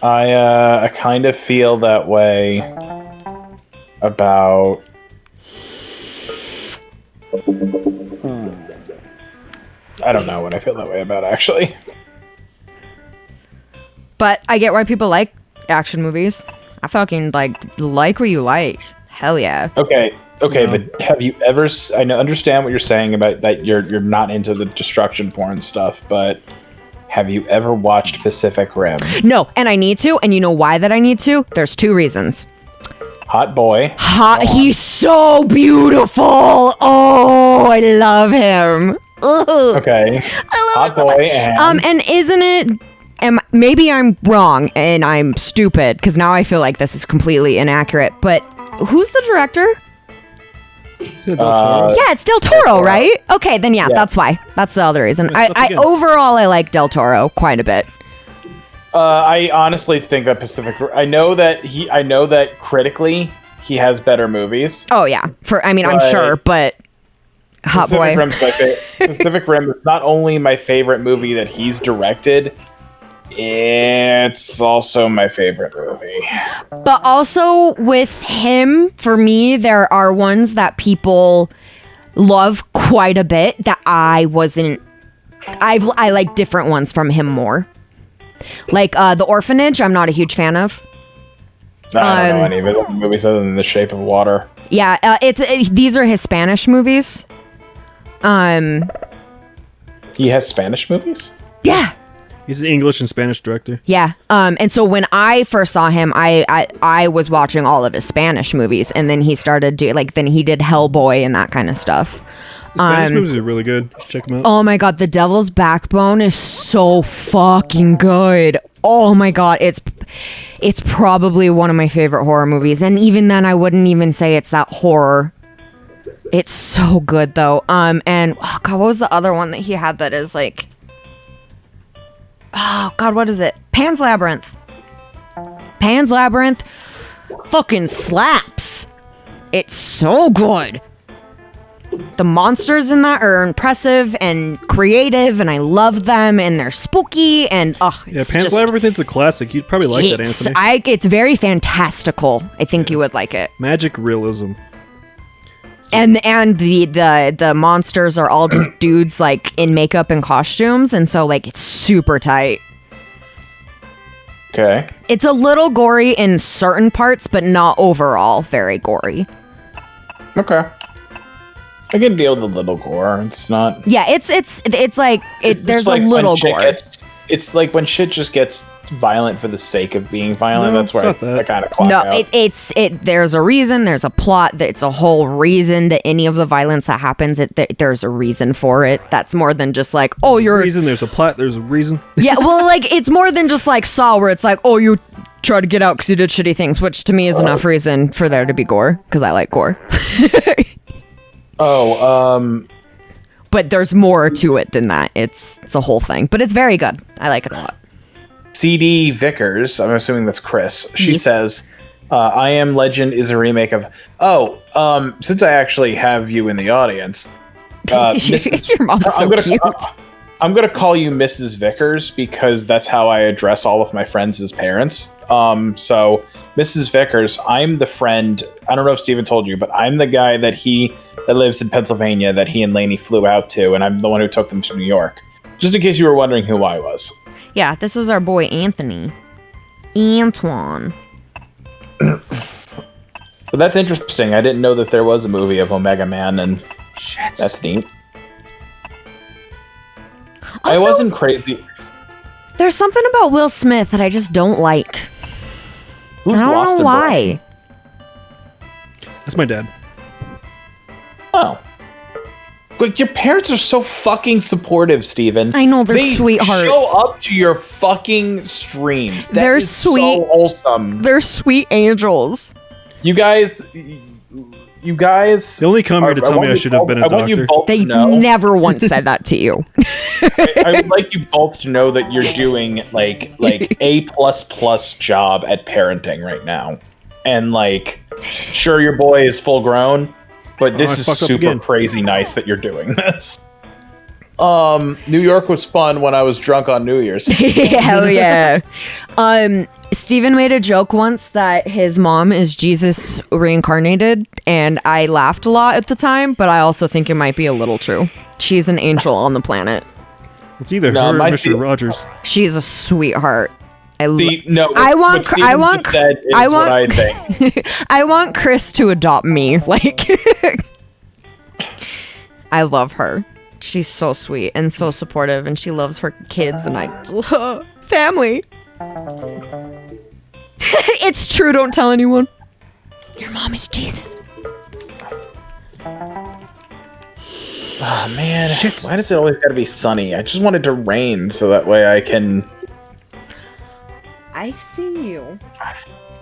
I kind of feel that way about I don't know what I feel that way about, actually. But I get why people like action movies. I fucking like what you like. Hell yeah. Okay, but have you ever? I know, understand what you're saying about that. You're not into the destruction porn stuff, but have you ever watched Pacific Rim? No, and I need to, and you know why that I need to? There's 2 reasons. Hot boy. He's so beautiful. Oh, I love him. Ugh. Okay. I love Hot it so boy. much. And isn't it? Maybe I'm wrong and I'm stupid because now I feel like this is completely inaccurate. But who's the director? Yeah, it's Del Toro, right? Okay, then yeah, that's why. That's the other reason. I overall I like Del Toro quite a bit. I honestly think that I know that critically he has better movies. Oh yeah, I'm sure, but Hot Boy. Pacific Rim is not only my favorite movie that he's directed, it's also my favorite movie. But also with him, for me, there are ones that people love quite a bit that I wasn't. I like different ones from him more. Like The Orphanage, I'm not a huge fan of. I don't know any of his other movies other than The Shape of Water. Yeah, these are his Spanish movies. He has Spanish movies? Yeah. He's an English and Spanish director. Yeah. And so when I first saw him, I was watching all of his Spanish movies, and then he started then he did Hellboy and that kind of stuff. The Spanish movies are really good. Check them out. Oh my god, The Devil's Backbone is so fucking good. Oh my god, it's probably one of my favorite horror movies, and even then I wouldn't even say it's that horror. It's so good though. And oh god, what was the other one that he had that is like, oh god, what is it? Pan's Labyrinth. Pan's Labyrinth fucking slaps. It's so good. The monsters in that are impressive and creative, and I love them, and they're spooky, and Pan's Labyrinth is a classic. You'd probably like that, Anthony. It's very fantastical. I think you would like it. Magic realism. And the monsters are all just dudes like in makeup and costumes, and so like it's super tight. Okay. It's a little gory in certain parts, but not overall very gory. Okay. I can deal with a little gore. It's not. Yeah, it's like there's like a little gore. It's like when shit just gets violent for the sake of being violent. No, that's where I kind of clock No, out. There's a reason. There's a plot. It's a whole reason that any of the violence that happens. There's a reason for it. That's more than just like, oh, you're. Reason. There's a plot. There's a reason. Yeah, well, like it's more than just like Saw, where it's like, oh, you try to get out because you did shitty things, which to me is enough reason for there to be gore because I like gore. But there's more to it than that. It's a whole thing, but it's very good. I like it a lot. CD Vickers, I'm assuming that's Chris. She says, I Am Legend is a remake of... since I actually have you in the audience... Your mom's so cute. I'm going to call you Mrs. Vickers because that's how I address all of my friends as parents. So, Mrs. Vickers, I'm the friend... I don't know if Steven told you, but I'm the guy that lives in Pennsylvania that he and Lainey flew out to, and I'm the one who took them to New York. Just in case you were wondering who I was. Yeah, this is our boy Anthony. Antoine. But that's interesting. I didn't know that there was a movie of Omega Man, and that's neat. Also, I wasn't crazy. There's something about Will Smith that I just don't like. Who's I don't lost know why. That's my dad. Oh. Like, your parents are so fucking supportive, Steven. I know, they're sweethearts. They show up to your fucking streams. They're is sweet. So wholesome. They're sweet angels. You guys... They only come here to tell me I should have been a doctor. They never once said that to you. I would like you both to know that you're doing, like A++ job at parenting right now. And, like, sure, your boy is full grown, but this is super crazy nice that you're doing this. New York was fun when I was drunk on New Year's. Hell yeah. Steven made a joke once that his mom is Jesus reincarnated, and I laughed a lot at the time, but I also think it might be a little true. She's an angel on the planet. It's either No, her or my Mr. the- Rogers. She's a sweetheart. See, no. I want- what Steven I want- just said is I what want- I think. I want Chris to adopt me. Like, I love her. She's so sweet and so supportive, and she loves her kids, and I love family. It's true. Don't tell anyone. Your mom is Jesus. Oh man, why does it always gotta be sunny? I just want it to rain so that way I can. I see you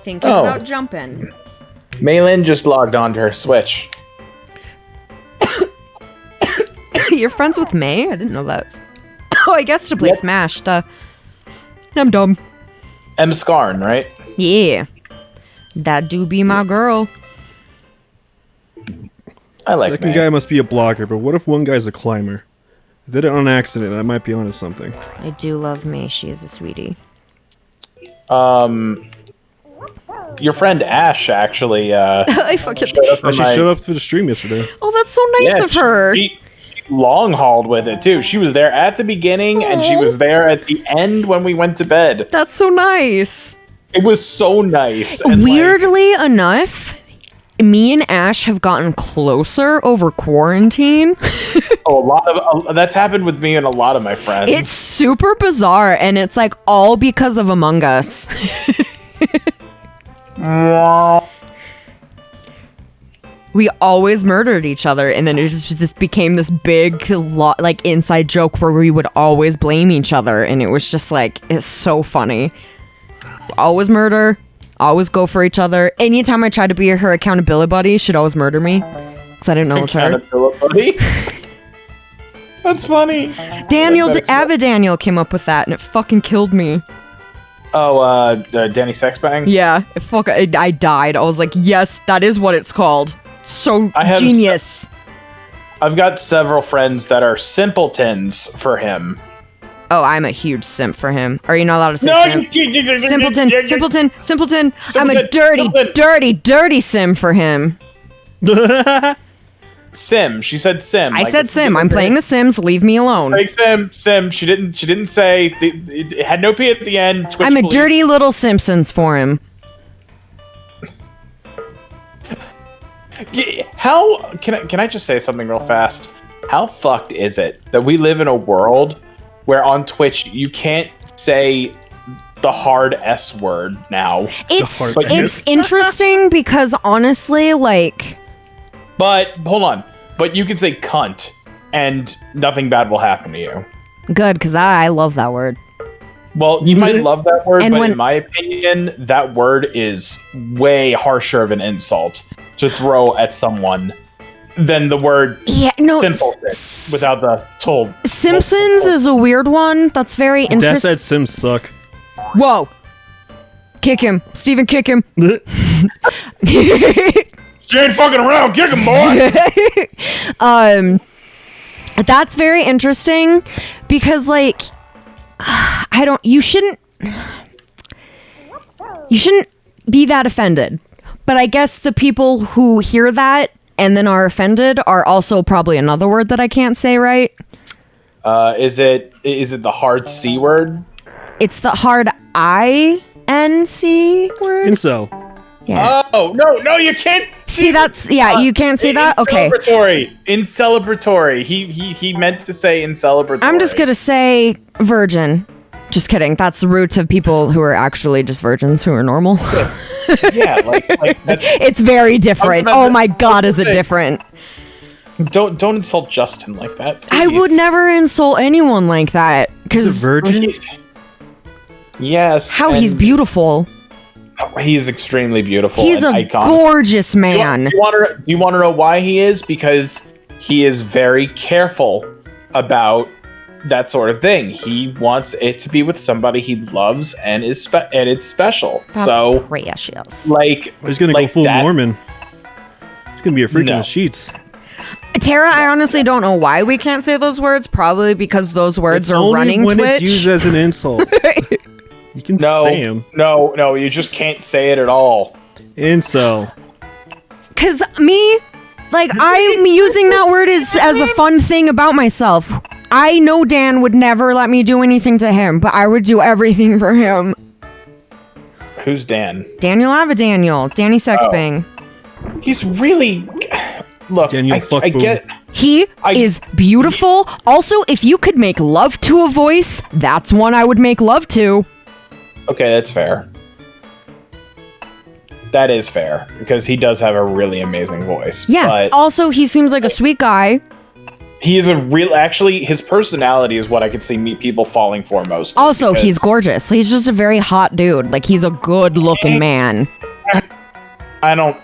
thinking Oh. about jumping. Maylin just logged onto her Switch. You're friends with May? I didn't know that. Oh, I guess to play Yep. Smash. Duh. I'm dumb. M. Scarn, right? Yeah. That do be my girl. I like Second May. guy must be a blogger, but what if one guy's a climber? I did it on accident. I might be onto something. I do love May. She is a sweetie. Your friend Ash actually. I fucking. She showed up to the stream yesterday. Oh, that's so nice of her. She long hauled with it too. She was there at the beginning and she was there at the end when we went to bed. That's so nice. It was so nice. And Weirdly enough, me and Ash have gotten closer over quarantine. a lot of that's happened with me and a lot of my friends. It's super bizarre, and it's like all because of Among Us. We always murdered each other, and then it just became this big like inside joke where we would always blame each other, and it was just like, it's so funny. Always murder, always go for each other. Anytime I tried to be her accountability buddy, she'd always murder me because I didn't know it was her. Accountability. That's funny. Daniel, That's- Avid Daniel came up with that, and it fucking killed me. Oh, Danny Sexbang? Yeah, I died. I was like, yes, that is what it's called. So I have genius. I've got several friends that are simpletons for him. Oh, I'm a huge simp for him. Are you not allowed to say No, simp? Simpleton, simpleton, simpleton. I'm a Simpleton, dirty, simpleton. dirty, dirty sim for him. Sim. She said sim. I Like, said it's sim. I'm playing The Sims. Leave me alone. Like sim. She didn't say. It had no P at the end. Twitch I'm a police. dirty little Simpsons for him. Yeah, how can I just say something real fast? How fucked is it that we live in a world where on Twitch you can't say the hard S word now? It's interesting because honestly, like, But hold on. But you can say cunt and nothing bad will happen to you. good because I love that word. Well, you might love that word, And but when- in my opinion, that word is way harsher of an insult to throw at someone than the word Yeah, no. simpleton without the told. Simpsons is a weird one. That's very Dad interesting. said Sims suck. Whoa! Kick him, Steven. Kick him. She ain't fucking around. Kick him, boy. That's very interesting because, like, you shouldn't be that offended. But I guess the people who hear that and then are offended are also probably another word that I can't say right. Is it the hard C word? It's the hard I-N-C word. Incel. Yeah. Oh no, you can't. See, that's you can't say that. Okay. In celebratory. He meant to say in celebratory. I'm just gonna say virgin. Just kidding. That's the roots of people who are actually just virgins who are normal. Yeah, like that's, It's very different. I was about Oh to- my god, I is was it gonna say- different? don't insult Justin like that. I would please. never insult anyone like that He's a because virgin. Yes. how he's and beautiful. He's extremely beautiful. He's and a iconic. gorgeous Do man. you want to know why he is? Because he is very careful about that sort of thing. He wants it to be with somebody he loves and and it's special. That's so precious. like He's gonna like go full that- Mormon. He's gonna be a freak in No. the sheets. Tara, I honestly don't know why we can't say those words. Probably because those words It's are only running when Twitch. it's used as an insult. You can No, say him. no, you just can't say it at all. Incel. Cause me, like I'm using that word as a fun thing about myself. I know Dan would never let me do anything to him, but I would do everything for him. Who's Dan? Daniel Avadaniel, Danny Sexbang. He's really... Look, Daniel I get... He is beautiful. Also, if you could make love to a voice, that's one I would make love to. Okay, that's fair. That is fair, because he does have a really amazing voice. Yeah, But also, he seems like a sweet guy. he is a real... Actually, his personality is what I could see people falling for most. Also, he's gorgeous. He's just a very hot dude. Like, he's a good-looking man. I don't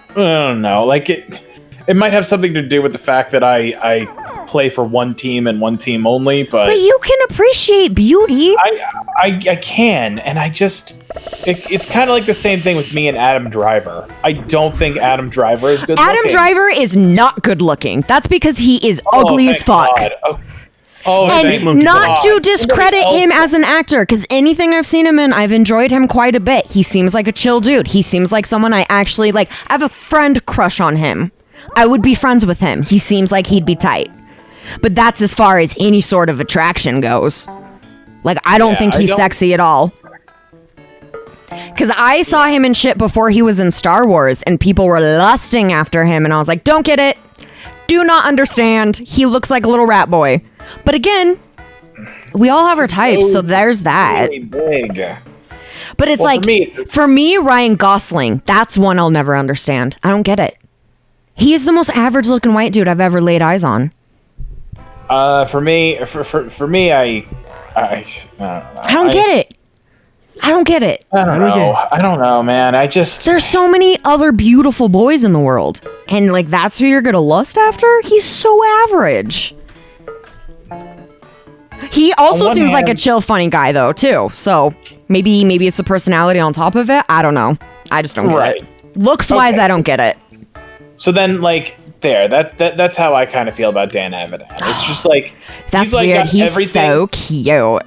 know. Like, it might have something to do with the fact that I play for one team and one team only, but you can appreciate beauty. I can, and I just... It's kind of like the same thing with me and Adam Driver. I don't think Adam Driver is good Adam looking. Driver is not good looking. That's because he is ugly as thank fuck. God. Oh, thank And not God. to discredit Somebody him else- as an actor, because anything I've seen him in, I've enjoyed him quite a bit. He seems like a chill dude. He seems like someone I actually like. I have a friend crush on him. I would be friends with him. He seems like he'd be tight. But that's as far as any sort of attraction goes. Like, I don't think he's sexy at all. Because I saw him in shit before he was in Star Wars, and people were lusting after him, and I was like, don't get it. Do not understand. He looks like a little rat boy. But again, we all have our types, so there's that. Really big. But it's Well, like, for me, Ryan Gosling, that's one I'll never understand. I don't get it. He is the most average looking white dude I've ever laid eyes on. For me, I don't get it. I don't get it. I don't know, man. There's so many other beautiful boys in the world. And, like, that's who you're gonna lust after? He's so average. He also seems like a chill, funny guy, though, too. So, maybe it's the personality on top of it. I don't know. I just don't get it. Looks-wise, I don't get it. So then, like, that's how I kind of feel about Dan Avidan. It's just like... That's he's, like, weird. got He's everything. so cute.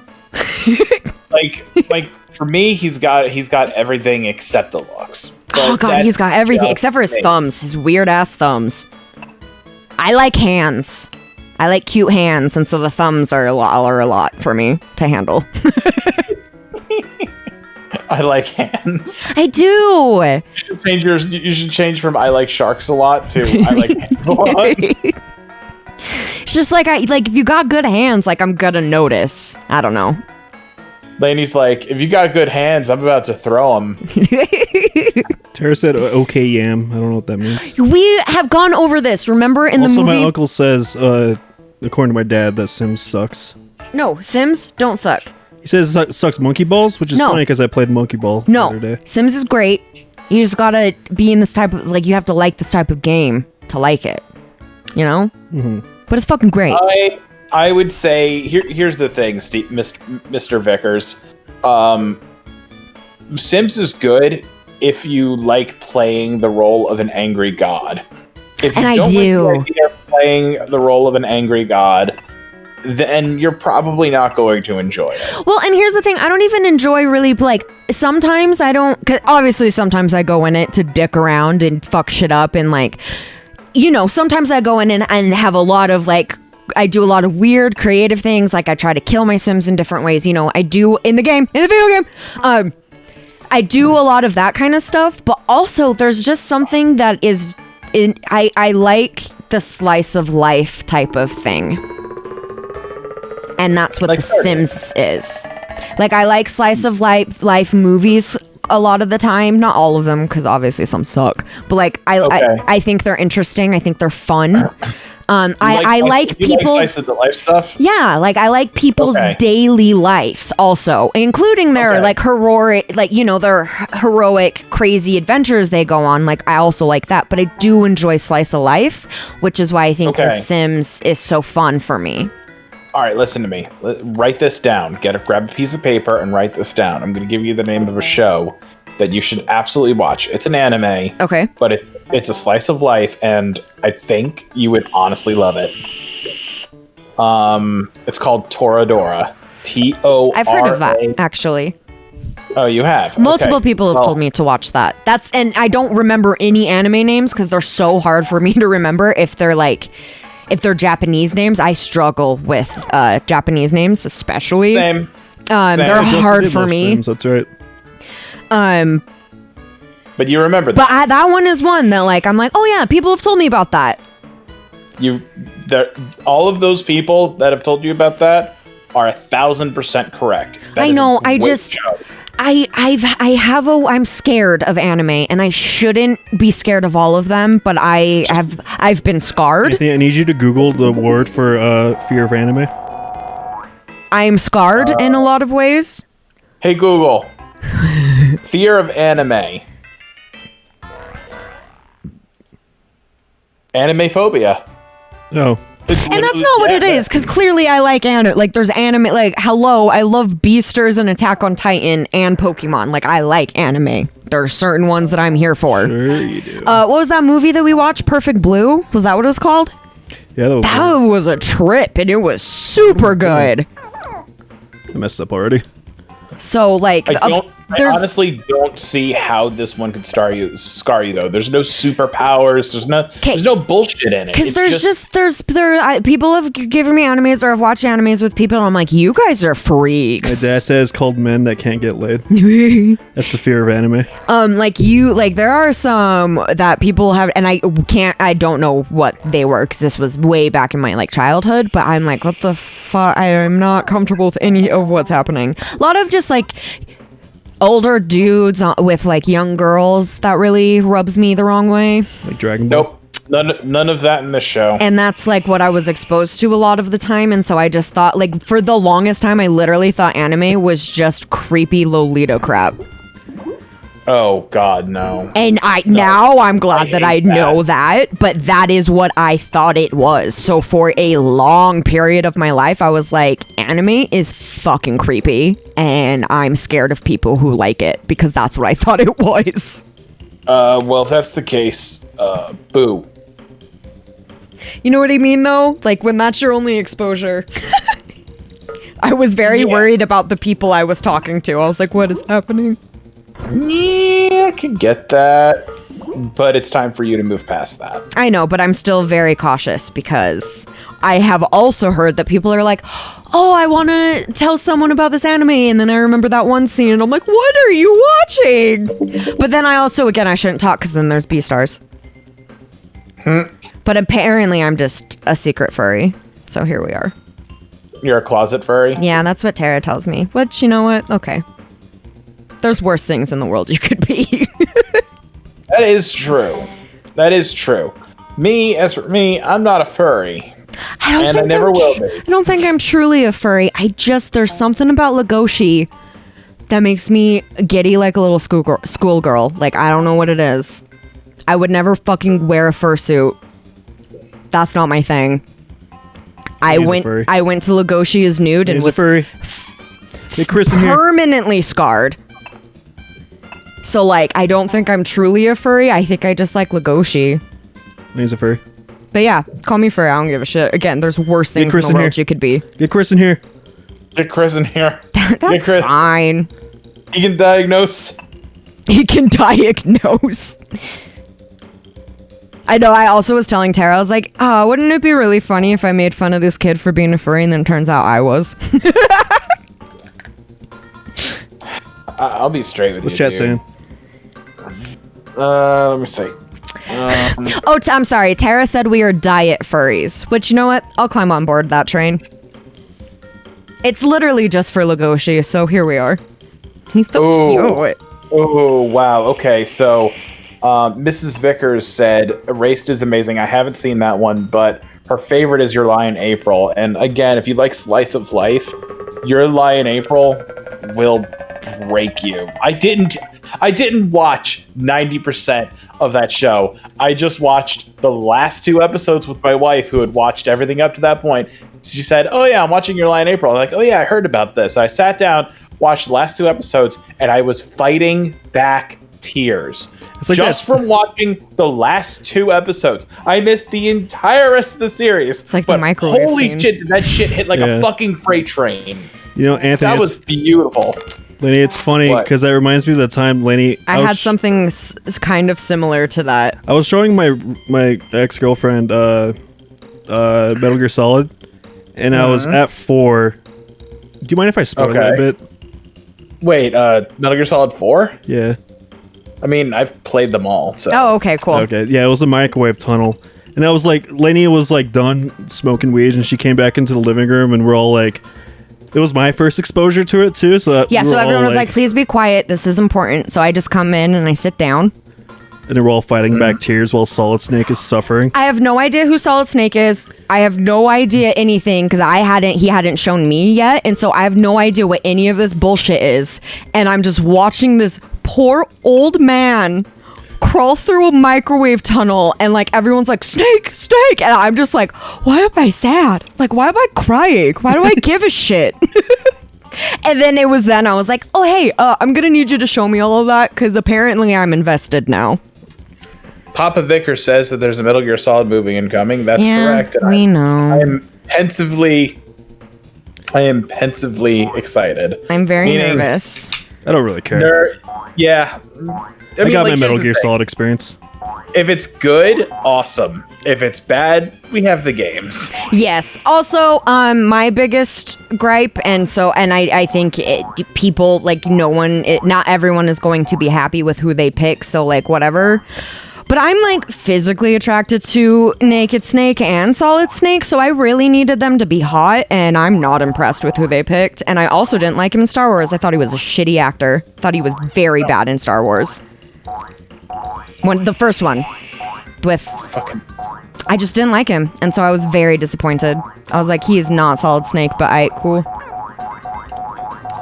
like for me, he's got everything except the looks. Oh But god, he's got that's everything just except for his me. thumbs, his weird ass thumbs. I like hands. I like cute hands, and so the thumbs are a lot for me to handle. I like hands. I do. You should change from I like sharks a lot to I like hands a lot. It's just like if you got good hands, like I'm gonna notice. I don't know. Lainey's like, if you got good hands, I'm about to throw them. Tara said, "Okay, yam." I don't know what that means. We have gone over this. Remember in the Also, movie? my uncle says, according to my dad, that Sims sucks. No, Sims don't suck. He says it sucks monkey balls, which is No. funny because I played monkey ball the No, other day. Sims is great. You just gotta be in this type of you have to like this type of game to like it. You know? Mm-hmm. But it's fucking great. I would say here's the thing, Steve, Mr. Vickers. Sims is good if you like playing the role of an angry god. If you And I don't do. like the idea of playing the role of an angry god, then you're probably not going to enjoy it. Well, and here's the thing. I don't even enjoy really, sometimes I don't, cause obviously sometimes I go in it to dick around and fuck shit up and sometimes I go in and have a lot of I do a lot of weird creative things. Like I try to kill my Sims in different ways. I do in the video game. I do a lot of that kind of stuff, but also there's just something that is I like the slice of life type of thing. And that's what The Sims is. Like, I like slice of life movies a lot of the time. Not all of them, because obviously some suck. But, I think they're interesting. I think they're fun. I like people's... slice of the life stuff? Yeah, I like people's daily lives also, including their, heroic, their heroic, crazy adventures they go on. I also like that. But I do enjoy slice of life, which is why I think The Sims is so fun for me. All right, listen to me. Write this down. Grab a piece of paper and write this down. I'm going to give you the name of a show that you should absolutely watch. It's an anime. Okay. But it's a slice of life, and I think you would honestly love it. It's called Toradora. T-O-R-A. I've heard of that, actually. Oh, you have? Multiple Okay. people have Well, told me to watch that. And I don't remember any anime names because they're so hard for me to remember. If they're Japanese names, I struggle with Japanese names, especially. Same. They're Just hard Did for most me. names, that's right. But you remember that. But that one is one that like I'm like, oh yeah, people have told me about that. All of those people that have told you about that are 1,000% correct. That I is a know. great show. I'm scared of anime, and I shouldn't be scared of all of them, but I've been scarred. Anthony, I need you to Google the word for fear of anime. I'm scarred in a lot of ways. Hey Google, fear of anime. Anime phobia. No. And that's not what it is, because clearly I like anime. Like, there's anime, like, hello, I love Beastars and Attack on Titan and Pokemon. Like, I like anime. There are certain ones that I'm here for. Sure you do. What was that movie that we watched? Perfect Blue? Was that what it was called? Yeah, That was a trip, and it was super good. I messed up already. So, like, I there's honestly don't see how this one could scar you though. There's no superpowers. There's no bullshit in it. because It's there's people have given me animes or I've watched animes with people, and I'm like, you guys are freaks. My dad says called men that can't get laid. That's the fear of anime. There are some that people have, and I don't know what they were because this was way back in my like childhood, but I'm like, what the fuck? I am not comfortable with any of what's happening. A lot of just like older dudes with like young girls that really rubs me the wrong way. Like Dragon Ball. nope. None of that in this show. And that's like what I was exposed to a lot of the time, and so I just thought, like, for the longest time I literally thought anime was just creepy Lolita crap. Oh God, no. And now I'm glad that I hate know that, but that is what I thought it was. So for a long period of my life, I was like, anime is fucking creepy, and I'm scared of people who like it, because that's what I thought it was. Well, if that's the case, boo. You know what I mean, though? Like, when that's your only exposure. I was very worried about the people I was talking to. I was like, what is happening? Yeah, I can get that, but it's time for you to move past that. I know, but I'm still very cautious because I have also heard that people are like, oh, I want to tell someone about this anime, and then I remember that one scene, and I'm like, what are you watching? But then I also, again, I shouldn't talk because then there's Beastars. But apparently I'm just a secret furry, so here we are. You're a closet furry? Yeah, that's what Tara tells me, which, you know what? Okay. There's worse things in the world you could be. That is true. That is true. As for me, I'm not a furry. I never will be. I don't think I'm truly a furry. There's something about Legoshi that makes me giddy like a little schoolgirl. Like, I don't know what it is. I would never fucking wear a fursuit. That's not my thing. I went to Legoshi's nude and was a furry. Hey, Chris in here. permanently scarred. So, like, I don't think I'm truly a furry. I think I just like Legoshi. He's a furry. But yeah, call me furry. I don't give a shit. Again, there's worse things in the world you could be. Get Chris in here. Get Chris in here. That's Chris. fine. He can diagnose. He can diagnose. I know, I also was telling Tara, I was like, wouldn't it be really funny if I made fun of this kid for being a furry, and then it turns out I was? I'll be straight with What's you, chat dude. saying? Let me see. I'm sorry, Tara said we are diet furries, which, you know what? I'll climb on board that train. It's literally just for Legoshi, so here we are. He's so cute. Oh, wow. Okay, so Mrs. Vickers said, Erased is amazing. I haven't seen that one, but her favorite is Your Lie in April. And again, if you like slice of life, Your Lie in April will break you. I didn't watch 90% of that show. I just watched the last 2 episodes with my wife, who had watched everything up to that point. She said, oh yeah, I'm watching Your Lie in April. I'm like, oh yeah, I heard about this. I sat down, watched the last 2 episodes, and I was fighting back tears. It's like just from watching the last 2 episodes. I missed the entire rest of the series. It's like the microwave holy scene. shit, did that shit hit like a fucking freight train. You know, Anthony. That was beautiful. Lenny, it's funny What? because that reminds me of the time, Lenny. I was had something kind of similar to that. I was showing my ex girlfriend Metal Gear Solid, and I was at 4. Do you mind if I spoil that a Okay. bit? Wait, Metal Gear Solid 4? Yeah. I mean, I've played them all, so. Oh, okay, cool. Okay. Yeah, it was the microwave tunnel, and I was like, Lenny was like done smoking weed, and she came back into the living room, and we're all like, it was my first exposure to it too. So that Yeah, we so were all everyone was like, please be quiet. This is important. So I just come in and I sit down. and then we're all fighting back tears while Solid Snake is suffering. I have no idea who Solid Snake is. I have no idea anything because he hadn't shown me yet. And so I have no idea what any of this bullshit is. And I'm just watching this poor old man crawl through a microwave tunnel and like everyone's like, Snake, Snake. And I'm just like, why am I sad? Like, why am I crying? Why do I give a shit? And then it was then I was like, oh, hey, I'm going to need you to show me all of that because apparently I'm invested now. Papa Vicker says that there's a Metal Gear Solid movie incoming. That's correct. And we know. I am pensively excited. I'm very Meaning- nervous. I don't really care. Yeah. I mean, got like, my Metal here's the Gear thing. Solid experience. If it's good, awesome. If it's bad, we have the games. Yes. Also, my biggest gripe, and I think people like not everyone is going to be happy with who they pick. So like whatever. But I'm like physically attracted to Naked Snake and Solid Snake, so I really needed them to be hot, and I'm not impressed with who they picked. And I also didn't like him in Star Wars. I thought he was a shitty actor. Thought he was very bad in Star Wars. The first one with I just didn't like him, and so I was very disappointed. I was like, he is not Solid Snake, but cool.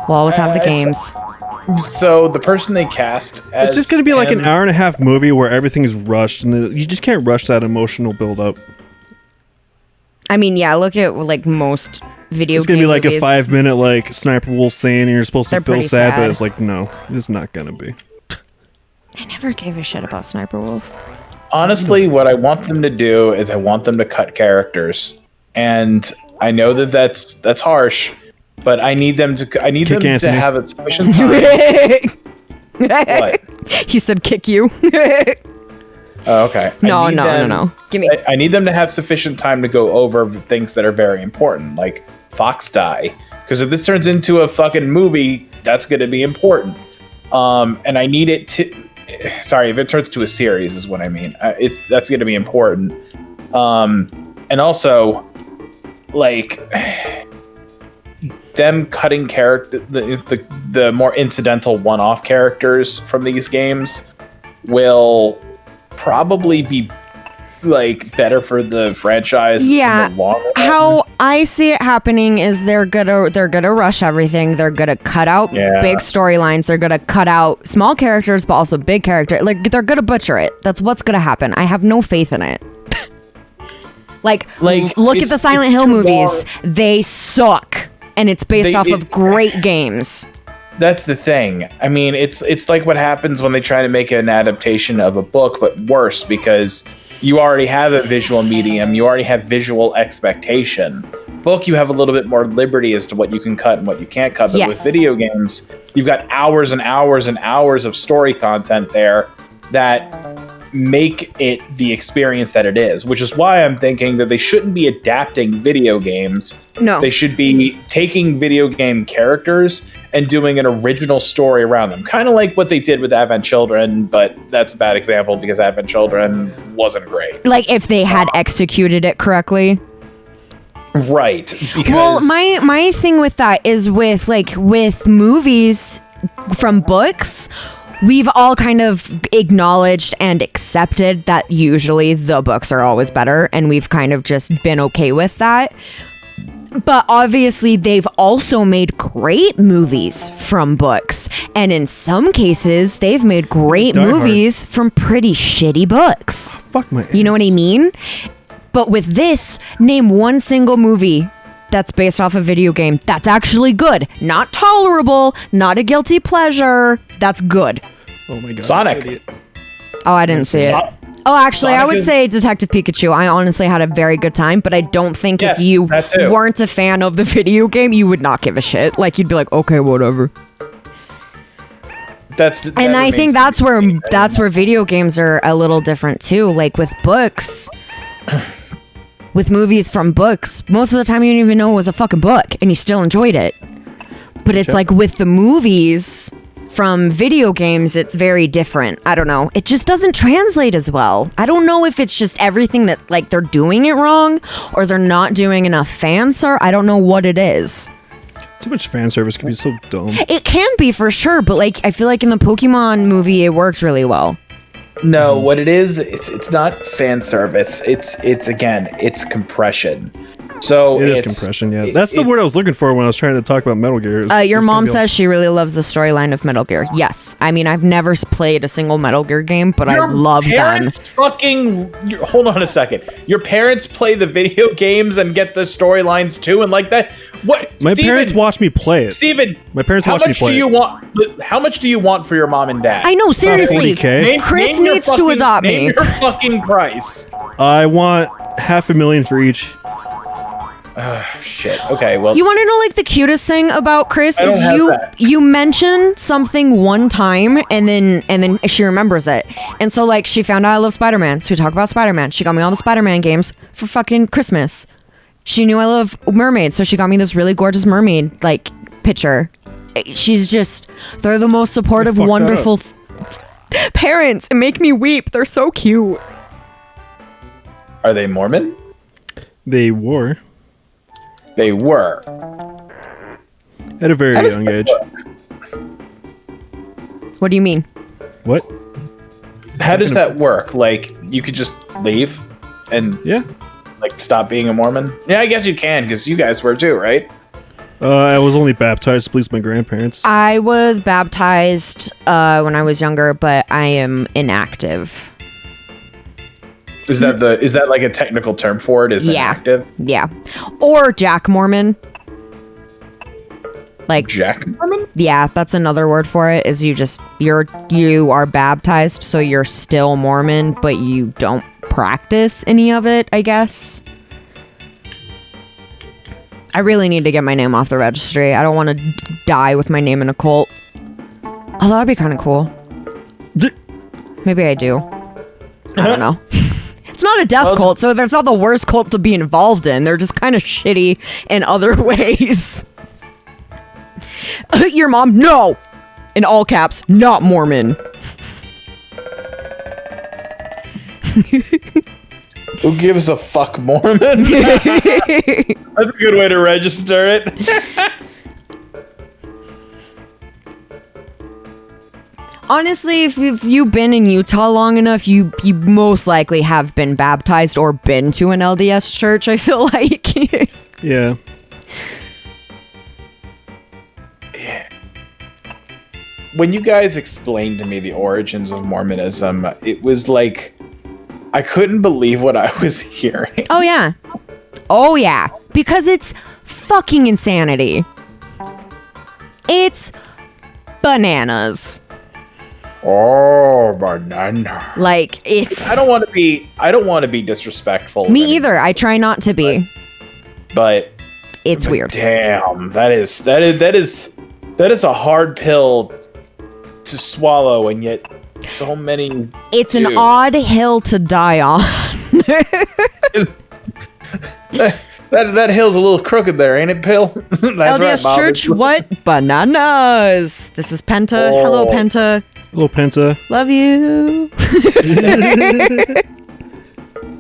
We'll always have the games. So the person they cast as It's just going to be like an him- hour and a half movie where everything is rushed, and you just can't rush that emotional build up. I mean, yeah, look at like most video It's going to be game like movies. a 5-minute like Sniper Wolf scene, and you're supposed to They're feel pretty sad, sad. but it's like, no, it's not going to be. I never gave a shit about Sniper Wolf. Honestly, what I want them to do is I want them to cut characters, and I know that that's harsh, but I need them to Kick Anthony. have a sufficient time. What? He said kick you. Oh, okay. No. Give me. I need them to have sufficient time to go over things that are very important, like Fox die. Because if this turns into a fucking movie, that's going to be important. And I need it to. Sorry, if it turns to a series, is what I mean. That's going to be important. And also, like, them cutting the more incidental one-off characters from these games will probably be like better for the franchise. Yeah, in the long run. how I see it happening is they're gonna rush everything. They're gonna cut out Yeah. big storylines. They're gonna cut out small characters, but also big characters. Like they're gonna butcher it. That's what's gonna happen. I have no faith in it. Like look at it's- the Silent it's Hill too movies. long. They suck, and it's based off of great games. That's the thing. I mean, it's like what happens when they try to make an adaptation of a book, but worse because you already have a visual medium, you already have visual expectation. Book, you have a little bit more liberty as to what you can cut and what you can't cut. But Yes. with video games, you've got hours and hours and hours of story content there that make it the experience that it is, which is why I'm thinking that they shouldn't be adapting video games. No, They should be taking video game characters and doing an original story around them. Kind of like what they did with Advent Children, but that's a bad example because Advent Children wasn't great. like if they had executed it correctly. Right. Because Well, my thing with that is with movies from books, we've all kind of acknowledged and accepted that usually the books are always better, and we've kind of just been okay with that. But obviously, they've also made great movies from books, and in some cases, they've made great Die Hard. movies from pretty shitty books. Fuck my. You know what I mean? But with this, name one single movie that's based off a video game that's actually good. Not tolerable, not a guilty pleasure. That's good. Oh my god. Sonic. Idiot. Oh, I didn't see it. Son- Oh, actually, I Sonic would is- say Detective Pikachu. I honestly had a very good time, but I don't think Yes, if you that too. weren't a fan of the video game, you would not give a shit. Like, you'd be like, okay, whatever. And I think that's where video games are a little different too. Like with books, with movies from books, most of the time you didn't even know it was a fucking book and you still enjoyed it. But it's like with the movies from video games, it's very different. I don't know. It just doesn't translate as well. I don't know if it's just everything that like they're doing it wrong or they're not doing enough fan service. I don't know what it is. Too much fan service can be so dumb. It can be for sure, but like I feel like in the Pokemon movie, it works really well. No, what it is, it's not fan service. It's compression. So It is compression, yeah. That's the word I was looking for when I was trying to talk about Metal Gear. Your mom says she really loves the storyline of Metal Gear. Yes. I mean, I've never played a single Metal Gear game, but I love them. Hold on a second. Your parents play the video games and get the storylines too and like that? What? My parents watch me play it. Steven, my parents watch me play it. How much do you want for your mom and dad? I know, seriously. 40K? Chris needs to adopt me. Name your fucking price. I want $500,000 for each. Shit. Okay, well. You want to know like the cutest thing about Chris I don't is have you mention something one time and then she remembers it. And so like she found out I love Spider-Man. So we talk about Spider-Man. She got me all the Spider-Man games for fucking Christmas. She knew I love mermaids, so she got me this really gorgeous mermaid like picture. They're the most supportive, wonderful parents and make me weep. They're so cute. Are they Mormon? They were. They were. At a very young age. What do you mean? What? How does that work? Like, you could just leave and like stop being a Mormon? Yeah, I guess you can, because you guys were too, right? I was only baptized to please my grandparents. I was baptized when I was younger, but I am inactive. Is that like a technical term for it? Is it active? Yeah. Or Jack Mormon. Like Jack Mormon? Yeah, that's another word for it. Is you are baptized, so you're still Mormon, but you don't practice any of it, I guess. I really need to get my name off the registry. I don't want to die with my name in a cult. Although that'd be kind of cool. Maybe I do. I don't know. It's not a death cult, so that's not the worst cult to be involved in. They're just kind of shitty in other ways. Your mom, no! In all caps, not Mormon. Who gives a fuck, Mormon? That's a good way to register it. Honestly, if you've been in Utah long enough, you most likely have been baptized or been to an LDS church, I feel like. Yeah. When you guys explained to me the origins of Mormonism, it was like I couldn't believe what I was hearing. Oh yeah. Oh yeah. Because it's fucking insanity. It's bananas. Oh, banana. Like it's I don't want to be disrespectful. Me either. I try not to be. But it's weird. Damn, that is a hard pill to swallow, and yet so many. It's an odd hill to die on. That hill's a little crooked there, ain't it, Pill? That's LDS right, Bob. Church, what? Bananas. This is Penta. Oh. Hello, Penta. Hello, Penta. Love you.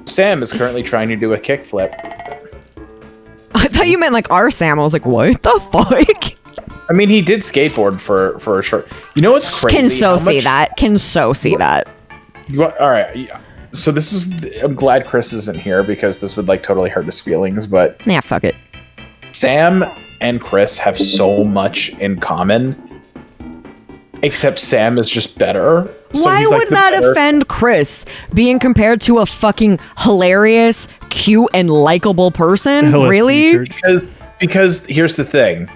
Sam is currently trying to do a kickflip. I thought you meant like our Sam. I was like, what the fuck? I mean, he did skateboard for a short. You know what's crazy? Can so see that. All right. So this is. I'm glad Chris isn't here because this would like totally hurt his feelings. But yeah, fuck it. Sam and Chris have so much in common. Except Sam is just better. So Why would that offend Chris? Being compared to a fucking hilarious, cute, and likable person? LSD Really? Because here's the thing.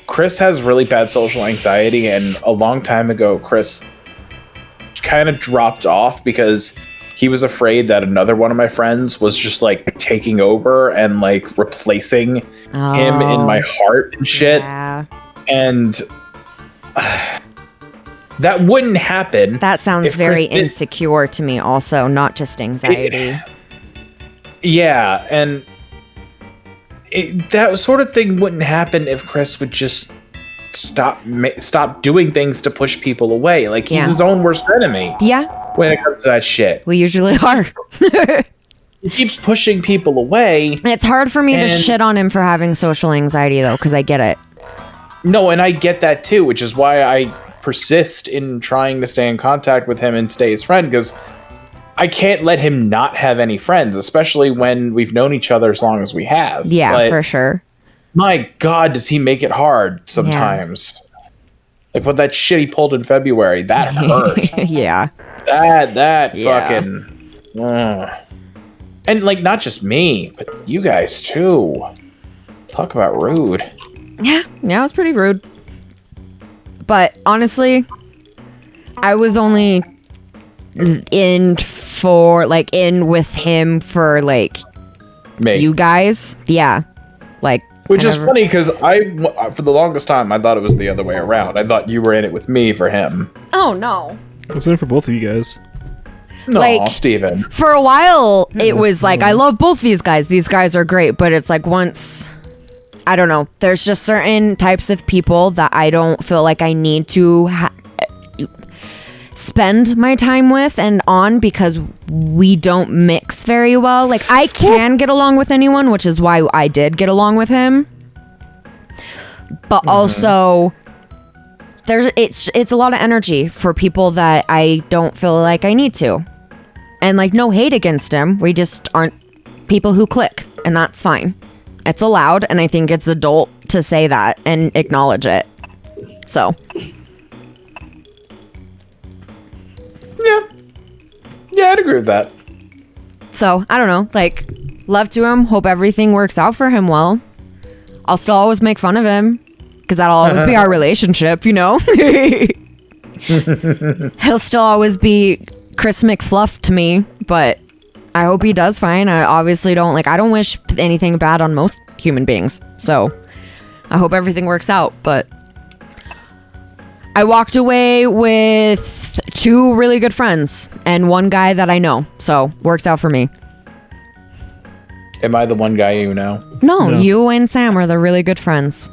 Chris has really bad social anxiety, and a long time ago, Chris kind of dropped off because he was afraid that another one of my friends was just like taking over and like replacing him in my heart and shit. Yeah. And that wouldn't happen. That sounds if very Chris did- insecure to me also, not just anxiety. Yeah, and that sort of thing wouldn't happen if Chris would just stop doing things to push people away. Like, he's his own worst enemy Yeah, when it comes to that shit. we usually are. He keeps pushing people away. It's hard for me to And- shit on him for having social anxiety, though, because I get it. No, and I get that too, which is why I persist in trying to stay in contact with him and stay his friend, because I can't let him not have any friends, especially when we've known each other as long as we have. Yeah, But for sure. my God, does he make it hard sometimes? Like what that shit he pulled in February, that hurt. Yeah. that Yeah. fucking. And like not just me, but you guys too. Talk about rude. Yeah, it was pretty rude. But honestly, I was only in with him for like Me. you guys. Yeah. Like, Which is whenever- funny because for the longest time, I thought it was the other way around. I thought you were in it with me for him. Oh no. I was in for both of you guys. No, Like- Steven. For a while, it was like, I love both these guys. These guys are great. But it's like once, I don't know, there's just certain types of people that I don't feel like I need to spend my time with and on because we don't mix very well. Like, I can get along with anyone, which is why I did get along with him. But also, it's a lot of energy for people that I don't feel like I need to. And like, no hate against him. We just aren't people who click, and that's fine. It's allowed, and I think it's adult to say that and acknowledge it. So, Yeah, I'd agree with that. so I don't know. Like, love to him. Hope everything works out for him well. I'll still always make fun of him because that'll always be our relationship, you know? He'll still always be Chris McFluff to me, but I hope he does fine. I obviously I don't wish anything bad on most human beings. So I hope everything works out, but I walked away with 2 really good friends and 1 guy that I know. So works out for me. Am I the one guy you know? No, No. you and Sam are the really good friends.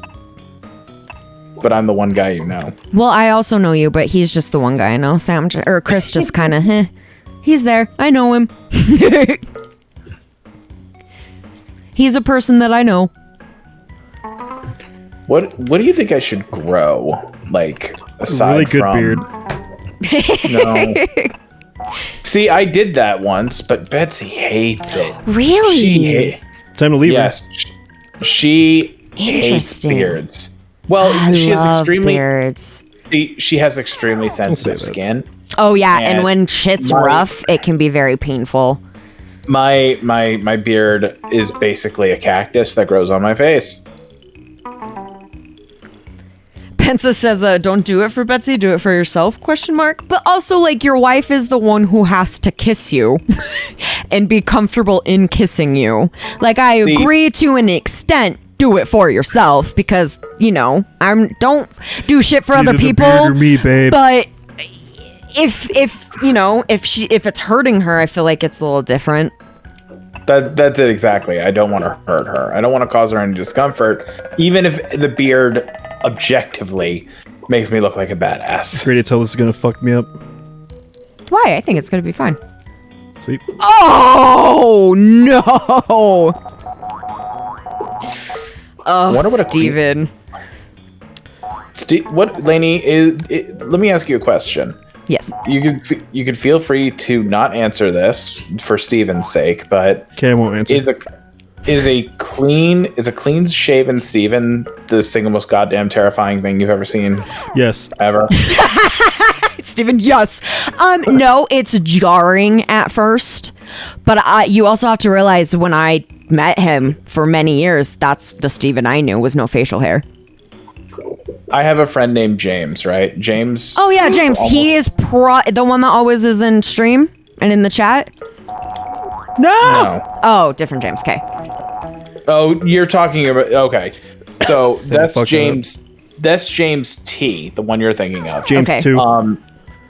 But I'm the one guy you know. Well, I also know you, but he's just the one guy I know. Sam or Chris just kind of, he's there. I know him. He's a person that I know. What do you think I should grow? Like aside Really good from beard. No. See, I did that once, but Betsy hates it. Really? She Time to leave. yes, she hates Interesting. beards. Well, I she has love extremely beards. she has extremely sensitive that. skin. Oh yeah, and And when shit's my- rough, it can be very painful. My beard is basically a cactus that grows on my face. Pensa says, "Don't do it for Betsy. Do it for yourself?" ? But also, like, your wife is the one who has to kiss you and be comfortable in kissing you. Like, I See- agree to an extent. Do it for yourself because don't do shit for other Either the people. beard or me, babe. But if it's hurting her, I feel like it's a little different. That's it exactly. I don't want to hurt her. I don't want to cause her any discomfort, even if the beard objectively makes me look like a badass. Ready to tell this is gonna fuck me up. Why? I think it's gonna be fine. Sleep. Oh no! Oh, Wonder what a Steven. What, Lainey, let me ask you a question. Yes. You could feel free to not answer this for Steven's sake, but Okay, I won't answer. is a clean shaven Steven the single most goddamn terrifying thing you've ever seen Yes. ever? Steven, yes. No, it's jarring at first, but you also have to realize when I met him for many years, that's the Steven I knew, was no facial hair. I have a friend named James, right? James. Oh yeah, James. He is the one that always is in stream and in the chat. No. Oh, different James. Okay. Oh, you're talking about, okay. So that's fuck James. That's James T, the one you're thinking of. James Okay. 2.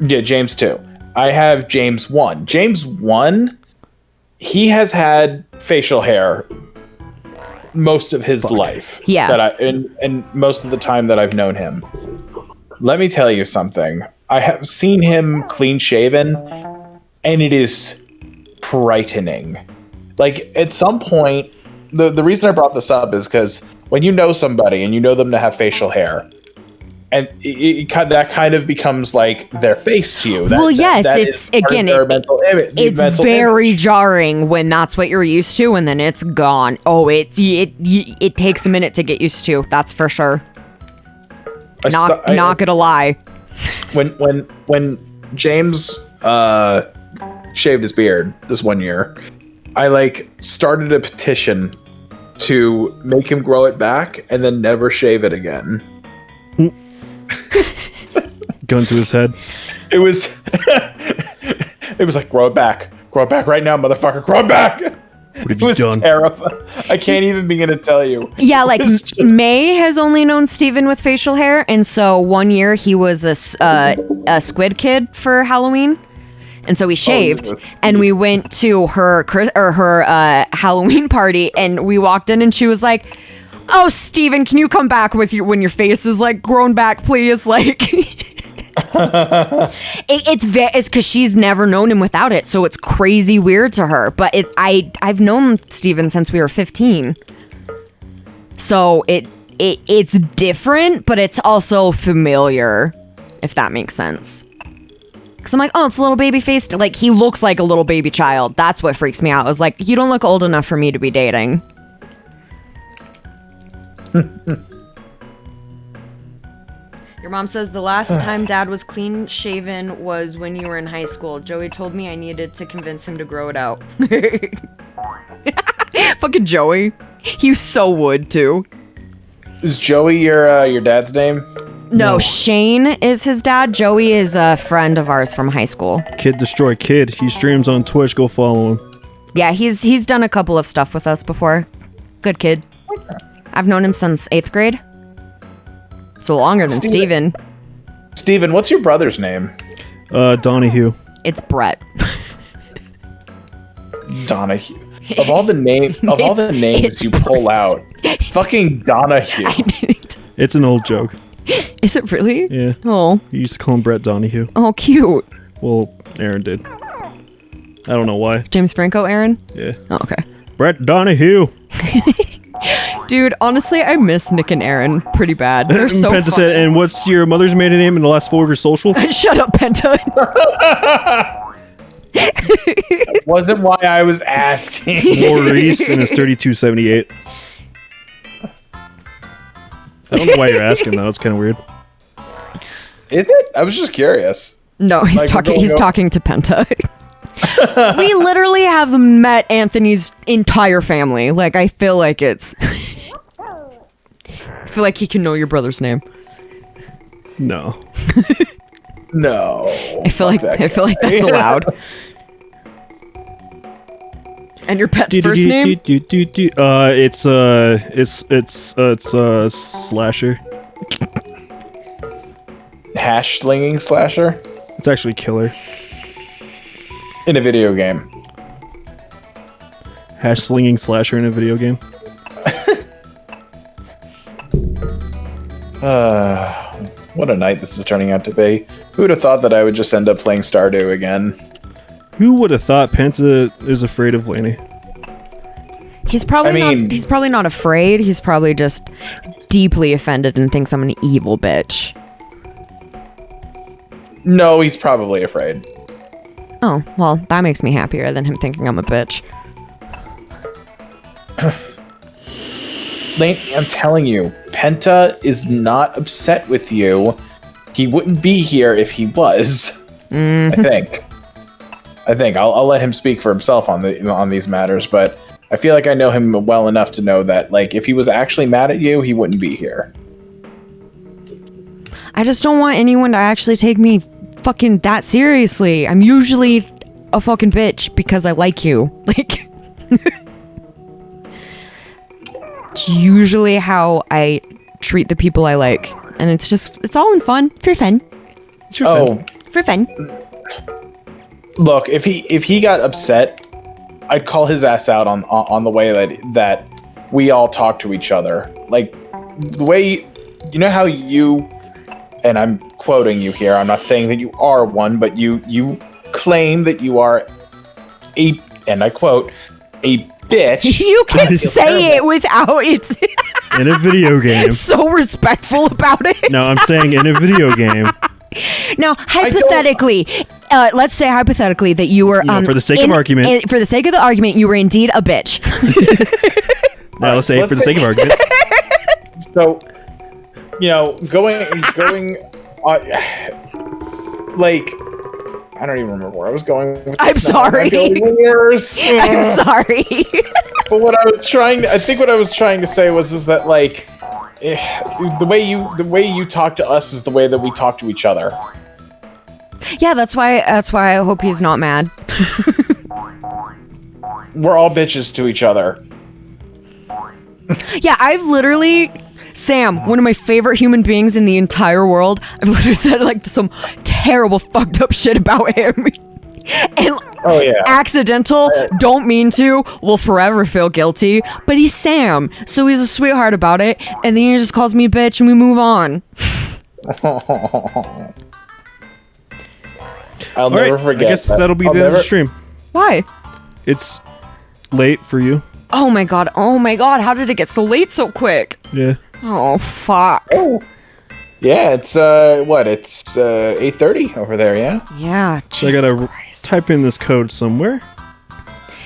Yeah, James 2. I have James 1. James 1, he has had facial hair most of his life. Yeah. And most of the time that I've known him. Let me tell you something. I have seen him clean shaven, and it is frightening. Like, at some point, the reason I brought this up is because when you know somebody and you know them to have facial hair, and that kind of becomes like their face to you. Well, yes, that it's is part of again, their mental image. it's very jarring when that's what you're used to, and then it's gone. Oh, it takes a minute to get used to. That's for sure. Not gonna lie. When James shaved his beard this one year, I started a petition to make him grow it back and then never shave it again. Gun to his head. It was like, grow it back right now, motherfucker, grow it back. What have It you was done? terrifying. I can't even begin to tell you. Yeah, like It's just- May has only known Steven with facial hair, and so one year he was a squid kid for Halloween, and so we shaved, and we went to her Halloween party, and we walked in, and she was like, "Oh, Steven, can you come back with when your face is like grown back, please?" Like, it's because she's never known him without it, so it's crazy weird to her. But I've known Steven since we were 15, so it's different, but it's also familiar, if that makes sense. Because I'm like, oh, it's a little baby faced. Like, he looks like a little baby child. That's what freaks me out. I was like, you don't look old enough for me to be dating. Your mom says the last time Dad was clean shaven was when you were in high school. Joey told me I needed to convince him to grow it out. Fucking Joey. He so would too. Is Joey your dad's name? No, Shane is his dad. Joey is a friend of ours from high school. Kid Destroy Kid. He streams on Twitch. Go follow him. Yeah, he's done a couple of stuff with us before. Good kid. I've known him since 8th grade. So longer than Steven. Steven, what's your brother's name? Donahue. It's Brett. Donahue. Of all the names It's you pull out, fucking Donahue. It's an old joke. Is it really? Yeah. Oh. You used to call him Brett Donahue. Oh, cute. Well, Aaron did. I don't know why. James Franco, Aaron? Yeah. Oh, okay. Brett Donahue. Dude, honestly, I miss Nick and Aaron pretty bad. They're so Penta fun. said, and what's your mother's maiden name and the last 4 of your social? Shut up, Penta. Wasn't why I was asking. Maurice, and it's 3278. I don't know why you're asking though. It's kind of weird. Is it? I was just curious. No, he's Like, talking. we're He's going talking to Penta. We literally have met Anthony's entire family. Like, I feel like it's. I feel like he can know your brother's name. No. No. I feel like that's allowed. And your pet's first name? It's Slasher. Hash slinging slasher It's actually Killer. in a video game. Hash slinging slasher in a video game. What a night this is turning out to be. Who would have thought that I would just end up playing Stardew again? Who would have thought Penta is afraid of Laney? He's probably mean- not. He's probably not afraid. He's probably just deeply offended and thinks I'm an evil bitch. No, he's probably afraid. Oh, well, that makes me happier than him thinking I'm a bitch. Lane, I'm telling you, Penta is not upset with you. He wouldn't be here if he was. I think. I'll let him speak for himself on these matters, but I feel like I know him well enough to know that, like, if he was actually mad at you, he wouldn't be here. I just don't want anyone to actually take me fucking that seriously. I'm usually a fucking bitch because I like you. Like, it's usually how I treat the people I like. and it's all in fun. For fun. It's your friend. For fun. Look, if he got upset, I'd call his ass out on the way that we all talk to each other. Like the way you know how you, and I'm quoting you here. I'm not saying that you are one, but you claim that you are a, and I quote, a bitch. You can say it without it. In a video game. So respectful about it. No, I'm saying in a video game. Now, hypothetically, let's say hypothetically that you were, for the sake of argument. For the sake of the argument, you were indeed a bitch. Now, let's say for the sake of argument. So, you know, going, like, I don't even remember where I was going with this. I'm sorry. I'm sorry. But what I think what I was trying to say was that like, the way you talk to us is the way that we talk to each other. Yeah, that's why I hope he's not mad. We're all bitches to each other. Yeah, I've literally, Sam, one of my favorite human beings in the entire world, I've literally said like some terrible fucked up shit about him. And Oh yeah. accidental, don't mean to, will forever feel guilty, but he's Sam, so he's a sweetheart about it, and then he just calls me a bitch and we move on. I'll never forget. I guess that'll be the end of the stream. Why? It's late for you. Oh my god, how did it get so late so quick? Yeah. Oh, fuck. Yeah, it's it's 8:30 over there, yeah? Yeah, So I gotta type in this code somewhere.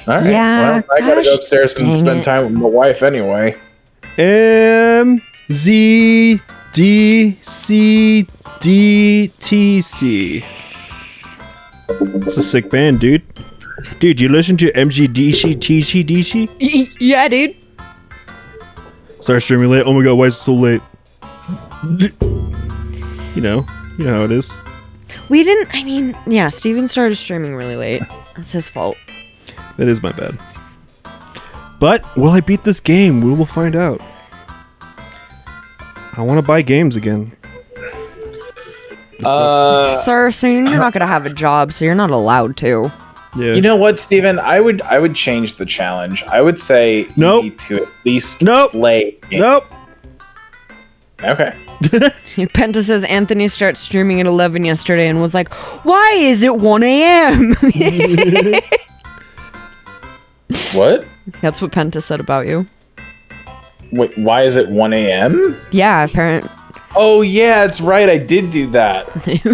All right. Yeah, Well, I gotta go gosh, upstairs and dang spend it. time with my wife anyway. MZDCDTC. It's a sick band, dude. Dude, you listen to MGDCTCDC? Yeah, dude. Sorry, streaming late. Oh my god, why is it so late? You know how it is. We didn't, yeah, Steven started streaming really late. That's his fault. That is my bad. But will I beat this game? We will find out. I want to buy games again. Sir, so you're not gonna have a job, so you're not allowed to. Yeah. You know what, Steven? I would change the challenge. I would say Nope. you need to at least Nope. play. Nope. Okay. Penta says Anthony started streaming at 11 yesterday and was like, why is it 1 a.m.? What? That's what Penta said about you. Wait, why is it 1 a.m.? Yeah, apparently. Oh yeah, it's right. I did do that. It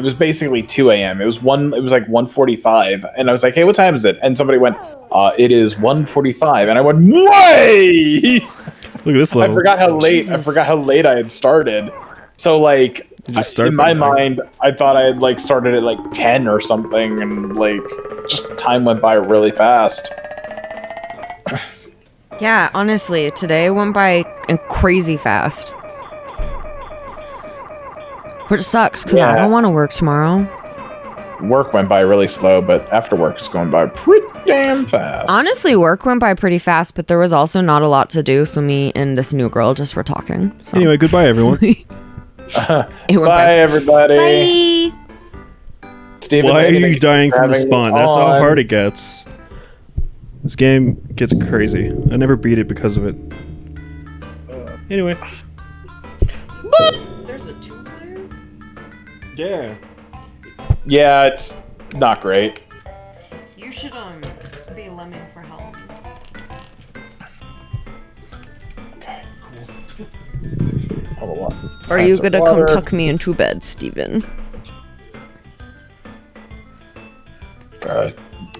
was basically 2 a.m. It was like 1:45, and I was like, hey, what time is it? And somebody went, it is 1:45, and I went, way. Look at this level. I forgot how late. Jesus. I forgot how late I had started. So like, You just start in my from, like- mind, I thought I had like started at like 10 or something, and like just time went by really fast. Yeah, honestly, today went by crazy fast. Which sucks, because I Yeah. don't want to work tomorrow. Work went by really slow, but after work is going by pretty damn fast. Honestly, work went by pretty fast, but there was also not a lot to do, so me and this new girl just were talking. So. Anyway, goodbye, everyone. It went Bye, everybody. Bye. Steven, Why are thank you dying for from the having me spawn? That's how on. hard it gets. This game gets crazy. I never beat it because of it. Anyway. There's a two-player? Yeah. Yeah, it's not great. You should be a lemming for help. Okay, cool. Hold on. Are you gonna come tuck me into bed, Steven?